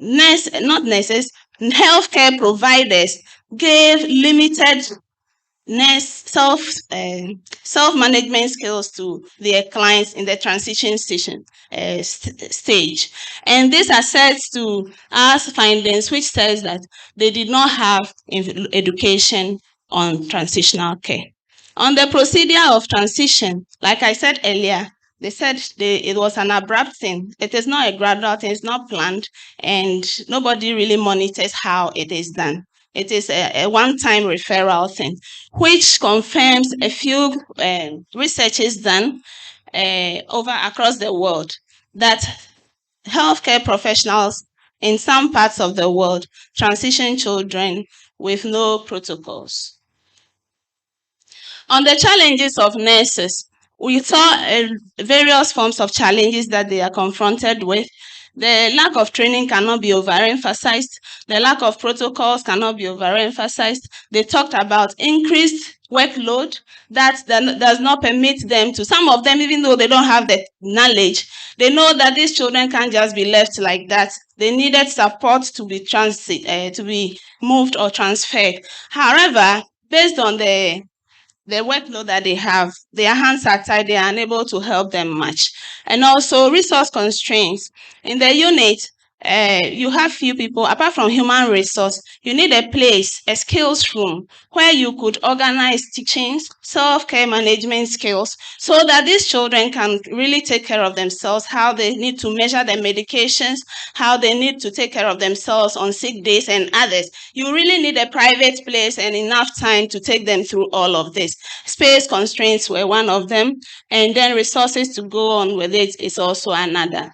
healthcare providers gave limited self-management skills to their clients in the transition stage. And this asserts to us findings which says that they did not have education on transitional care. On the procedure of transition, like I said earlier, they said it was an abrupt thing. It is not a gradual thing, it's not planned, and nobody really monitors how it is done. It is a one-time referral thing, which confirms a few researches done across the world that healthcare professionals in some parts of the world transition children with no protocols. On the challenges of nurses, we saw various forms of challenges that they are confronted with. The lack of training cannot be overemphasized. The lack of protocols cannot be overemphasized. They talked about increased workload that does not permit them to, some of them, even though they don't have the knowledge, they know that these children can't just be left like that. They needed support to be moved or transferred. However, based on the workload that they have, their hands are tied, they are unable to help them much. And also resource constraints. In the unit, you have few people, apart from human resource, you need a place, a skills room, where you could organize teachings, self-care management skills, so that these children can really take care of themselves, how they need to measure their medications, how they need to take care of themselves on sick days and others. You really need a private place and enough time to take them through all of this. Space constraints were one of them, and then resources to go on with it is also another.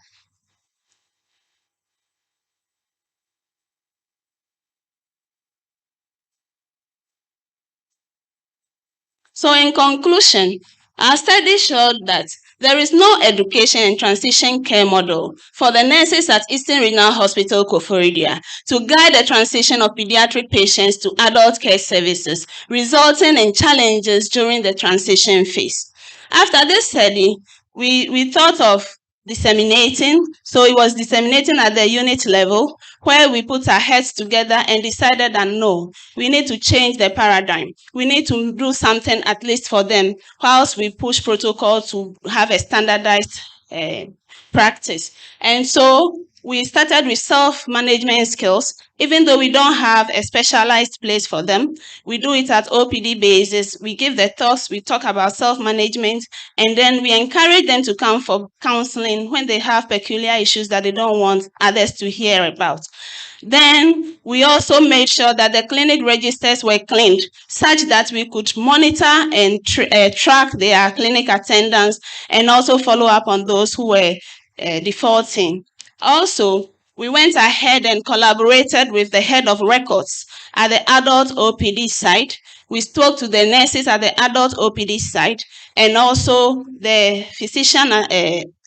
So in conclusion, our study showed that there is no education and transition care model for the nurses at Eastern Regional Hospital, Koforidua, to guide the transition of pediatric patients to adult care services, resulting in challenges during the transition phase. After this study, we thought of disseminating, so it was disseminating at the unit level, where we put our heads together and decided that no, we need to change the paradigm. We need to do something at least for them, whilst we push protocol to have a standardized practice. And so we started with self-management skills. Even though we don't have a specialized place for them, we do it at OPD basis. We give the talks, we talk about self-management, and then we encourage them to come for counseling when they have peculiar issues that they don't want others to hear about. Then we also made sure that the clinic registers were cleaned, such that we could monitor and track their clinic attendance and also follow up on those who were defaulting. Also, we went ahead and collaborated with the head of records at the adult OPD site. We spoke to the nurses at the adult OPD site and also the physician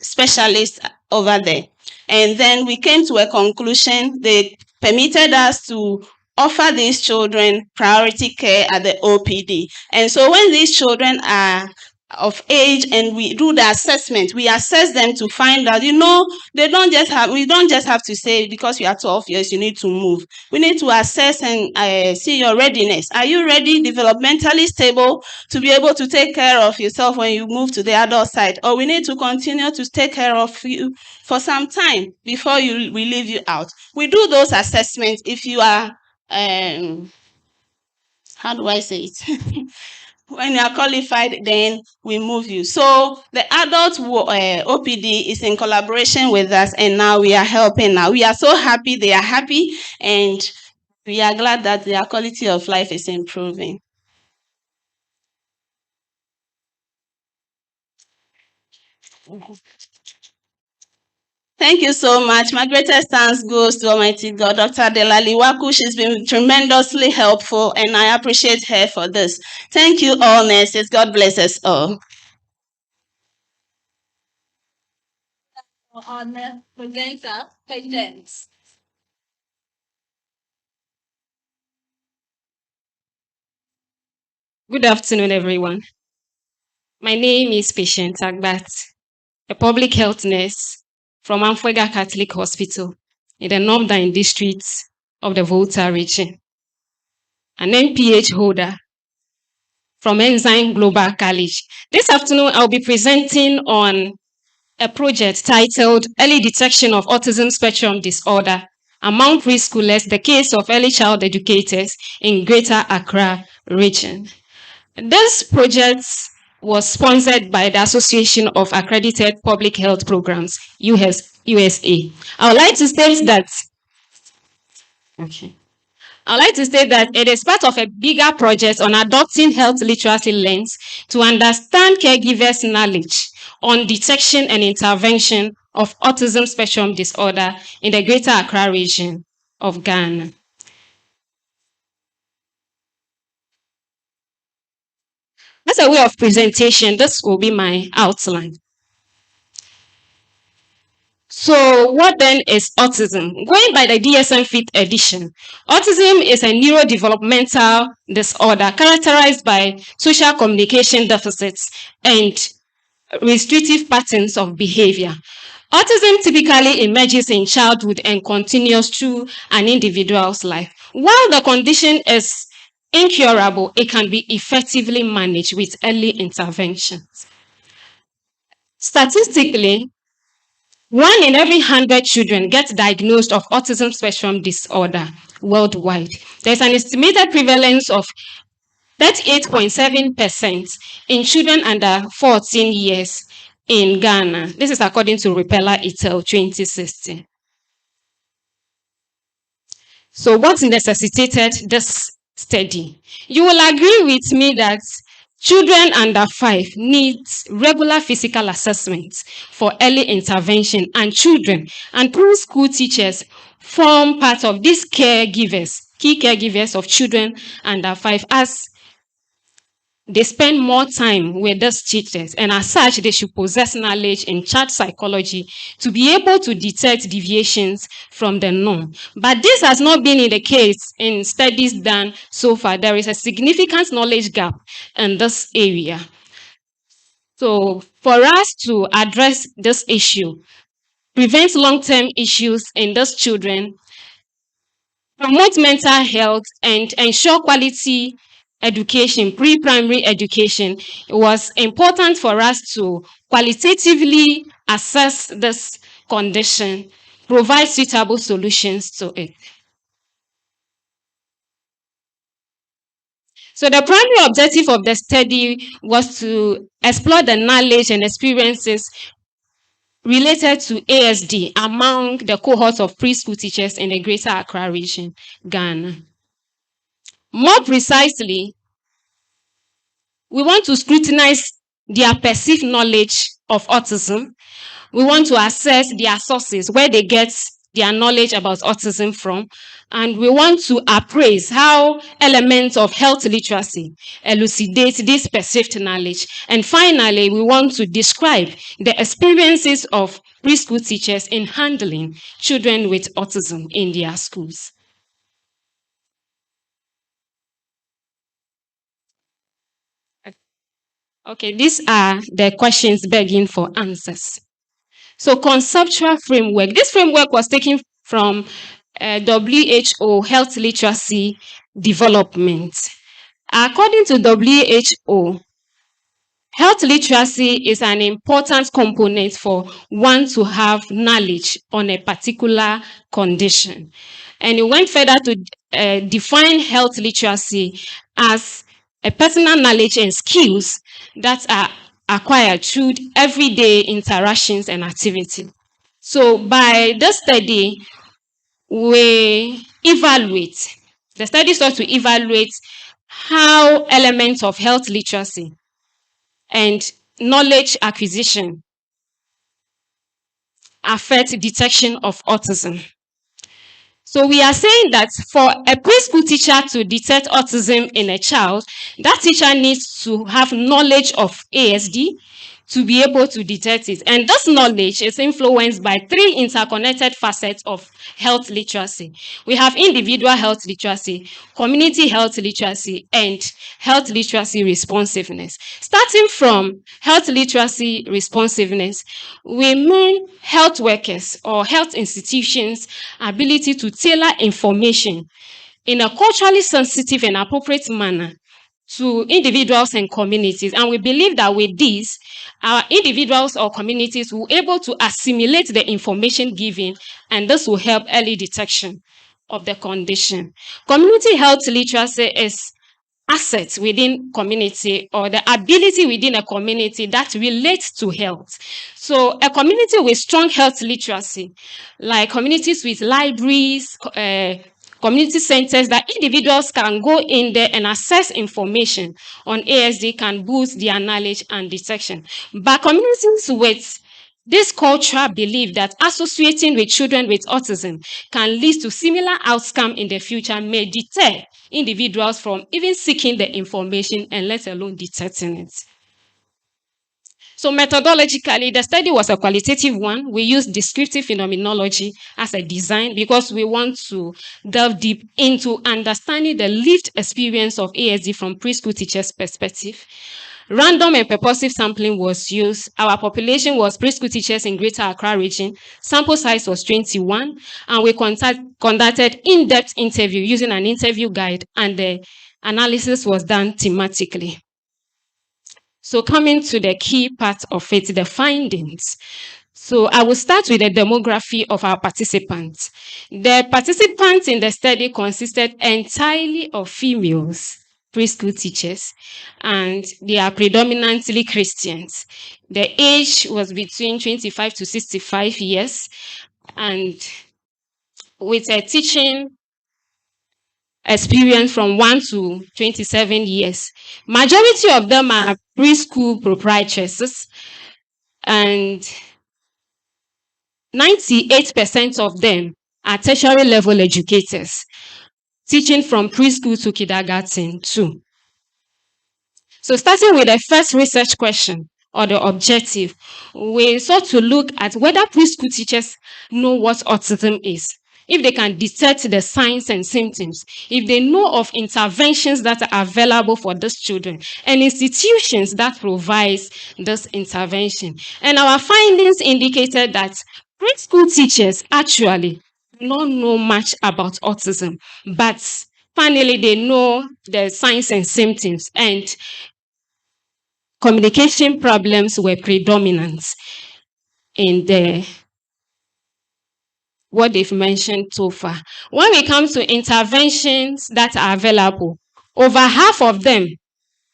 specialist over there. And then we came to a conclusion. They permitted us to offer these children priority care at the OPD. And so when these children are of age and we do the assessment, we assess them to find out, we don't just have to say because you are 12 years, you need to move. We need to assess and see your readiness. Are you ready, developmentally stable, to be able to take care of yourself when you move to the adult side? Or we need to continue to take care of you for some time before we leave you out. We do those assessments. If you are, how do I say it? When you are qualified, then we move you. So the adult OPD is in collaboration with us, and now we are helping. Now we are so happy, they are happy, and we are glad that their quality of life is improving. Thank you so much. My greatest thanks goes to Almighty God, Dr. Delali Waku. She's been tremendously helpful, and I appreciate her for this. Thank you all, nurses. God bless us all. Honor presenter, Patience. Good afternoon, everyone. My name is Patience Agbat, a public health nurse from Amfuega Catholic Hospital in the Northern District of the Volta region, an MPH holder from Enzyme Global College. This afternoon, I'll be presenting on a project titled Early Detection of Autism Spectrum Disorder among Preschoolers, the case of early child educators in Greater Accra region. This project was sponsored by the Association of Accredited Public Health Programs, USA. I would like to state that it is part of a bigger project on adopting health literacy lens to understand caregivers' knowledge on detection and intervention of autism spectrum disorder in the Greater Accra region of Ghana. As a way of presentation, this will be my outline. So what then is autism? Going by the DSM 5th edition, autism is a neurodevelopmental disorder characterized by social communication deficits and restrictive patterns of behavior. Autism typically emerges in childhood and continues through an individual's life. While the condition is incurable, it can be effectively managed with early interventions. Statistically, 1 in every 100 children gets diagnosed of autism spectrum disorder worldwide. There's an estimated prevalence of 38.7% in children under 14 years in Ghana. This is according to Repeller et al. 2016. So what necessitated this study? You will agree with me that children under 5 need regular physical assessments for early intervention, and children and preschool teachers form part of these caregivers, key caregivers of children under 5, as they spend more time with these teachers, and as such, they should possess knowledge in child psychology to be able to detect deviations from the norm. But this has not been in the case in studies done so far. There is a significant knowledge gap in this area. So for us to address this issue, prevent long-term issues in these children, promote mental health, and ensure quality education, pre-primary education, it was important for us to qualitatively assess this condition, provide suitable solutions to it. So the primary objective of the study was to explore the knowledge and experiences related to ASD among the cohorts of preschool teachers in the Greater Accra region, Ghana. More precisely, we want to scrutinize their perceived knowledge of autism. We want to assess their sources, where they get their knowledge about autism from. And we want to appraise how elements of health literacy elucidate this perceived knowledge. And finally, we want to describe the experiences of preschool teachers in handling children with autism in their schools. Okay, these are the questions begging for answers. So conceptual framework. This framework was taken from WHO Health Literacy Development. According to WHO, health literacy is an important component for one to have knowledge on a particular condition. And it went further to define health literacy as a personal knowledge and skills that are acquired through everyday interactions and activity. So by this study, we evaluate, the study sought to evaluate how elements of health literacy and knowledge acquisition affect detection of autism. So we are saying that for a preschool teacher to detect autism in a child, that teacher needs to have knowledge of ASD to be able to detect it. And this knowledge is influenced by three interconnected facets of health literacy. We have individual health literacy, community health literacy, and health literacy responsiveness. Starting from health literacy responsiveness, we mean health workers or health institutions' ability to tailor information in a culturally sensitive and appropriate manner to individuals and communities. And we believe that with this, our individuals or communities will be able to assimilate the information given, and this will help early detection of the condition. Community health literacy is assets within community or the ability within a community that relates to health. So a community with strong health literacy, like communities with libraries, community centers that individuals can go in there and access information on ASD, can boost their knowledge and detection. But communities with this cultural belief that associating with children with autism can lead to similar outcome in the future may deter individuals from even seeking the information and let alone detecting it. So methodologically, the study was a qualitative one. We used descriptive phenomenology as a design because we want to delve deep into understanding the lived experience of ASD from preschool teachers' perspective. Random and purposive sampling was used. Our population was preschool teachers in Greater Accra region. Sample size was 21, and we conducted in-depth interview using an interview guide, and the analysis was done thematically. So coming to the key part of it, the findings. So I will start with the demography of our participants. The participants in the study consisted entirely of females, preschool teachers, and they are predominantly Christians. The age was between 25 to 65 years, and with a teaching experience from 1 to 27 years. Majority of them are preschool proprietresses, and 98% of them are tertiary level educators, teaching from preschool to kindergarten too. So starting with the first research question or the objective, we sought to look at whether preschool teachers know what autism is, if they can detect the signs and symptoms, if they know of interventions that are available for these children, and institutions that provide this intervention. And our findings indicated that preschool teachers actually do not know much about autism, but finally they know the signs and symptoms, and communication problems were predominant in what they've mentioned so far. When it comes to interventions that are available, over half of them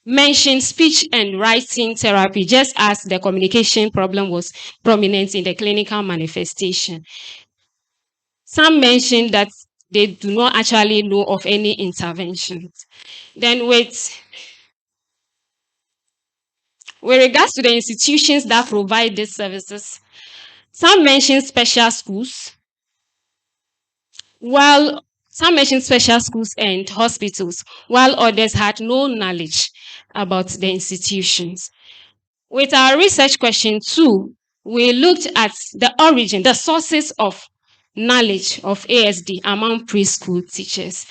mention speech and writing therapy, just as the communication problem was prominent in the clinical manifestation. Some mention that they do not actually know of any interventions. Then with regards to the institutions that provide these services, some mention special schools, while some mentioned special schools and hospitals, while others had no knowledge about the institutions. With our research question 2, we looked at the origin, the sources of knowledge of ASD among preschool teachers.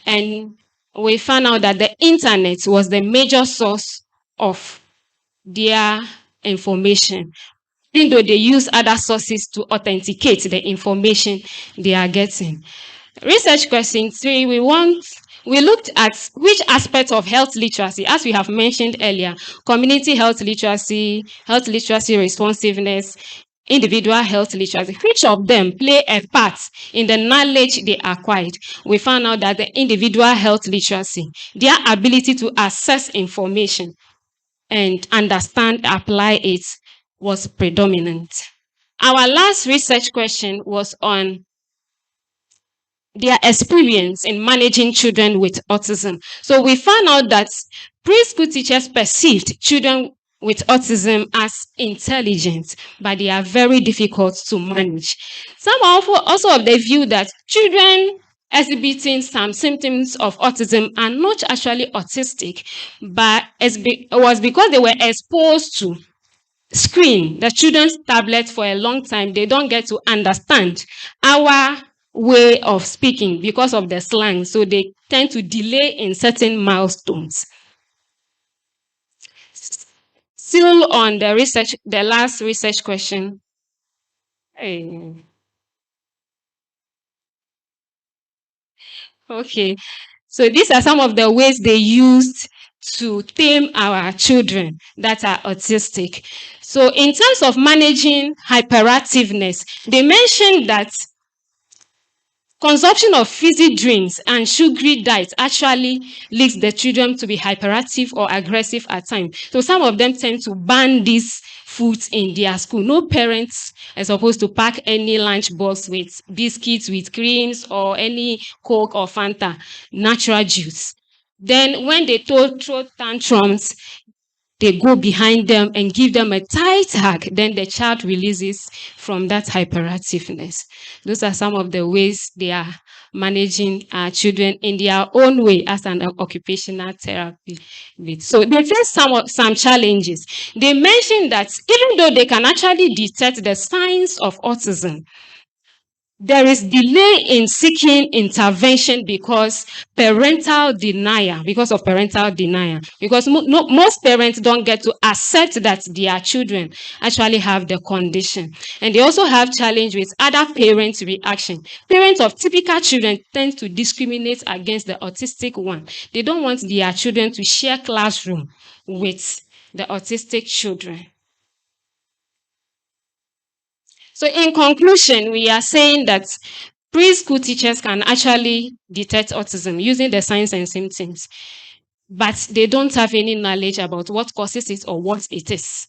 And we found out that the internet was the major source of their information, even though they use other sources to authenticate the information they are getting. Research question 3, we looked at which aspect of health literacy, as we have mentioned earlier, community health literacy responsiveness, individual health literacy, which of them play a part in the knowledge they acquired. We found out that the individual health literacy, their ability to access information, and understand, apply it was predominant. Our last research question was on their experience in managing children with autism. So we found out that preschool teachers perceived children with autism as intelligent, but they are very difficult to manage. Some are also of the view that children exhibiting some symptoms of autism are not actually autistic, but it was because they were exposed to screen, the children's tablet for a long time, they don't get to understand our way of speaking because of the slang. So they tend to delay in certain milestones. Still on the research, the last research question. Okay. So these are some of the ways they used to tame our children that are autistic. So in terms of managing hyperactiveness, they mentioned that consumption of fizzy drinks and sugary diets actually leads the children to be hyperactive or aggressive at times. So some of them tend to ban these foods in their school. No parents are supposed to pack any lunch box with biscuits, with creams, or any Coke or Fanta, natural juice. Then when they throw tantrums, they go behind them and give them a tight hug. Then the child releases from that hyperactiveness. Those are some of the ways they are managing our children in their own way as an occupational therapy. So they face some challenges. They mentioned that even though they can actually detect the signs of autism, there is delay in seeking intervention because of parental denial. Because most parents don't get to accept that their children actually have the condition. And they also have challenge with other parents' reaction. Parents of typical children tend to discriminate against the autistic one. They don't want their children to share classroom with the autistic children. So in conclusion, we are saying that preschool teachers can actually detect autism using the signs and symptoms, but they don't have any knowledge about what causes it or what it is.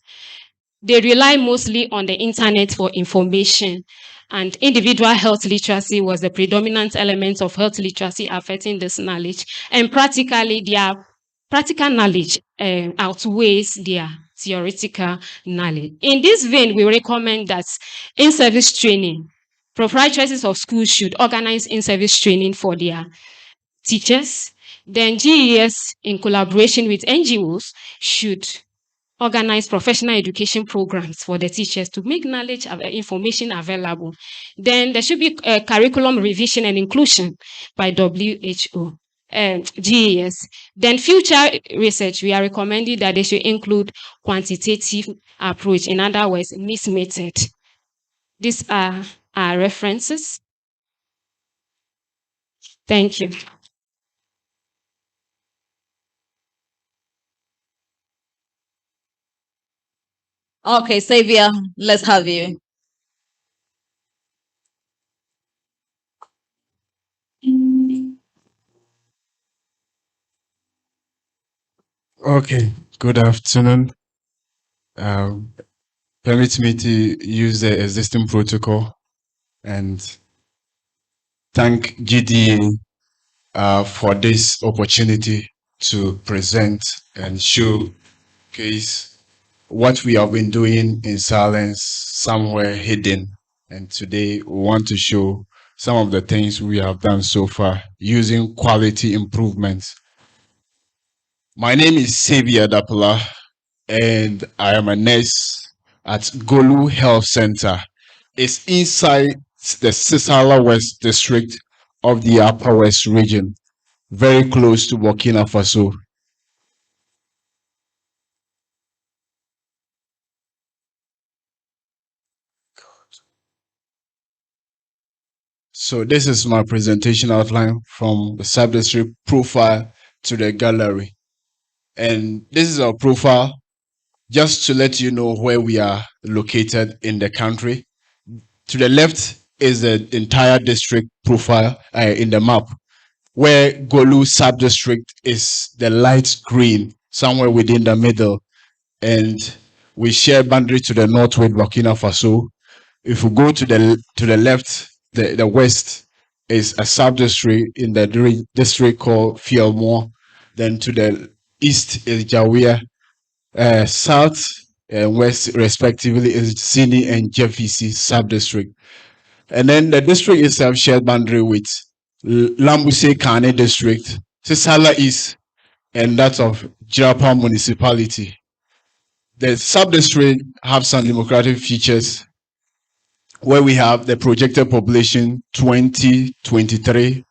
They rely mostly on the internet for information, and individual health literacy was the predominant element of health literacy affecting this knowledge. And practically, their practical knowledge outweighs their theoretical knowledge. In this vein, we recommend that in-service training, proprietaries of schools should organize in-service training for their teachers. Then GES, in collaboration with NGOs, should organize professional education programs for the teachers to make knowledge and information available. Then there should be a curriculum revision and inclusion by WHO. GES. Then future research, we are recommending that they should include quantitative approach. In other words, MIS method. These are our references. Thank you. Okay, Xavier, let's have you. Okay, good afternoon. Permit me to use the existing protocol and thank GDA for this opportunity to present and showcase what we have been doing in silence, somewhere hidden. And today we want to show some of the things we have done so far using quality improvements. My name is Cedi Adapala, and I am a nurse at Golu Health Center. It's inside the Sisala West district of the Upper West region, very close to Burkina Faso. So this is my presentation outline from the sub-district profile to the gallery. And this is our profile, just to let you know where we are located in the country. To the left is the entire district profile in the map, where Golu sub-district is the light green, somewhere within the middle. and we share boundary to the north with Burkina Faso. If we go to the left, the west is a sub-district in the district called Fielmont. Then to the east is Jawia. South and west, respectively, is Sini and Jeffisi sub-district. And then the district itself shared boundary with Lambuse Kane district, Sisala East, and that of Jirapa municipality. The sub-district have some democratic features where we have the projected population 2023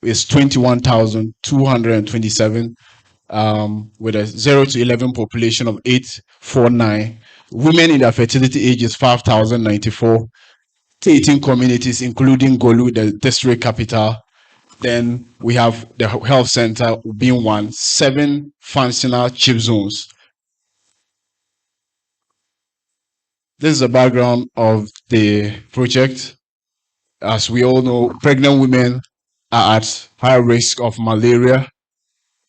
is 21,227, with a 0 to 11 population of 849. Women in their fertility age is 5,094. 18 communities, including Golu, the district capital. Then we have the health center being 7 functional chip zones. This is the background of the project. As we all know, pregnant women are at high risk of malaria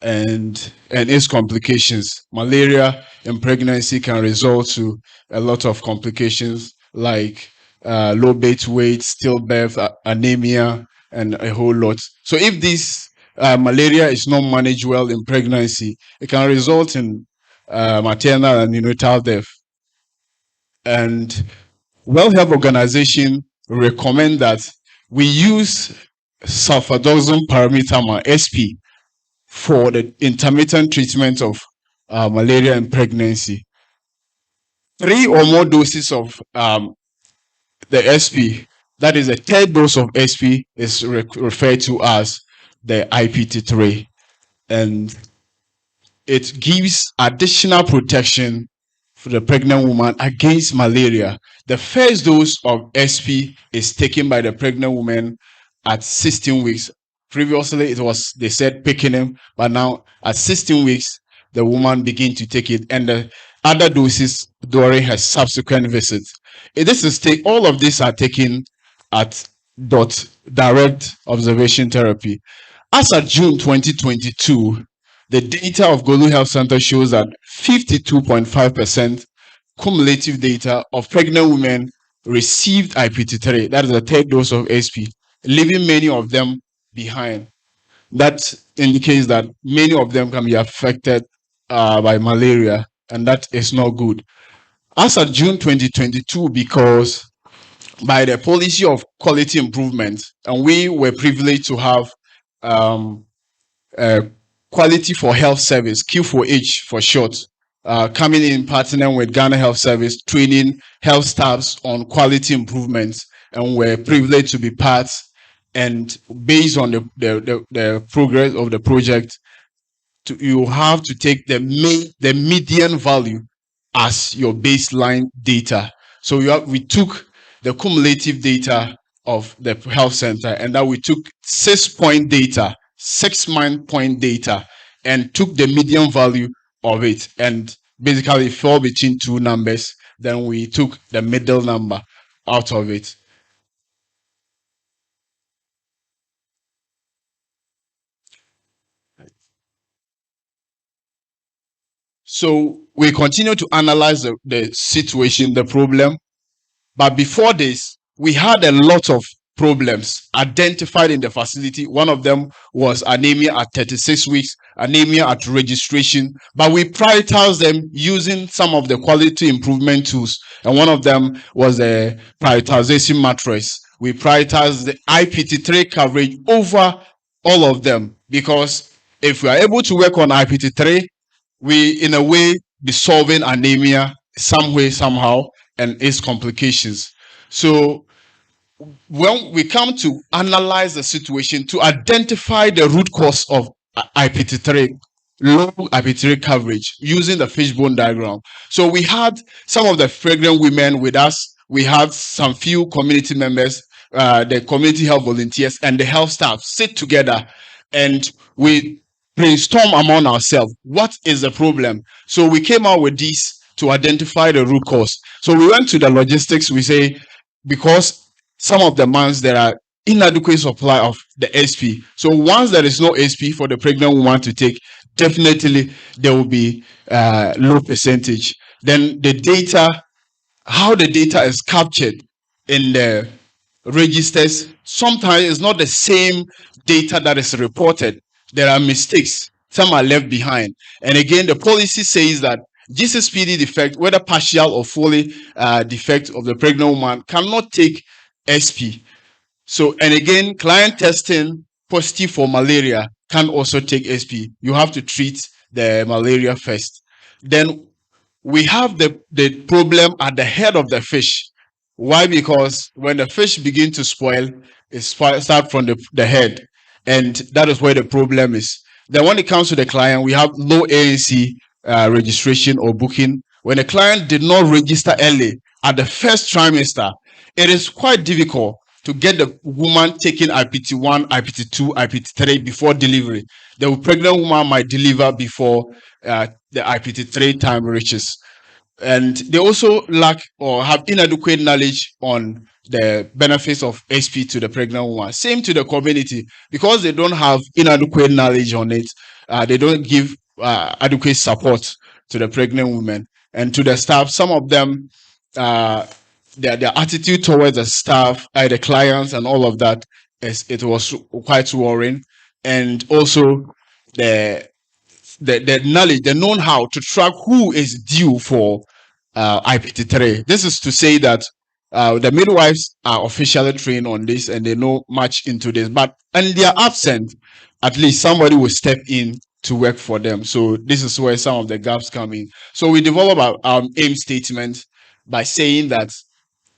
and its complications. Malaria in pregnancy can result to a lot of complications like low birth weight, stillbirth, anemia, and a whole lot. So if this malaria is not managed well in pregnancy, it can result in maternal and neonatal death. And World Health Organization recommend that we use sulfadoxine parameter SP for the intermittent treatment of malaria in pregnancy. 3 or more doses of the SP, that is a third dose of SP, is referred to as the IPT3, and it gives additional protection for the pregnant woman against malaria. The first dose of SP is taken by the pregnant woman at 16 weeks. Previously, they said picking him, but now at 16 weeks, the woman begin to take it, and the other doses during her subsequent visits. All of these are taken at direct observation therapy. As of June 2022, the data of Golu Health Center shows that 52.5% cumulative data of pregnant women received IPT3, that is the third dose of SP, leaving many of them behind. That indicates that many of them can be affected by malaria, and that is not good. As of June 2022, because by the policy of quality improvement, and we were privileged to have Quality for Health Service, Q4H for short, coming in partnering with Ghana Health Service, training health staffs on quality improvements, and we're privileged to be part. And based on the progress of the project, you have to take the median value as your baseline data. So we took the cumulative data of the health center, and that we took 6-point data, 6-month point data, and took the median value of it, and basically it fell between 2 numbers. Then we took the middle number out of it. So we continue to analyze the situation, the problem. But before this, we had a lot of problems identified in the facility. One of them was anemia at 36 weeks, anemia at registration, but we prioritized them using some of the quality improvement tools. And one of them was the prioritization matrix. We prioritized the IPT3 coverage over all of them, because if we are able to work on IPT3, we in a way be solving anemia some way, somehow, and its complications. So when we come to analyze the situation to identify the root cause of IPT3, low IPT3 coverage, using the fishbone diagram. So we had some of the pregnant women with us. We had some few community members, the community health volunteers, and the health staff sit together, and we brainstorm among ourselves. What is the problem? So we came out with this to identify the root cause. So we went to the logistics. We say, because some of the months there are inadequate supply of the SP. So once there is no SP for the pregnant woman to take, definitely there will be low percentage. Then the data, how the data is captured in the registers, sometimes it's not the same data that is reported. There are mistakes, some are left behind. And again, the policy says that GCPD defect, whether partial or fully defect of the pregnant woman, cannot take SP. So, and again, client testing positive for malaria can also take SP. You have to treat the malaria first. Then we have the problem at the head of the fish. Why? Because when the fish begin to spoil, it start from the head, and that is where the problem is. Then when it comes to the client, we have no ANC registration or booking. When the client did not register early at the first trimester, it is quite difficult to get the woman taking IPT1, IPT2, IPT3 before delivery. The pregnant woman might deliver before the IPT3 time reaches. And they also lack or have inadequate knowledge on the benefits of SP to the pregnant woman. Same to the community, because they don't have inadequate knowledge on it. They don't give adequate support to the pregnant women and to the staff. Some of them, their attitude towards the staff, the clients, and all of that, it was quite worrying. And also the knowledge, the know-how to track who is due for IPT3. This is to say that the midwives are officially trained on this and they know much into this, but and they are absent, at least somebody will step in to work for them. So this is where some of the gaps come in. So we develop our aim statement by saying that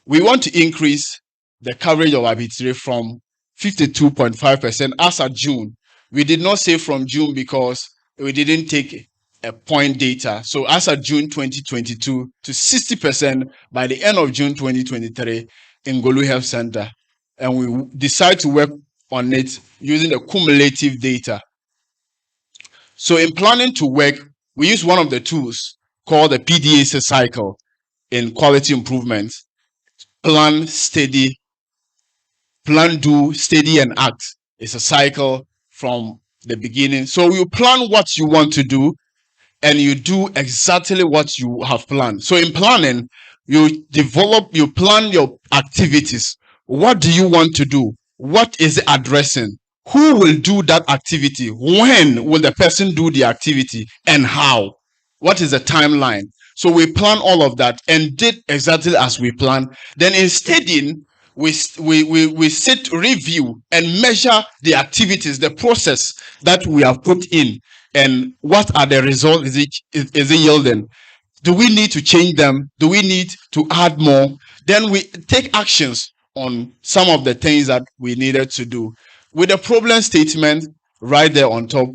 we want to increase the coverage of IPT3 from 52.5% as of June. We did not say from June because we didn't take a point data. So as of June 2022 to 60% by the end of June 2023 in Golu Health Center. And we decide to work on it using the cumulative data. So in planning to work, we use one of the tools called the PDAC cycle in quality improvement. Plan, steady, plan, do, steady, and act. It's a cycle from the beginning. So you plan what you want to do and you do exactly what you have planned. So in planning, you plan your activities. What do you want to do? What is it addressing? Who will do that activity? When will the person do the activity and how? What is the timeline? So we plan all of that and did exactly as we planned. Then in studying, we sit, review, and measure the activities, the process that we have put in, and what are the results is it yielding. Do we need to change them? Do we need to add more? Then we take actions on some of the things that we needed to do, with a problem statement right there on top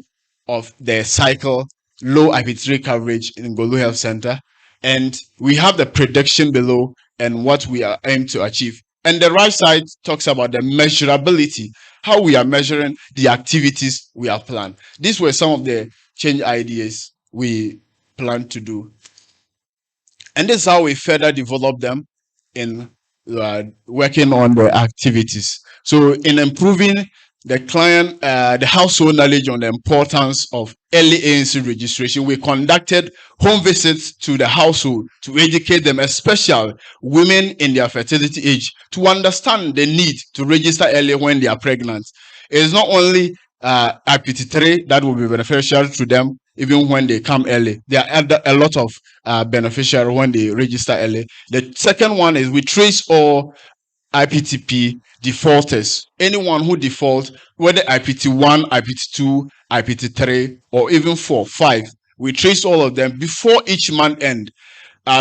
of the cycle, low IP3 coverage in Golu Health Center. And we have the prediction below and what we are aimed to achieve. And the right side talks about the measurability, how we are measuring the activities we have planned. These were some of the change ideas we plan to do. And this is how we further develop them in working on the activities. So in improving the client, the household knowledge on the importance of early ANC registration, we conducted home visits to the household to educate them, especially women in their fertility age, to understand the need to register early when they are pregnant. It is not only IPT3 that will be beneficial to them even when they come early. There are a lot of beneficial when they register early. The second one is we trace all IPTP defaulters. Anyone who defaults, whether IPT1, IPT2, IPT3, or even 4, 5, we trace all of them before each month end.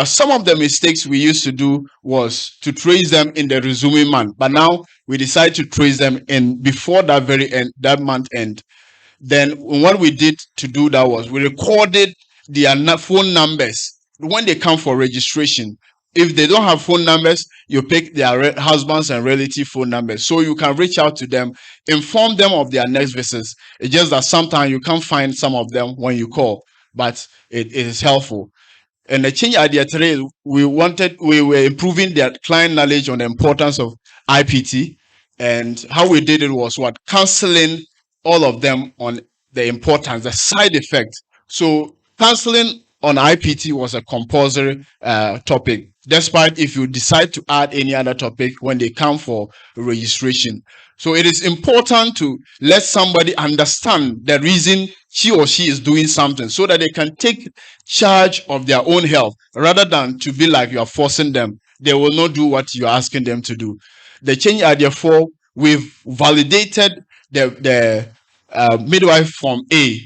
Some of the mistakes we used to do was to trace them in the resuming month, but now we decide to trace them in before that very end, that month end. Then what we did to do that was we recorded their phone numbers when they come for registration. If they don't have phone numbers, you pick their husbands and relative phone numbers, so you can reach out to them, inform them of their next visits. It's just that sometimes you can't find some of them when you call, but it is helpful. And the change idea today, we were improving their client knowledge on the importance of IPT, and how we did it was counseling all of them on the importance, the side effect. So counseling on IPT was a compulsory topic, despite if you decide to add any other topic when they come for registration. So it is important to let somebody understand the reason he or she is doing something so that they can take charge of their own health rather than to be like you are forcing them. They will not do what you're asking them to do. The change are therefore we've validated the midwife form A,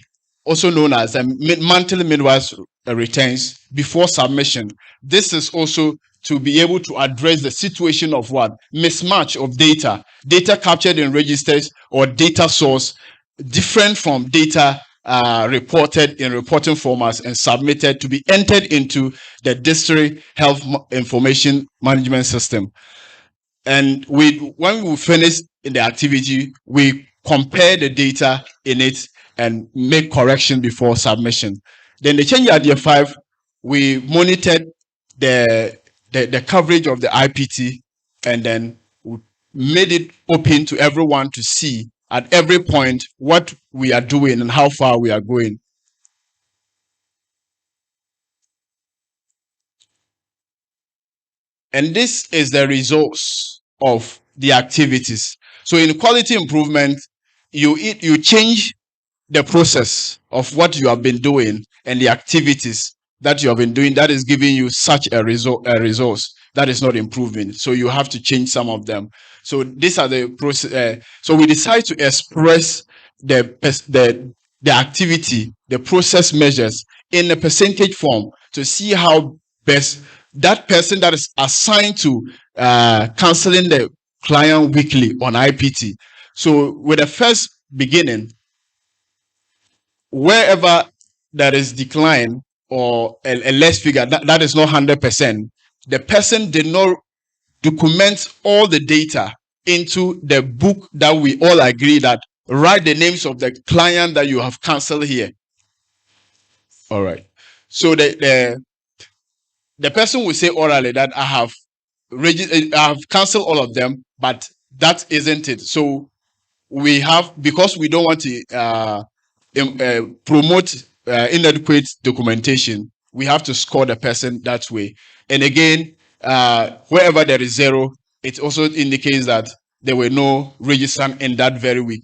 also known as a monthly midwife returns before submission. This is also to be able to address the situation of what? Mismatch of data captured in registers or data source different from data reported in reporting formats and submitted to be entered into the district health information management system. And when we finish in the activity, we compare the data in it and make correction before submission. Then the change at year 5, we monitored the coverage of the IPT and then we made it open to everyone to see at every point what we are doing and how far we are going. And this is the results of the activities. So in quality improvement, you change the process of what you have been doing and the activities that you have been doing that is giving you such a resource that is not improving. So you have to change some of them. So these are the process. So we decide to express the activity, the process measures in a percentage form to see how best that person that is assigned to counseling the client weekly on IPT. So with the first beginning, wherever there is decline or a less figure, that is not 100%. The person did not document all the data into the book that we all agree that write the names of the client that you have canceled here. All right. So the person will say orally that I have canceled all of them, but that isn't it. So we have, because we don't want to promote inadequate documentation, we have to score the person that way. And again, wherever there is 0, it also indicates that there were no registrants in that very week.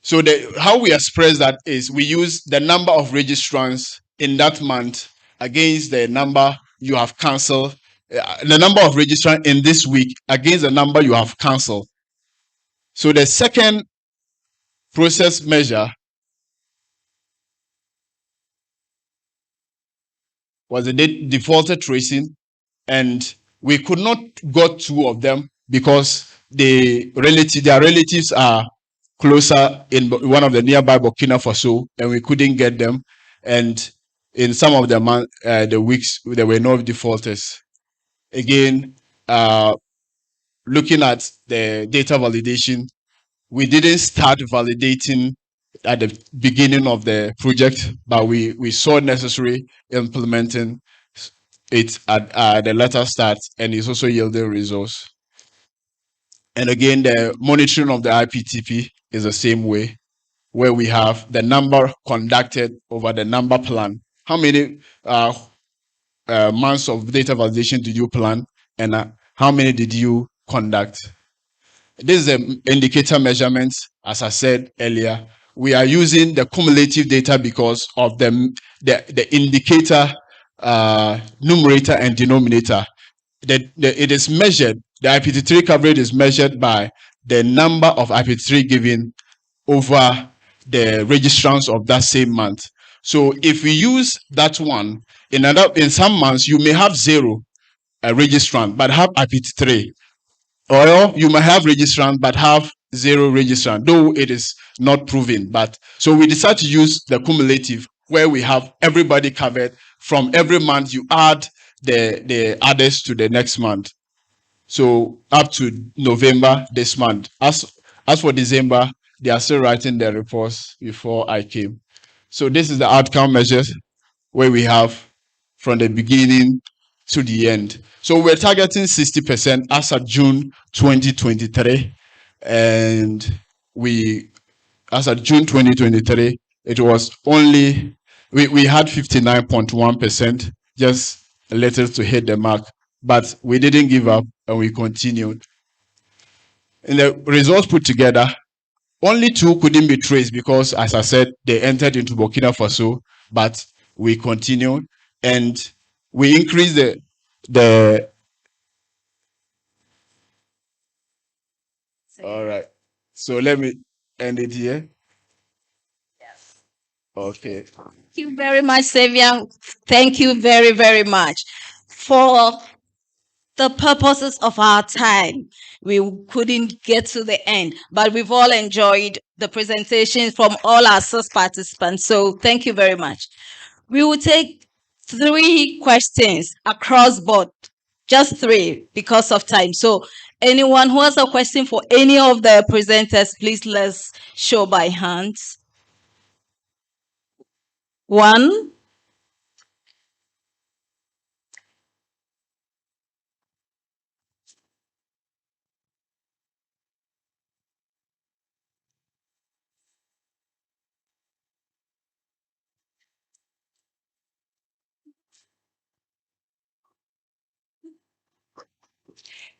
So how we express that is we use the number of registrants in that month against the number you have cancelled, the number of registrants in this week against the number you have cancelled. So the second process measure was the defaulted tracing, and we could not got 2 of them because their relatives are closer in one of the nearby Burkina Faso, and we couldn't get them. And in some of the weeks, there were no defaulters. Again, looking at the data validation, we didn't start validating at the beginning of the project, but we saw necessary implementing it at the latter start, and it's also yielding results. And again, the monitoring of the IPTP is the same way, where we have the number conducted over the number plan. How many months of data validation did you plan, and how many did you conduct? This is the indicator measurements. As I said earlier, we are using the cumulative data because of the indicator numerator and denominator. It is measured, the IPT3 coverage is measured by the number of IPT3 given over the registrants of that same month. So if we use that one, in some months, you may have 0 registrant, but have IPT3. Or you might have registrant, but have 0 registrant, though it is not proven. But so we decided to use the cumulative, where we have everybody covered. From every month, you add the others to the next month. So up to November this month. As for December, they are still writing their reports before I came. So this is the outcome measures where we have from the beginning to the end. So we're targeting 60% as of June 2023. And as of June 2023, it was only, we had 59.1%, just a little to hit the mark, but we didn't give up and we continued. And the results put together, only 2 couldn't be traced because, as I said, they entered into Burkina Faso, but we continued and we increased the all right. So let me end it here. Okay. Thank you very much, Xavier. Thank you very, very much. For the purposes of our time, we couldn't get to the end, but we've all enjoyed the presentations from all our SIS participants. So thank you very much. We will take 3 questions across board, just 3 because of time. So anyone who has a question for any of the presenters, please let's show by hands. 1.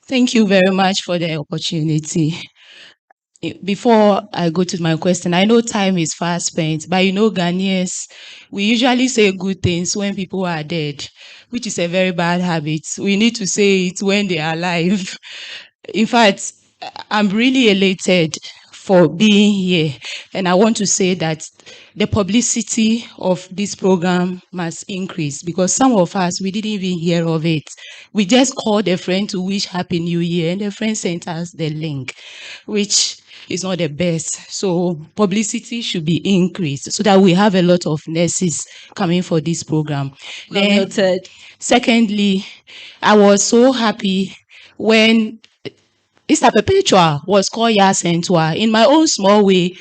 Thank you very much for the opportunity. Before I go to my question, I know time is fast spent, but Ghanaians, we usually say good things when people are dead, which is a very bad habit. We need to say it when they are alive. In fact, I'm really elated for being here. And I want to say that the publicity of this program must increase because some of us, we didn't even hear of it. We just called a friend to wish Happy New Year and the friend sent us the link, which is not the best. So publicity should be increased so that we have a lot of nurses coming for this program. Then, secondly, I was so happy when Easter Perpetual was called Yasentua. In my own small way,